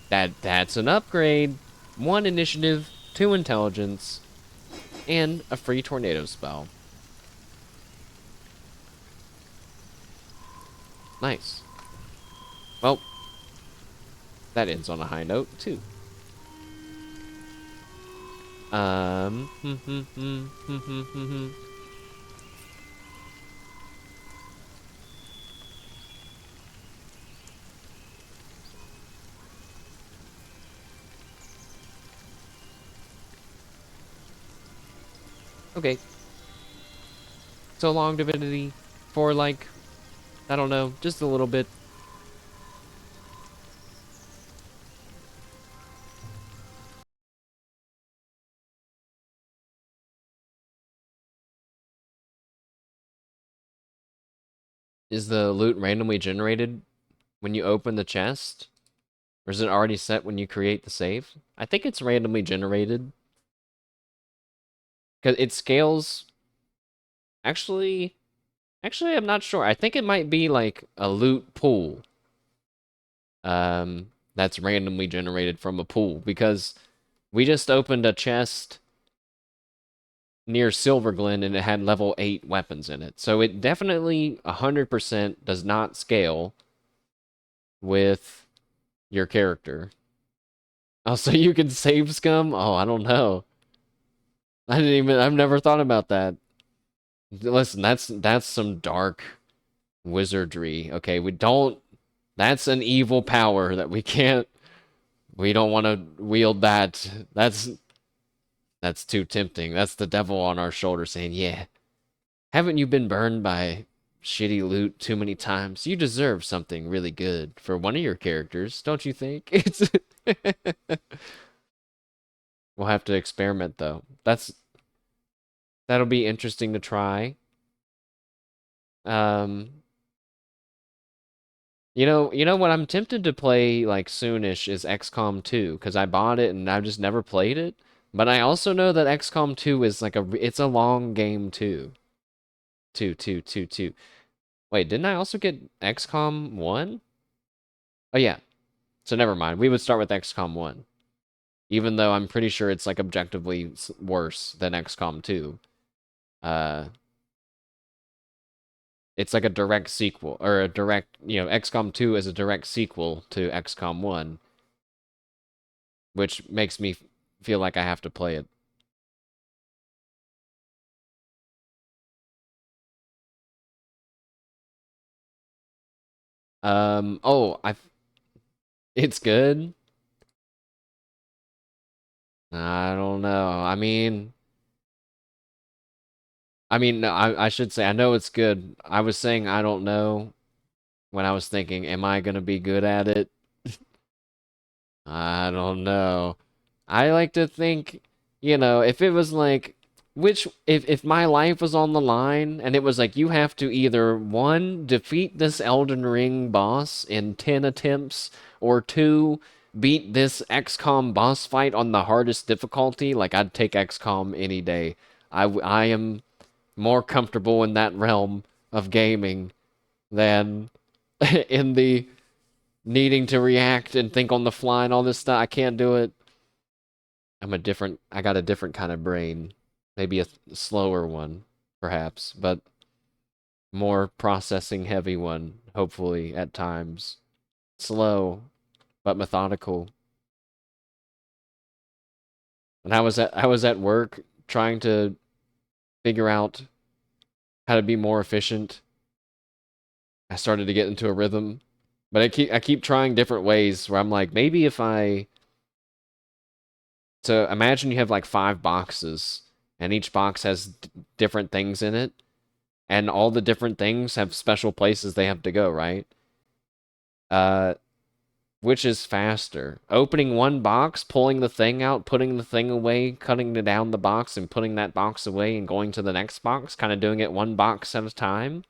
That's an upgrade. 1 initiative, 2 intelligence, and a free tornado spell. Nice. Well, that ends on a high note, too. Okay. so long, Divinity, for like, I don't know, just a little bit. Is the loot randomly generated when you open the chest? Or is it already set when you create the save? I think it's randomly generated. Because it scales... Actually, I'm not sure. I think it might be like a loot pool. That's randomly generated from a pool. Because we just opened a chest near Silverglen and it had level 8 weapons in it. So it definitely 100% does not scale with your character. Oh, so you can save scum? Oh, I don't know. I've never thought about that. Listen, that's some dark wizardry. Okay, that's an evil power that we don't want to wield that. That's too tempting. That's the devil on our shoulder saying, yeah, haven't you been burned by shitty loot too many times? You deserve something really good for one of your characters, don't you think? We'll have to experiment though. That'll be interesting to try. You know what I'm tempted to play like soonish is XCOM 2 because I bought it and I've just never played it. But I also know that XCOM 2 is like it's a long game too. Two. Wait, didn't I also get XCOM 1? Oh yeah. So never mind. We would start with XCOM 1. Even though I'm pretty sure it's like objectively worse than XCOM 2. It's like a direct sequel, or a direct, XCOM 2 is a direct sequel to XCOM 1, which makes me feel like I have to play it. Oh, it's good? I don't know. No, I should say, I know it's good. I was saying I don't know when I was thinking, am I gonna be good at it? I don't know. I like to think, if it was like, if my life was on the line and it was like, you have to either, 1, defeat this Elden Ring boss in 10 attempts, or 2, beat this XCOM boss fight on the hardest difficulty, like, I'd take XCOM any day. I am more comfortable in that realm of gaming than in the needing to react and think on the fly and all this stuff. I can't do it. I got a different kind of brain. Maybe a slower one, perhaps, but more processing heavy one, hopefully, at times. Slow, but methodical. And I was at work trying to figure out how to be more efficient. I started to get into a rhythm, but I keep trying different ways where I'm like, maybe if so imagine you have like 5 boxes, and each box has different things in it, and all the different things have special places they have to go, right? Which is faster? Opening one box, pulling the thing out, putting the thing away, cutting down the box, and putting that box away, and going to the next box, kind of doing it one box at a time?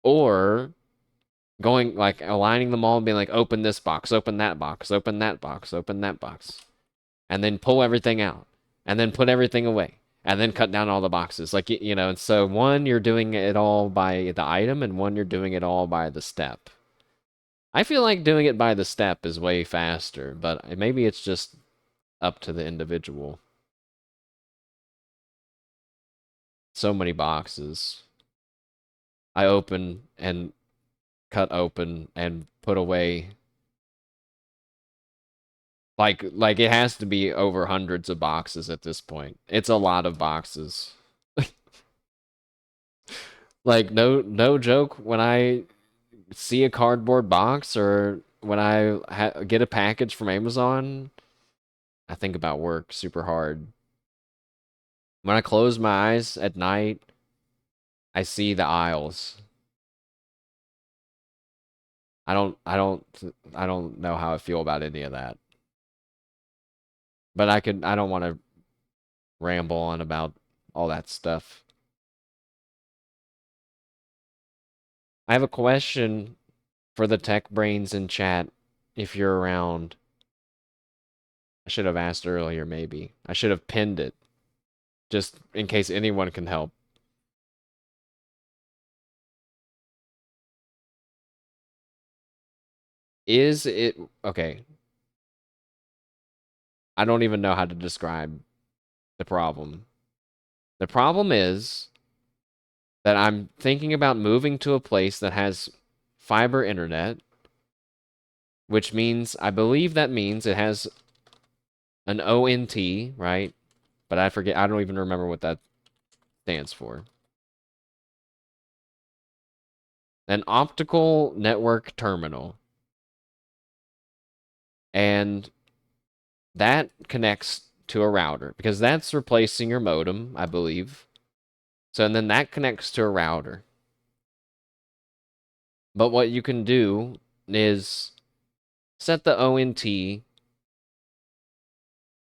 Or going, like, aligning them all and being like, open this box, open that box, open that box, open that box. And then pull everything out. And then put everything away. And then cut down all the boxes. Like, and so 1, you're doing it all by the item, and 1, you're doing it all by the step. I feel like doing it by the step is way faster, but maybe it's just up to the individual. So many boxes. I open and cut open and put away. Like it has to be over hundreds of boxes at this point. It's a lot of boxes. Like, no joke, when I see a cardboard box or when I get a package from Amazon, I think about work super hard. When I close my eyes at night I see the aisles. I don't know how I feel about any of that. But I don't want to ramble on about all that stuff. I have a question for the tech brains in chat if you're around. I should have asked earlier, maybe. I should have pinned it, just in case anyone can help. Is it... Okay. I don't even know how to describe the problem. The problem is that I'm thinking about moving to a place that has fiber internet, which means, I believe that means it has an ONT, right? But I forget, I don't even remember what that stands for. An optical network terminal. And that connects to a router, because that's replacing your modem, I believe. So, and then that connects to a router. But what you can do is set the ONT,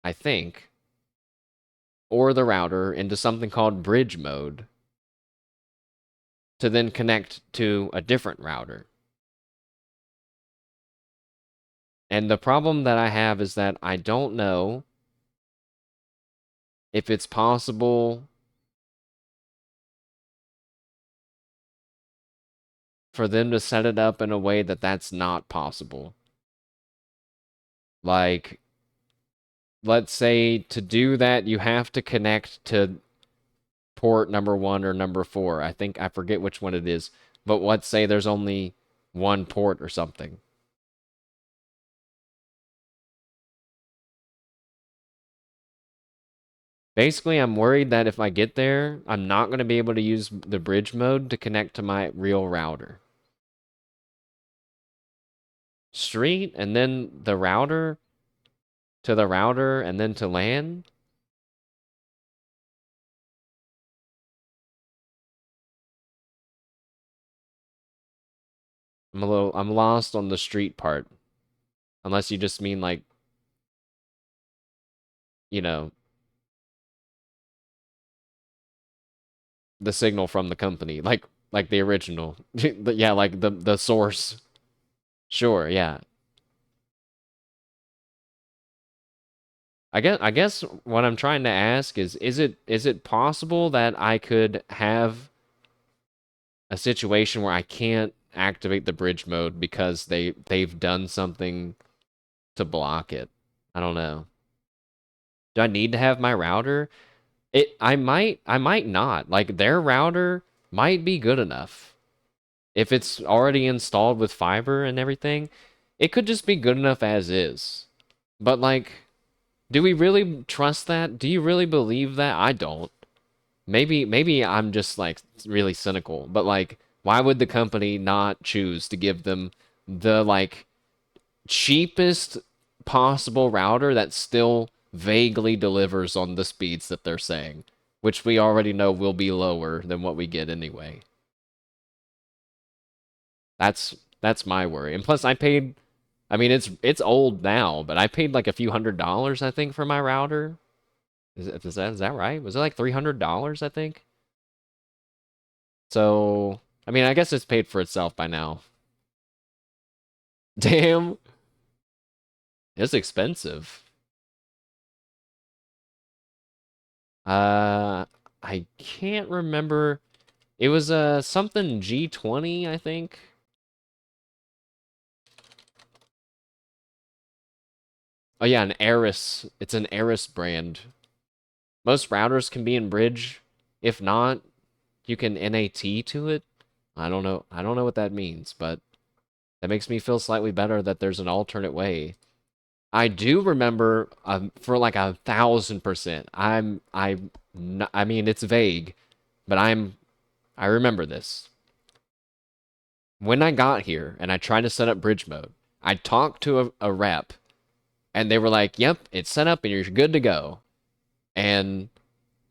I think, or the router into something called bridge mode to then connect to a different router. And the problem that I have is that I don't know if it's possible for them to set it up in a way that that's not possible. Like, let's say to do that, you have to connect to port number 1 or number 4. I think, I forget which one it is. But let's say there's only one port or something. Basically, I'm worried that if I get there, I'm not going to be able to use the bridge mode to connect to my real router. Street, and then the router, to the router, and then to LAN? I'm lost on the street part. Unless you just mean, like, you know, the signal from the company, like the original. Yeah, like the source. Sure, yeah. I guess what I'm trying to ask is it possible that I could have a situation where I can't activate the bridge mode because they've done something to block it? I don't know. Do I need to have my router? I might not. Like, their router might be good enough. If it's already installed with fiber and everything, it could just be good enough as is. But, like, do we really trust that? Do you really believe that? I don't. Maybe I'm just, like, really cynical. But, like, why would the company not choose to give them the, like, cheapest possible router that still vaguely delivers on the speeds that they're saying, which we already know will be lower than what we get anyway? That's my worry. And plus, I paid, I mean, it's old now, but I paid like a few $100s, I think, for my router. Is that right? Was it like $300, I think? So, I mean, I guess it's paid for itself by now. Damn. It's expensive. I can't remember. It was something G20, I think. Oh yeah, an Eris. It's an Eris brand. Most routers can be in bridge. If not, you can NAT to it. I don't know. I don't know what that means, but that makes me feel slightly better that there's an alternate way. I do remember for like 1,000%. I mean, it's vague, but I remember this. When I got here and I tried to set up bridge mode, I talked to a rep, and they were like, yep, it's set up and you're good to go. And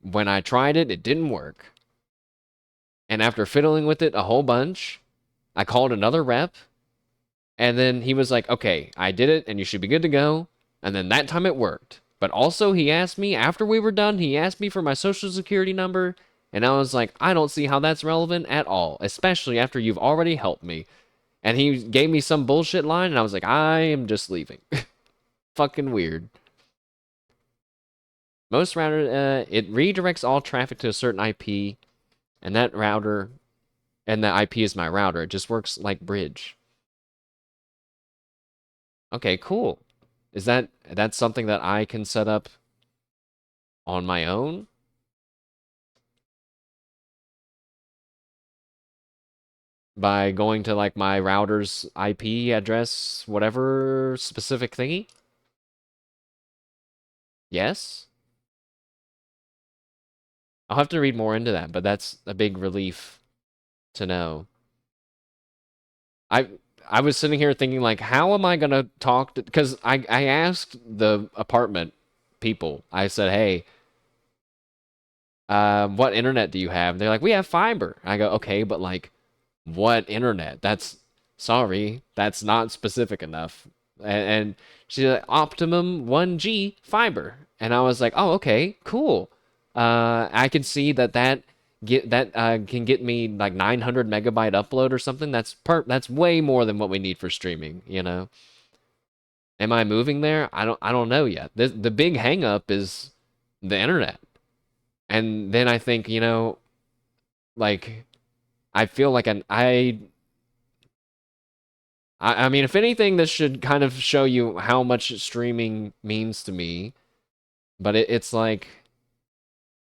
when I tried it, it didn't work. And after fiddling with it a whole bunch, I called another rep, and then he was like, okay, I did it, and you should be good to go. And then that time it worked. But also, he asked me, after we were done, he asked me for my social security number, and I was like, I don't see how that's relevant at all, especially after you've already helped me. And he gave me some bullshit line, and I was like, I am just leaving. Fucking weird. Most router, it redirects all traffic to a certain IP, and that router, and the IP is my router. It just works like bridge. Okay, cool. Is that's something that I can set up on my own? By going to like my router's IP address, whatever specific thingy? Yes? I'll have to read more into that, but that's a big relief to know. I was sitting here thinking, like, how am I gonna talk to... Because I asked the apartment people. I said, hey, what internet do you have? They're like, we have fiber. I go, okay, but, like, what internet? Sorry, that's not specific enough. And she's like, Optimum 1G fiber. And I was like, oh, okay, cool. I can see that can get me like 900 megabyte upload or something. That's way more than what we need for streaming, you know. Am I moving there? I don't know yet. The big hang up is the internet. And then I think, you know, like I feel like I mean, if anything, this should kind of show you how much streaming means to me. But it's like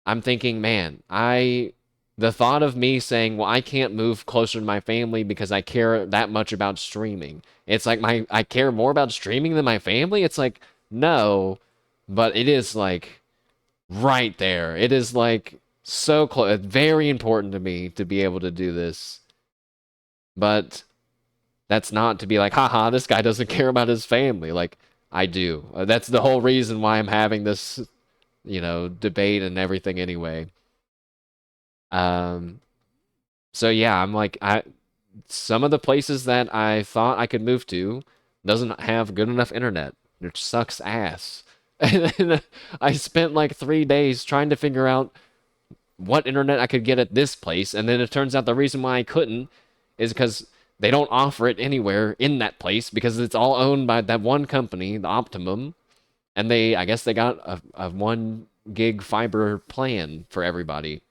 I'm thinking, man, the thought of me saying, well, I can't move closer to my family because I care that much about streaming. It's like I care more about streaming than my family. It's like, no, but it is like right there. It is like so close. It's very important to me to be able to do this. But that's not to be like, haha, this guy doesn't care about his family. Like, I do. That's the whole reason why I'm having this, you know, debate and everything anyway. So yeah, I'm like, some of the places that I thought I could move to doesn't have good enough internet. It sucks ass. And then I spent like 3 days trying to figure out what internet I could get at this place, and then it turns out the reason why I couldn't is because they don't offer it anywhere in that place because it's all owned by that one company, the Optimum, and I guess they got a 1 gig fiber plan for everybody.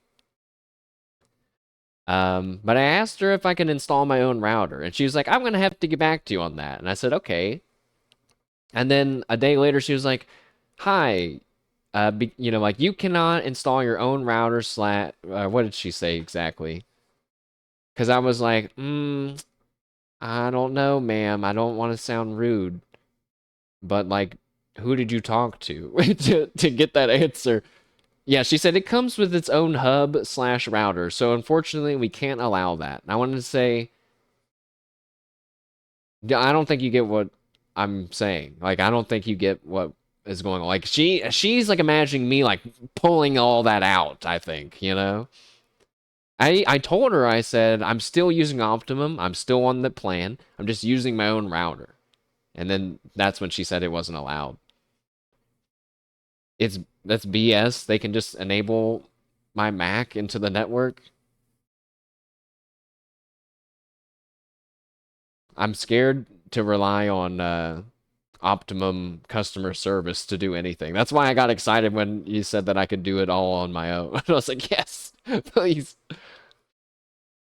But I asked her if I can install my own router, and she was like, I'm gonna have to get back to you on that. And I said, okay. And then a day later, she was like, hi, you know, like, you cannot install your own router what did she say exactly? Because I was like, I don't know, ma'am. I don't want to sound rude. But, like, who did you talk to to get that answer? Yeah, she said it comes with its own hub/router, so unfortunately we can't allow that. And I wanted to say, I don't think you get what I'm saying. Like, I don't think you get what is going on. Like, she's like imagining me like pulling all that out, I think, you know? I told her, I said, I'm still using Optimum, I'm still on the plan, I'm just using my own router. And then that's when she said it wasn't allowed. That's BS. They can just enable my Mac into the network. I'm scared to rely on Optimum customer service to do anything. That's why I got excited when you said that I could do it all on my own. I was like, yes, please.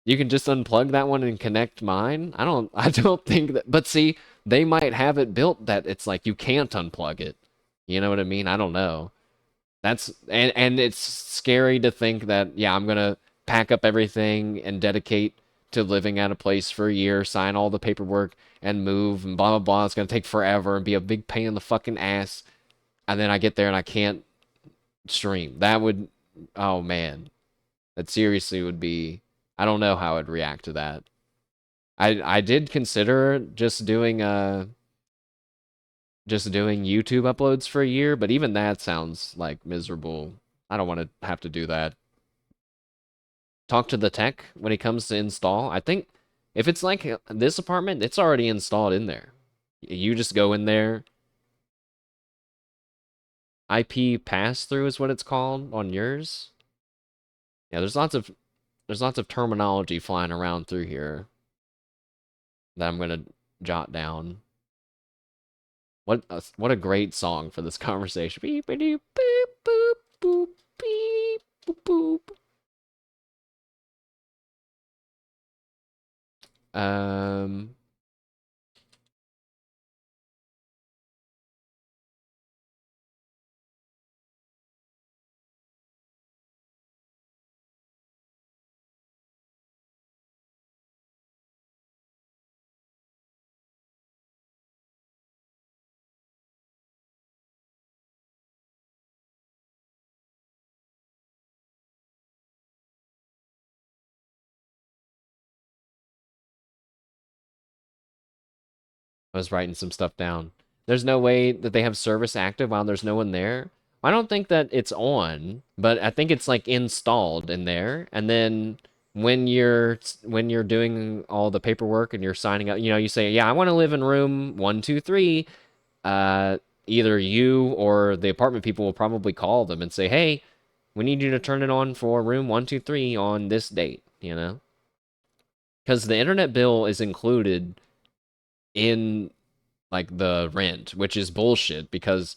You can just unplug that one and connect mine? I don't think that, but see, they might have it built that it's like you can't unplug it. You know what I mean? I don't know. And it's scary to think that, yeah, I'm gonna pack up everything and dedicate to living at a place for a year, sign all the paperwork, and move, and blah, blah, blah. It's gonna take forever and be a big pain in the fucking ass. And then I get there and I can't stream. That would, oh man. That seriously would be, I don't know how I'd react to that. I did consider just doing YouTube uploads for a year, but even that sounds like miserable. I don't want to have to do that. talk to the tech when he comes to install. I think if it's like this apartment, it's already installed in there. You just go in there. IP pass-through is what it's called on yours. Yeah, there's lots of terminology flying around through here that I'm gonna jot down. What a great song for this conversation. Beep beep boop boop boop beep boop boop. I was writing some stuff down. There's no way that they have service active while there's no one there. I don't think that it's on, but I think it's like installed in there. And then when you're doing all the paperwork and you're signing up, you say, yeah, I want to live in room 123. Either you or the apartment people will probably call them and say, hey, we need you to turn it on for room 123 on this date, Because the internet bill is included in like the rent, which is bullshit because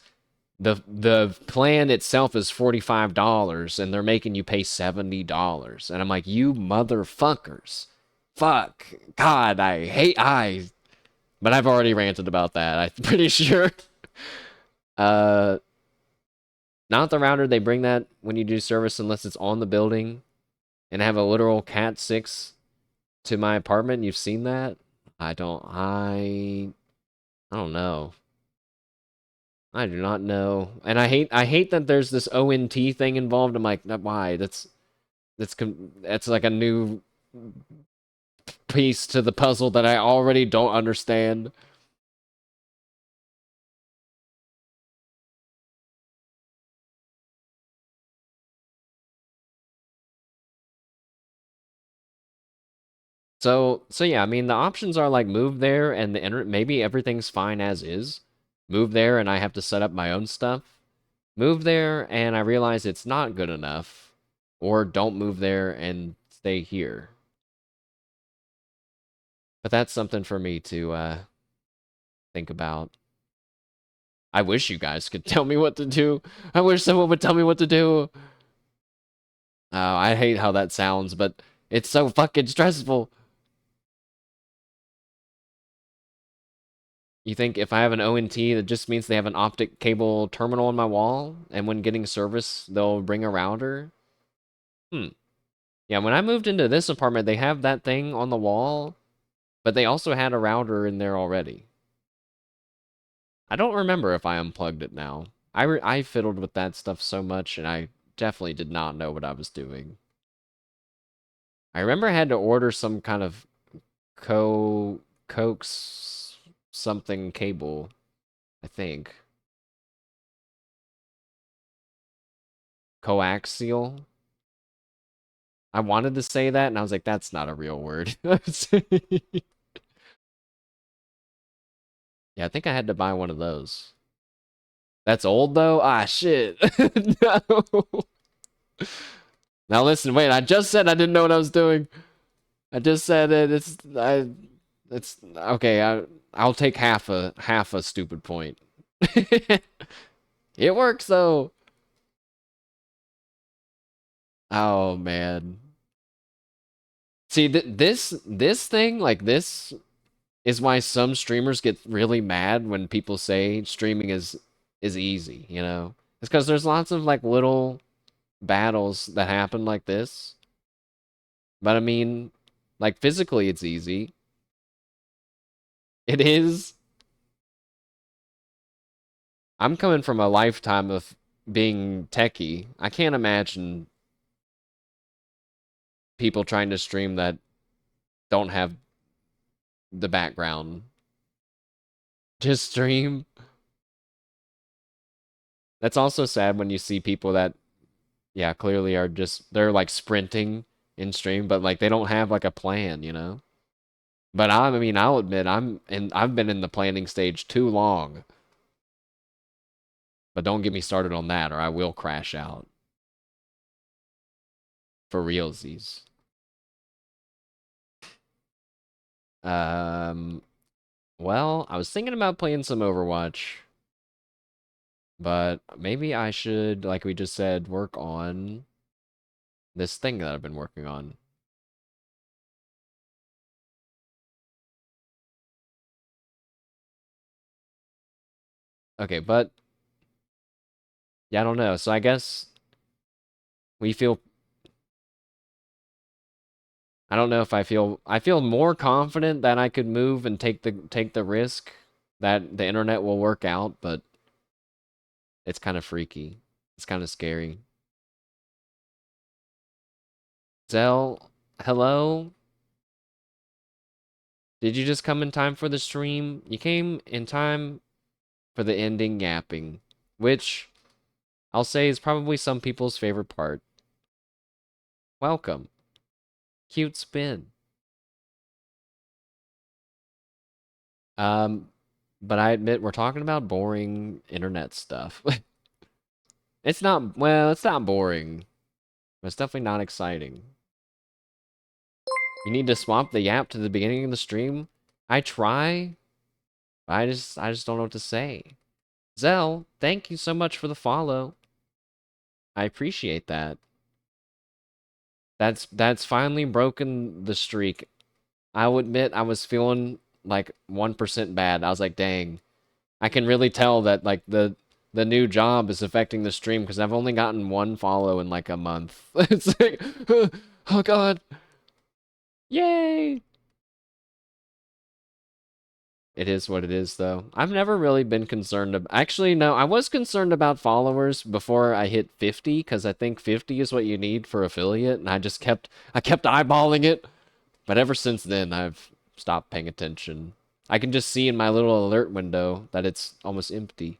the plan itself is $45 and they're making you pay $70. And I'm like, you motherfuckers. Fuck. God, but I've already ranted about that, I'm pretty sure. Not the router, they bring that when you do service unless it's on the building and have a literal Cat 6 to my apartment. You've seen that? I don't know. I do not know. And I hate that there's this ONT thing involved. I'm like, why? That's like a new piece to the puzzle that I already don't understand. So yeah, I mean, the options are like move there and the internet, maybe everything's fine as is. Move there and I have to set up my own stuff. Move there and I realize it's not good enough. Or don't move there and stay here. But that's something for me to think about. I wish you guys could tell me what to do. I wish someone would tell me what to do. Oh, I hate how that sounds, but it's so fucking stressful. You think if I have an ONT, that just means they have an optic cable terminal on my wall, and when getting service, they'll bring a router? Yeah, when I moved into this apartment, they have that thing on the wall, but they also had a router in there already. I don't remember if I unplugged it now. I fiddled with that stuff so much, and I definitely did not know what I was doing. I remember I had to order some kind of coax something cable, I think. Coaxial? I wanted to say that, and I was like, that's not a real word. Yeah, I think I had to buy one of those. That's old, though? Ah, shit. No. Now listen, wait, I just said I didn't know what I was doing. I just said that it's okay, I'll take half a stupid point. It works though. Oh man. See, this thing, like this is why some streamers get really mad when people say streaming is easy, It's because there's lots of like little battles that happen like this. But I mean, like physically it's easy. It is. I'm coming from a lifetime of being techie. I can't imagine people trying to stream that don't have the background. Just stream. That's also sad when you see people that, yeah, clearly are they're like sprinting in stream, but like they don't have like a plan, you know? But I mean, I'll admit I've been in the planning stage too long. But don't get me started on that or I will crash out. For realsies. Well, I was thinking about playing some Overwatch. But maybe I should, like we just said, work on this thing that I've been working on. Okay, but yeah, I don't know. So I guess we feel I don't know if I feel more confident that I could move and take the risk that the internet will work out, but it's kind of freaky. It's kind of scary. Zell, hello? Did you just come in time for the stream? You came in time for the ending yapping, which I'll say is probably some people's favorite part. Welcome. Cute spin. But I admit we're talking about boring internet stuff. It's not, well, it's not boring. But it's definitely not exciting. You need to swap the yap to the beginning of the stream? I try. But I just don't know what to say. Zell, thank you so much for the follow. I appreciate that. That's finally broken the streak. I will admit I was feeling like 1% bad. I was like, dang. I can really tell that like the new job is affecting the stream because I've only gotten one follow in like a month. It's like, oh god. Yay! It is what it is, though. I've never really been concerned about... Actually, no, I was concerned about followers before I hit 50, because I think 50 is what you need for affiliate, and I kept eyeballing it. But ever since then, I've stopped paying attention. I can just see in my little alert window that it's almost empty.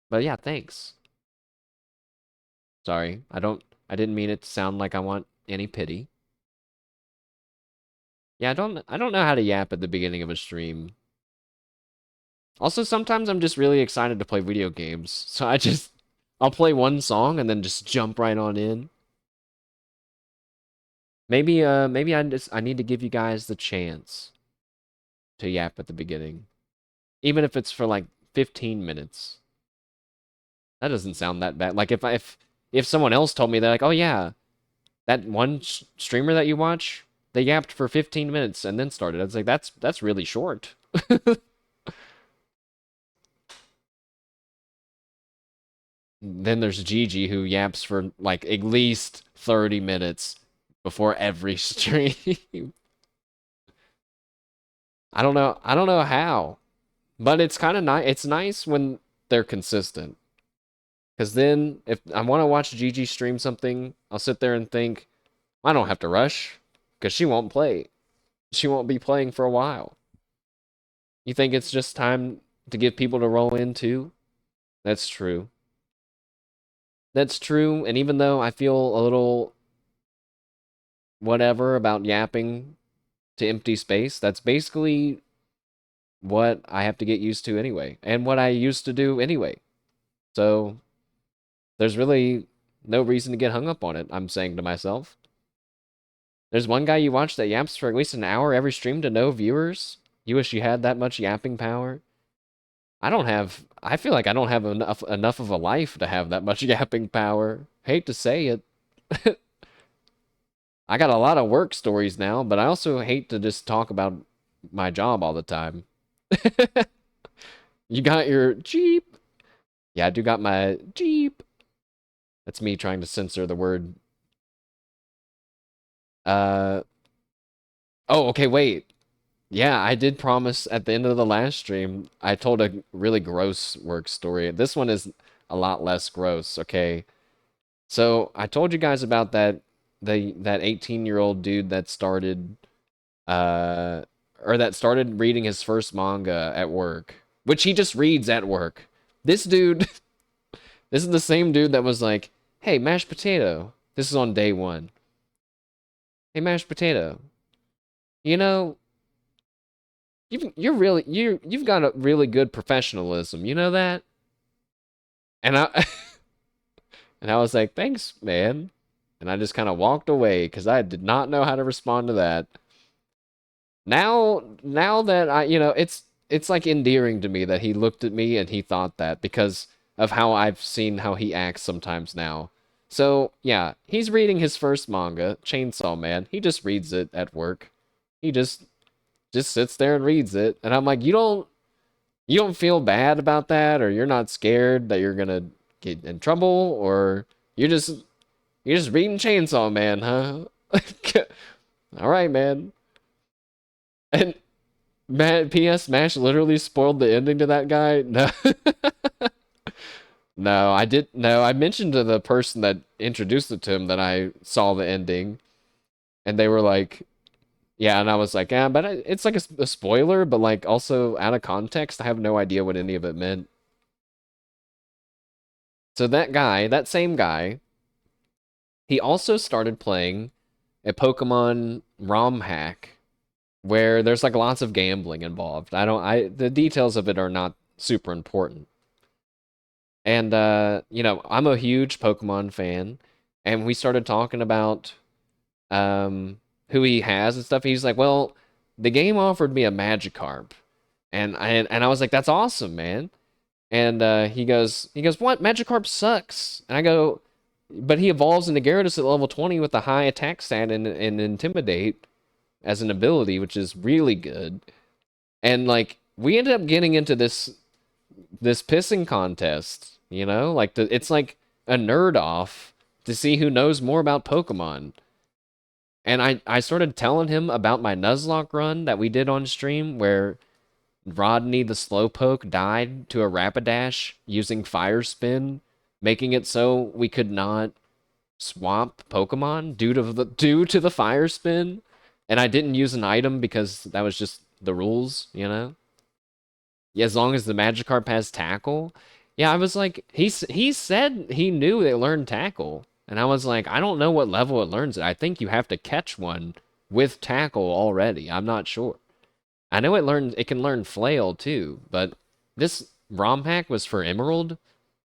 But yeah, thanks. Sorry, I didn't mean it to sound like I want any pity. Yeah, I don't know how to yap at the beginning of a stream. Also, sometimes I'm just really excited to play video games, so I'll play one song and then just jump right on in. Maybe I need to give you guys the chance to yap at the beginning. Even if it's for like 15 minutes. That doesn't sound that bad. Like if someone else told me they're like, "Oh yeah, that one streamer that you watch, they yapped for 15 minutes and then started." I was like, that's really short. Then there's Gigi who yaps for like at least 30 minutes before every stream. I don't know how. But it's kind of nice. It's nice when they're consistent. Because then, if I want to watch Gigi stream something, I'll sit there and think, I don't have to rush. Because she won't play. She won't be playing for a while. You think it's just time to give people to roll in too? That's true. That's true. And even though I feel a little whatever about yapping to empty space, that's basically what I have to get used to anyway. And what I used to do anyway. So there's really no reason to get hung up on it, I'm saying to myself. There's one guy you watch that yaps for at least an hour every stream to no viewers. You wish you had that much yapping power. I feel like I don't have enough of a life to have that much yapping power. Hate to say it. I got a lot of work stories now, but I also hate to just talk about my job all the time. You got your Jeep? Yeah, I do got my Jeep. That's me trying to censor the word. Oh, okay, wait. Yeah, I did promise at the end of the last stream, I told a really gross work story. This one is a lot less gross, okay? So, I told you guys about that 18-year-old dude that started reading his first manga at work. which he just reads at work. This dude, this is the same dude that was like, hey, mashed potato. This is on day 1. Hey, mashed potato. You know, you've got a really good professionalism. You know that? And I and I was like, thanks, man. And I just kind of walked away because I did not know how to respond to that. Now that it's like endearing to me that he looked at me and he thought that because of how I've seen how he acts sometimes now. So, yeah, he's reading his first manga, Chainsaw Man. He just reads it at work. He just sits there and reads it. And I'm like, you don't feel bad about that, or you're not scared that you're gonna get in trouble, or you're just reading Chainsaw Man, huh? All right, man. And P.S. Smash literally spoiled the ending to that guy. No, no, I did. No, I mentioned to the person that introduced it to him that I saw the ending, and they were like, "Yeah," and I was like, "Yeah, but it's like a spoiler, but like also out of context. I have no idea what any of it meant." So that same guy, he also started playing a Pokemon ROM hack where there's like lots of gambling involved. The details of it are not super important. And, I'm a huge Pokemon fan, and we started talking about, who he has and stuff. He's like, well, the game offered me a Magikarp. And I was like, that's awesome, man. And, he goes, what? Magikarp sucks. And I go, but he evolves into Gyarados at level 20 with a high attack stat and Intimidate as an ability, which is really good. And like we ended up getting into this pissing contest, like it's like a nerd off to see who knows more about Pokemon. And I started telling him about my Nuzlocke run that we did on stream where Rodney the Slowpoke died to a Rapidash using Fire Spin, making it so we could not swap Pokemon due to the Fire Spin. And I didn't use an item because that was just the rules, Yeah, as long as the Magikarp has Tackle. Yeah, I was like, he said he knew it learned Tackle. And I was like, I don't know what level it learns it. I think you have to catch one with Tackle already. I'm not sure. I know it can learn Flail too, but this ROM hack was for Emerald.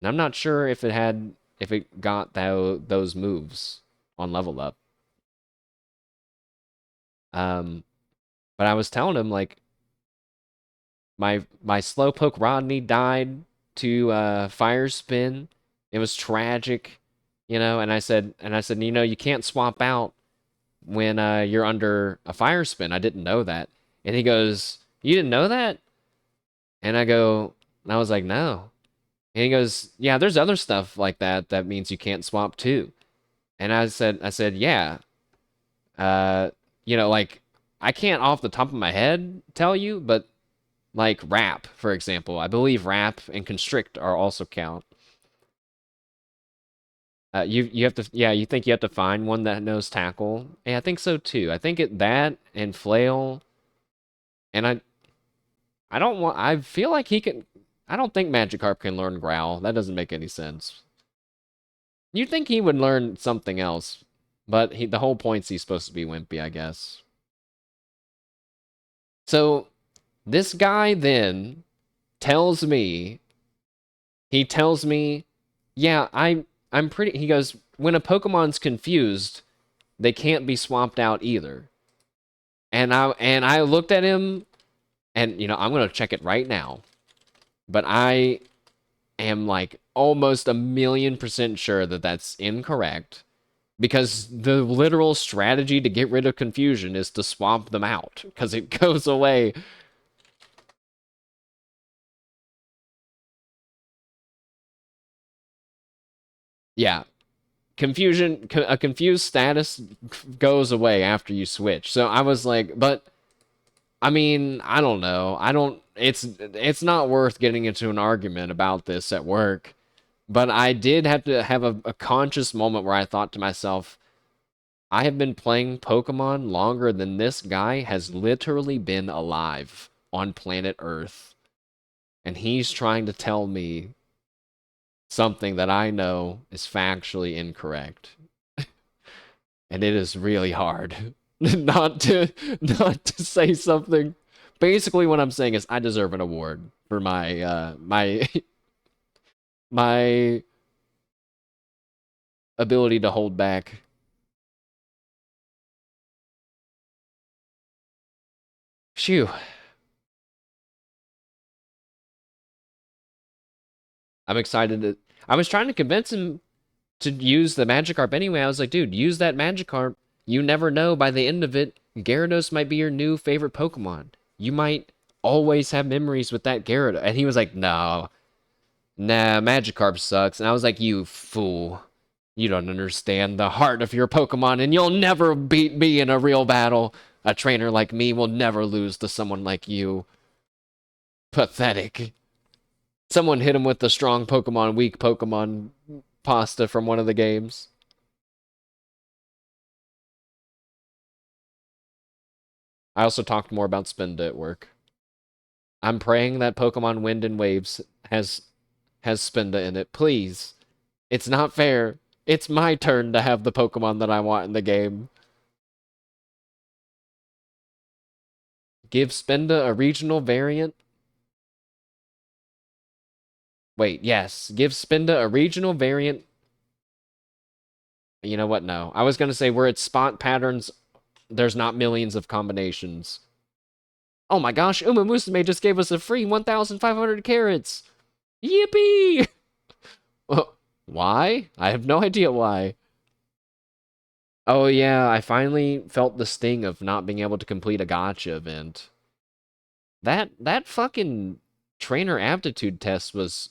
And I'm not sure if it got those moves on level up. But I was telling him like my Slowpoke Rodney died to Fire Spin. It was tragic, and I said, you can't swap out when you're under a Fire Spin. I didn't know that. And he goes, you didn't know that? And I was like, no. And he goes, yeah, there's other stuff like that means you can't swap too. And I said, yeah. Like I can't off the top of my head tell you, but like Wrap, for example, I believe Wrap and Constrict are also count. You have to, yeah, you think you have to find one that knows Tackle? Yeah, I think so too. I think that and Flail, and I feel like he can. I don't think Magikarp can learn Growl. That doesn't make any sense. You'd think he would learn something else, but the whole point's he's supposed to be wimpy, I guess. So, this guy then tells me, yeah, I'm pretty, he goes, when a Pokemon's confused, they can't be swapped out either. And I looked at him, and, I'm going to check it right now. But I am, like, almost 1,000,000% sure that that's incorrect. Because the literal strategy to get rid of confusion is to swap them out. Because it goes away. Yeah. A confused status goes away after you switch. So I was like, but, I mean, I don't know. It's not worth getting into an argument about this at work. But I did have to have a conscious moment where I thought to myself, I have been playing Pokemon longer than this guy has literally been alive on planet Earth. And he's trying to tell me something that I know is factually incorrect. And it is really hard not to say something. Basically what I'm saying is I deserve an award for my my ability to hold back. Phew. I'm excited I was trying to convince him to use the Magikarp anyway. I was like, dude, use that Magikarp. You never know, by the end of it, Gyarados might be your new favorite Pokemon. You might always have memories with that Gyarados. And he was like, no. Nah, Magikarp sucks. And I was like, you fool. You don't understand the heart of your Pokemon, and you'll never beat me in a real battle. A trainer like me will never lose to someone like you. Pathetic. Someone hit him with the strong Pokemon, weak Pokemon pasta from one of the games. I also talked more about Spinda at work. I'm praying that Pokemon Wind and Waves has Spinda in it. Please. It's not fair. It's my turn to have the Pokemon that I want in the game. Give Spinda a regional variant. Wait, yes. Give Spinda a regional variant. You know what? No. I was going to say where it's spot patterns, there's not millions of combinations. Oh my gosh, Uma Musume just gave us a free 1,500 carrots. Yippee! Why? I have no idea why. Oh yeah, I finally felt the sting of not being able to complete a gacha event. That fucking trainer aptitude test was...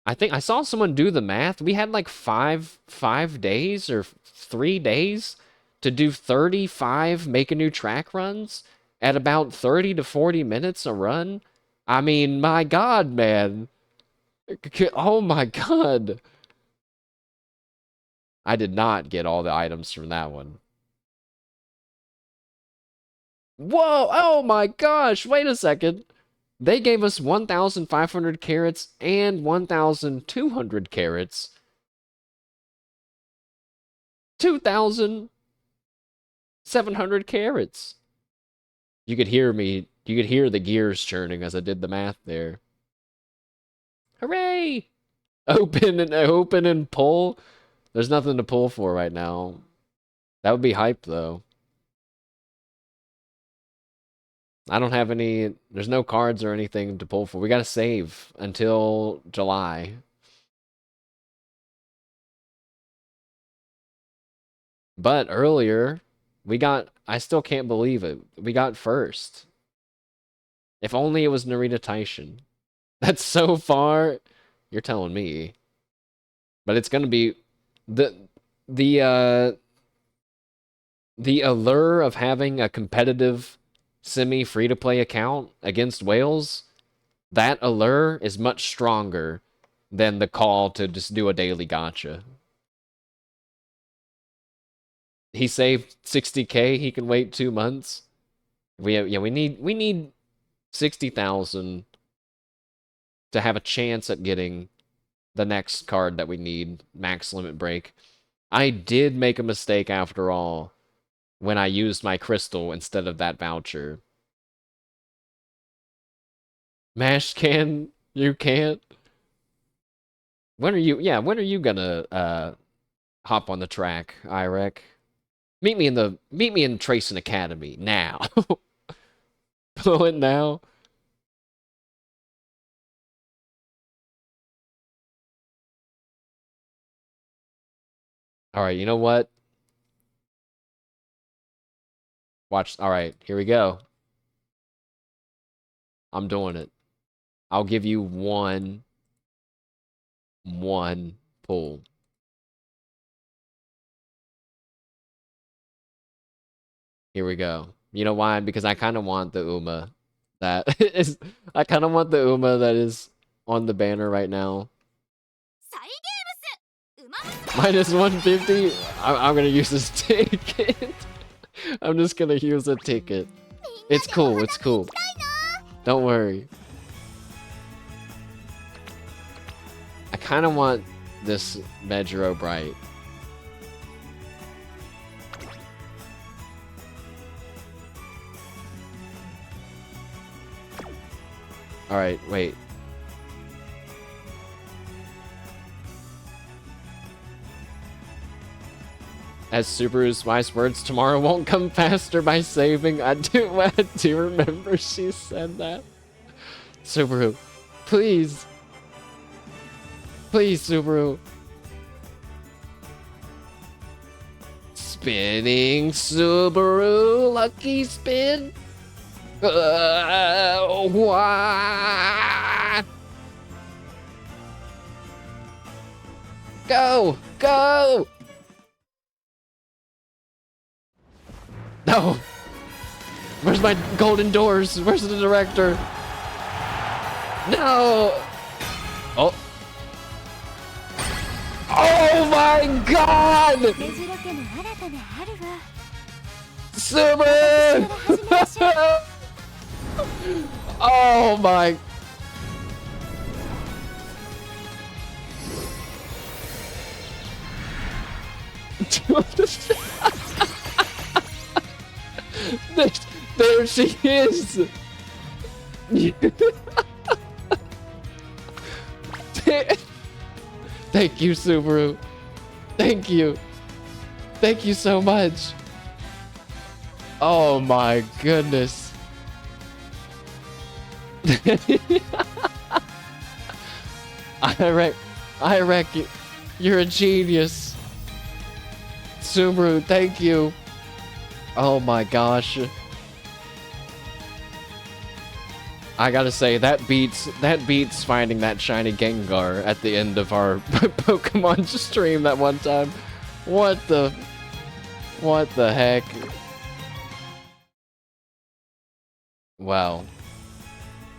I think I saw someone do the math. We had like five days or 3 days to do 35 make a new track runs at about 30 to 40 minutes a run. I mean, my God, man. Oh my God. I did not get all the items from that one. Whoa! Oh my gosh! Wait a second. They gave us 1,500 carrots and 1,200 carrots. 2,700 carrots. You could hear me. You could hear the gears churning as I did the math there. Hooray! Open and pull. There's nothing to pull for right now. That would be hype though. I don't have any, there's no cards or anything to pull for. We gotta save until July. But earlier, we got, I still can't believe it. We got first. If only it was Narita Taishin. That's so far. You're telling me. But it's gonna be, the allure of having a competitive semi-free-to-play account against Wales, that allure is much stronger than the call to just do a daily gacha. He saved 60k, he can wait 2 months. We need 60,000 to have a chance at getting the next card that we need, max limit break. I did make a mistake after all when I used my crystal instead of that voucher. Mash can, you can't. When are you gonna hop on the track, Irek? Meet me in Tracing Academy now. Pull it now. All right, you know what? Watch. All right, here we go. I'm doing it. I'll give you one pull. Here we go. You know why? Because I kind of want the Uma that is. I kind of want the Uma that is on the banner right now. Minus 150. I'm gonna use this ticket. I'm just gonna use a ticket. It's cool. It's cool. Don't worry. kind of want this Medjero Bright. Alright, wait. As Subaru's wise words, tomorrow won't come faster by saving. I do remember she said that. Subaru, please. Please, Subaru. Spinning Subaru, lucky spin. What? Go! Go! No! Where's my golden doors? Where's the director? No! Oh. Oh my god! Super! Oh my... There she is! Thank you, Subaru. Thank you. Thank you so much. Oh my goodness. I reckon you're a genius. Subaru, thank you. Oh my gosh. I gotta say, that beats finding that shiny Gengar at the end of our Pokemon stream that one time. What the heck? Wow.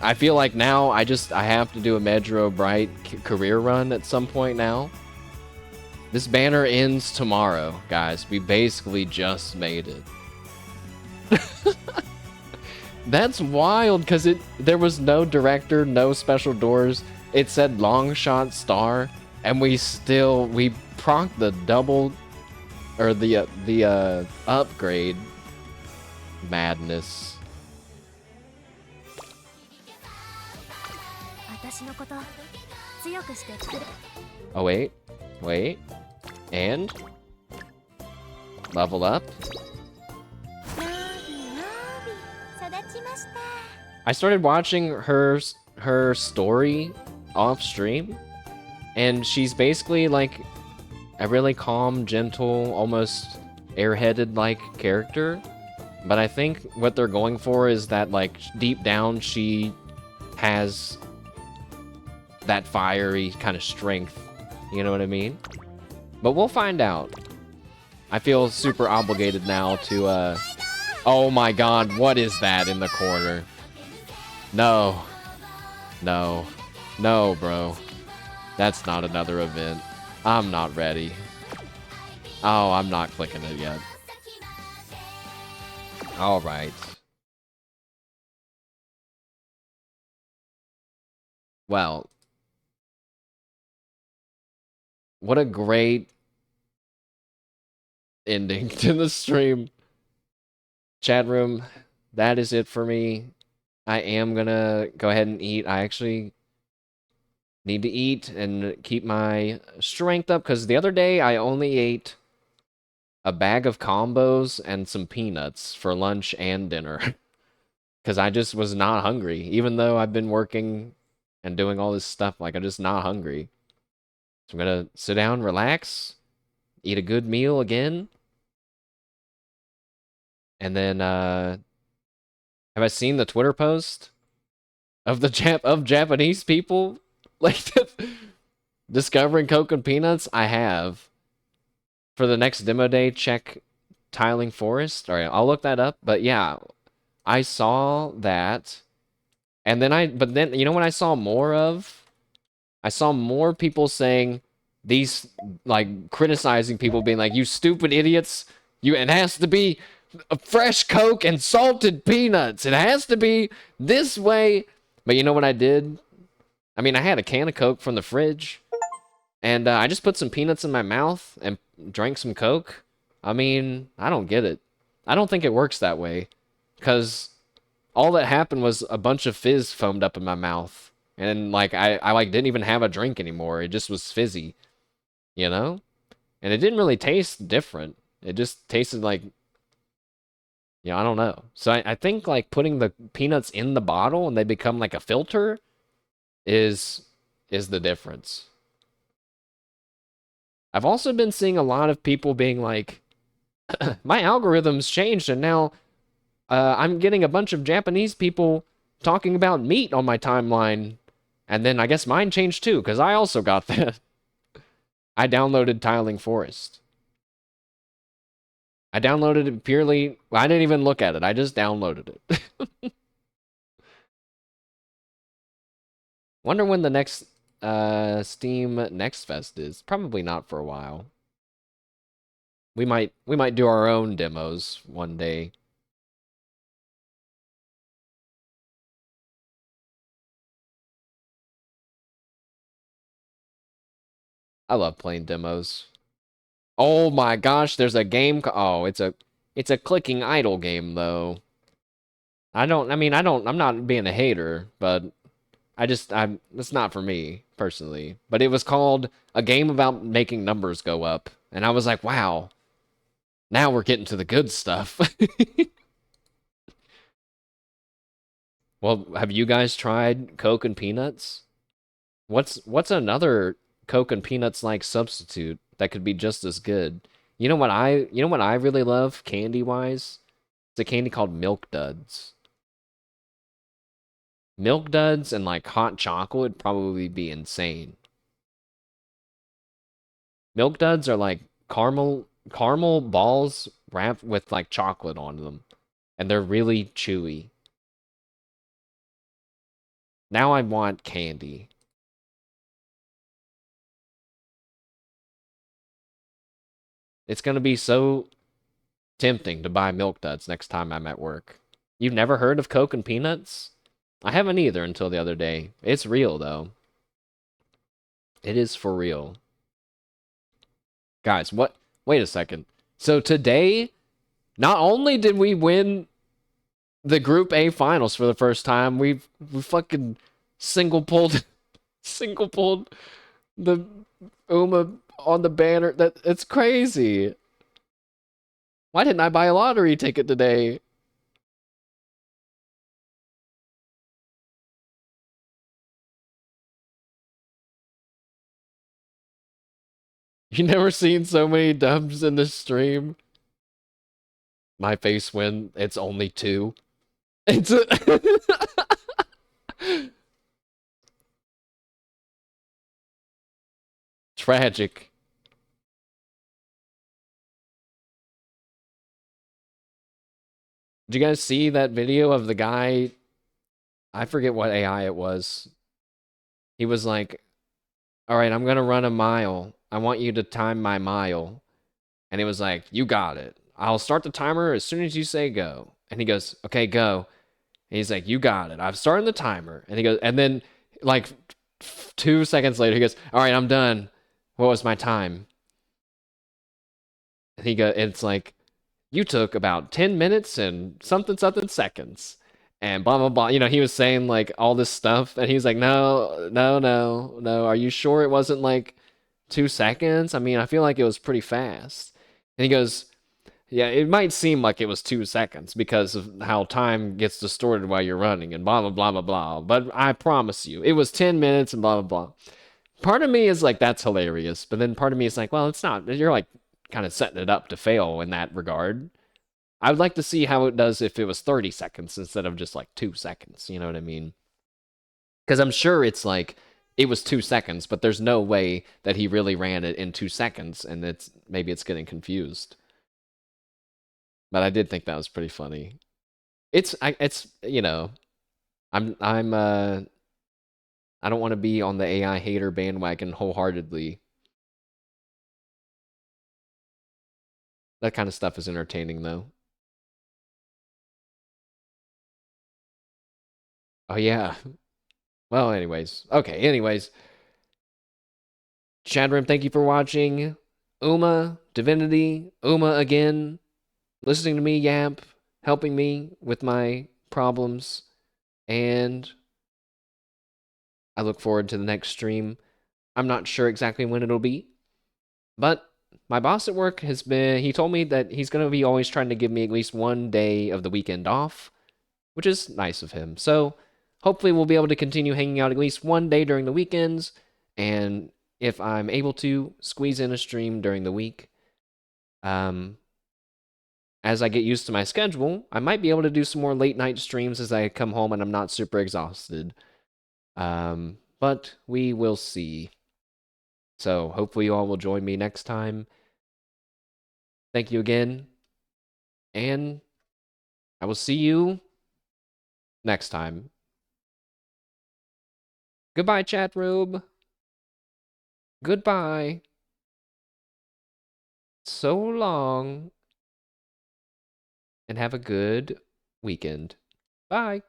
I feel like now I have to do a Medjero Bright career run at some point now. This banner ends tomorrow, guys. We basically just made it. That's wild, because there was no director, no special doors. It said long shot star, and we procced the double, or the upgrade. Madness. Oh wait, and level up. I started watching her story off stream, and she's basically like a really calm, gentle, almost airheaded like character. But I think what they're going for is that like deep down she has that fiery kind of strength. You know what I mean? But we'll find out. I feel super obligated now to oh my god, what is that in the corner? No. No. No, bro. That's not another event. I'm not ready. Oh, I'm not clicking it yet. Alright. Well. What a great ending to the stream. Chat room, that is it for me. I am gonna go ahead and eat. I actually need to eat and keep my strength up, because the other day I only ate a bag of combos and some peanuts for lunch and dinner. Because I just was not hungry. Even though I've been working and doing all this stuff, like, I'm just not hungry. So I'm gonna sit down, relax, eat a good meal again. And then, have I seen the Twitter post of the Japanese people like discovering Coke and peanuts? I have. For the next demo day, check Tiling Forest. All right, I'll look that up. But yeah, I saw that, and then but then you know what I saw more of? I saw more people saying these, like, criticizing people, being like, "You stupid idiots! It has to be a fresh Coke and salted peanuts. It has to be this way." But you know what I did? I mean, I had a can of Coke from the fridge. And I just put some peanuts in my mouth and drank some Coke. I mean, I don't get it. I don't think it works that way. Because all that happened was a bunch of fizz foamed up in my mouth. And, like, I like, didn't even have a drink anymore. It just was fizzy. You know? And it didn't really taste different. It just tasted like... Yeah, I don't know. So I think, like, putting the peanuts in the bottle and they become, like, a filter is the difference. I've also been seeing a lot of people being like, my algorithm's changed and now I'm getting a bunch of Japanese people talking about meat on my timeline. And then I guess mine changed too, because I also got that. I downloaded Tiling Forest. I downloaded it purely... I didn't even look at it. I just downloaded it. Wonder when the next Steam Next Fest is. Probably not for a while. We might do our own demos one day. I love playing demos. Oh my gosh, there's a game. Oh, it's a clicking idle game though. I'm not being a hater, but it's not for me personally. But it was called a game about making numbers go up, and I was like, wow. Now we're getting to the good stuff. Well, have you guys tried Coke and peanuts? What's another Coke and peanuts like substitute that could be just as good? You know what I really love candy wise? It's a candy called Milk Duds. Milk Duds and like hot chocolate would probably be insane. Milk Duds are like caramel balls wrapped with like chocolate on them, and they're really chewy. Now I want candy. It's going to be so tempting to buy Milk Duds next time I'm at work. You've never heard of Coke and peanuts? I haven't either until the other day. It's real, though. It is for real. Guys, what? Wait a second. So today, not only did we win the Group A finals for the first time, we fucking single pulled the Uma on the banner. It's crazy. Why didn't I buy a lottery ticket today? You never seen so many dubs in this stream? My face when it's only 2. It's a tragic. Did you guys see that video of the guy? I forget what AI it was. He was like, all right, I'm going to run a mile. I want you to time my mile. And he was like, you got it. I'll start the timer as soon as you say go. And he goes, okay, go. And he's like, you got it. I've started the timer. And he goes, and then like 2 seconds later, he goes, all right, I'm done. What was my time? And he goes, it's like, you took about 10 minutes and something seconds. And blah, blah, blah. You know, he was saying like all this stuff. And he was like, no. Are you sure it wasn't like 2 seconds? I mean, I feel like it was pretty fast. And he goes, yeah, it might seem like it was 2 seconds because of how time gets distorted while you're running and blah, blah, blah, blah, blah. But I promise you, it was 10 minutes and blah, blah, blah. Part of me is like, that's hilarious. But then part of me is like, well, it's not. You're like kind of setting it up to fail in that regard. I would like to see how it does if it was 30 seconds instead of just like 2 seconds. You know what I mean? Because I'm sure it's like, it was 2 seconds, but there's no way that he really ran it in 2 seconds, and maybe it's getting confused. But I did think that was pretty funny. It's you know, I don't want to be on the AI hater bandwagon wholeheartedly. That kind of stuff is entertaining though. Oh yeah. Well, anyways. Okay, anyways. Chat room, thank you for watching. Uma, Divinity, Uma again, listening to me yap, helping me with my problems, and I look forward to the next stream. I'm not sure exactly when it'll be, but my boss at work he told me that he's going to be always trying to give me at least one day of the weekend off, which is nice of him. So hopefully we'll be able to continue hanging out at least one day during the weekends, and if I'm able to, squeeze in a stream during the week. As I get used to my schedule, I might be able to do some more late night streams as I come home and I'm not super exhausted. But we will see. So hopefully you all will join me next time. Thank you again. And I will see you next time. Goodbye, chat room. Goodbye. So long. And have a good weekend. Bye.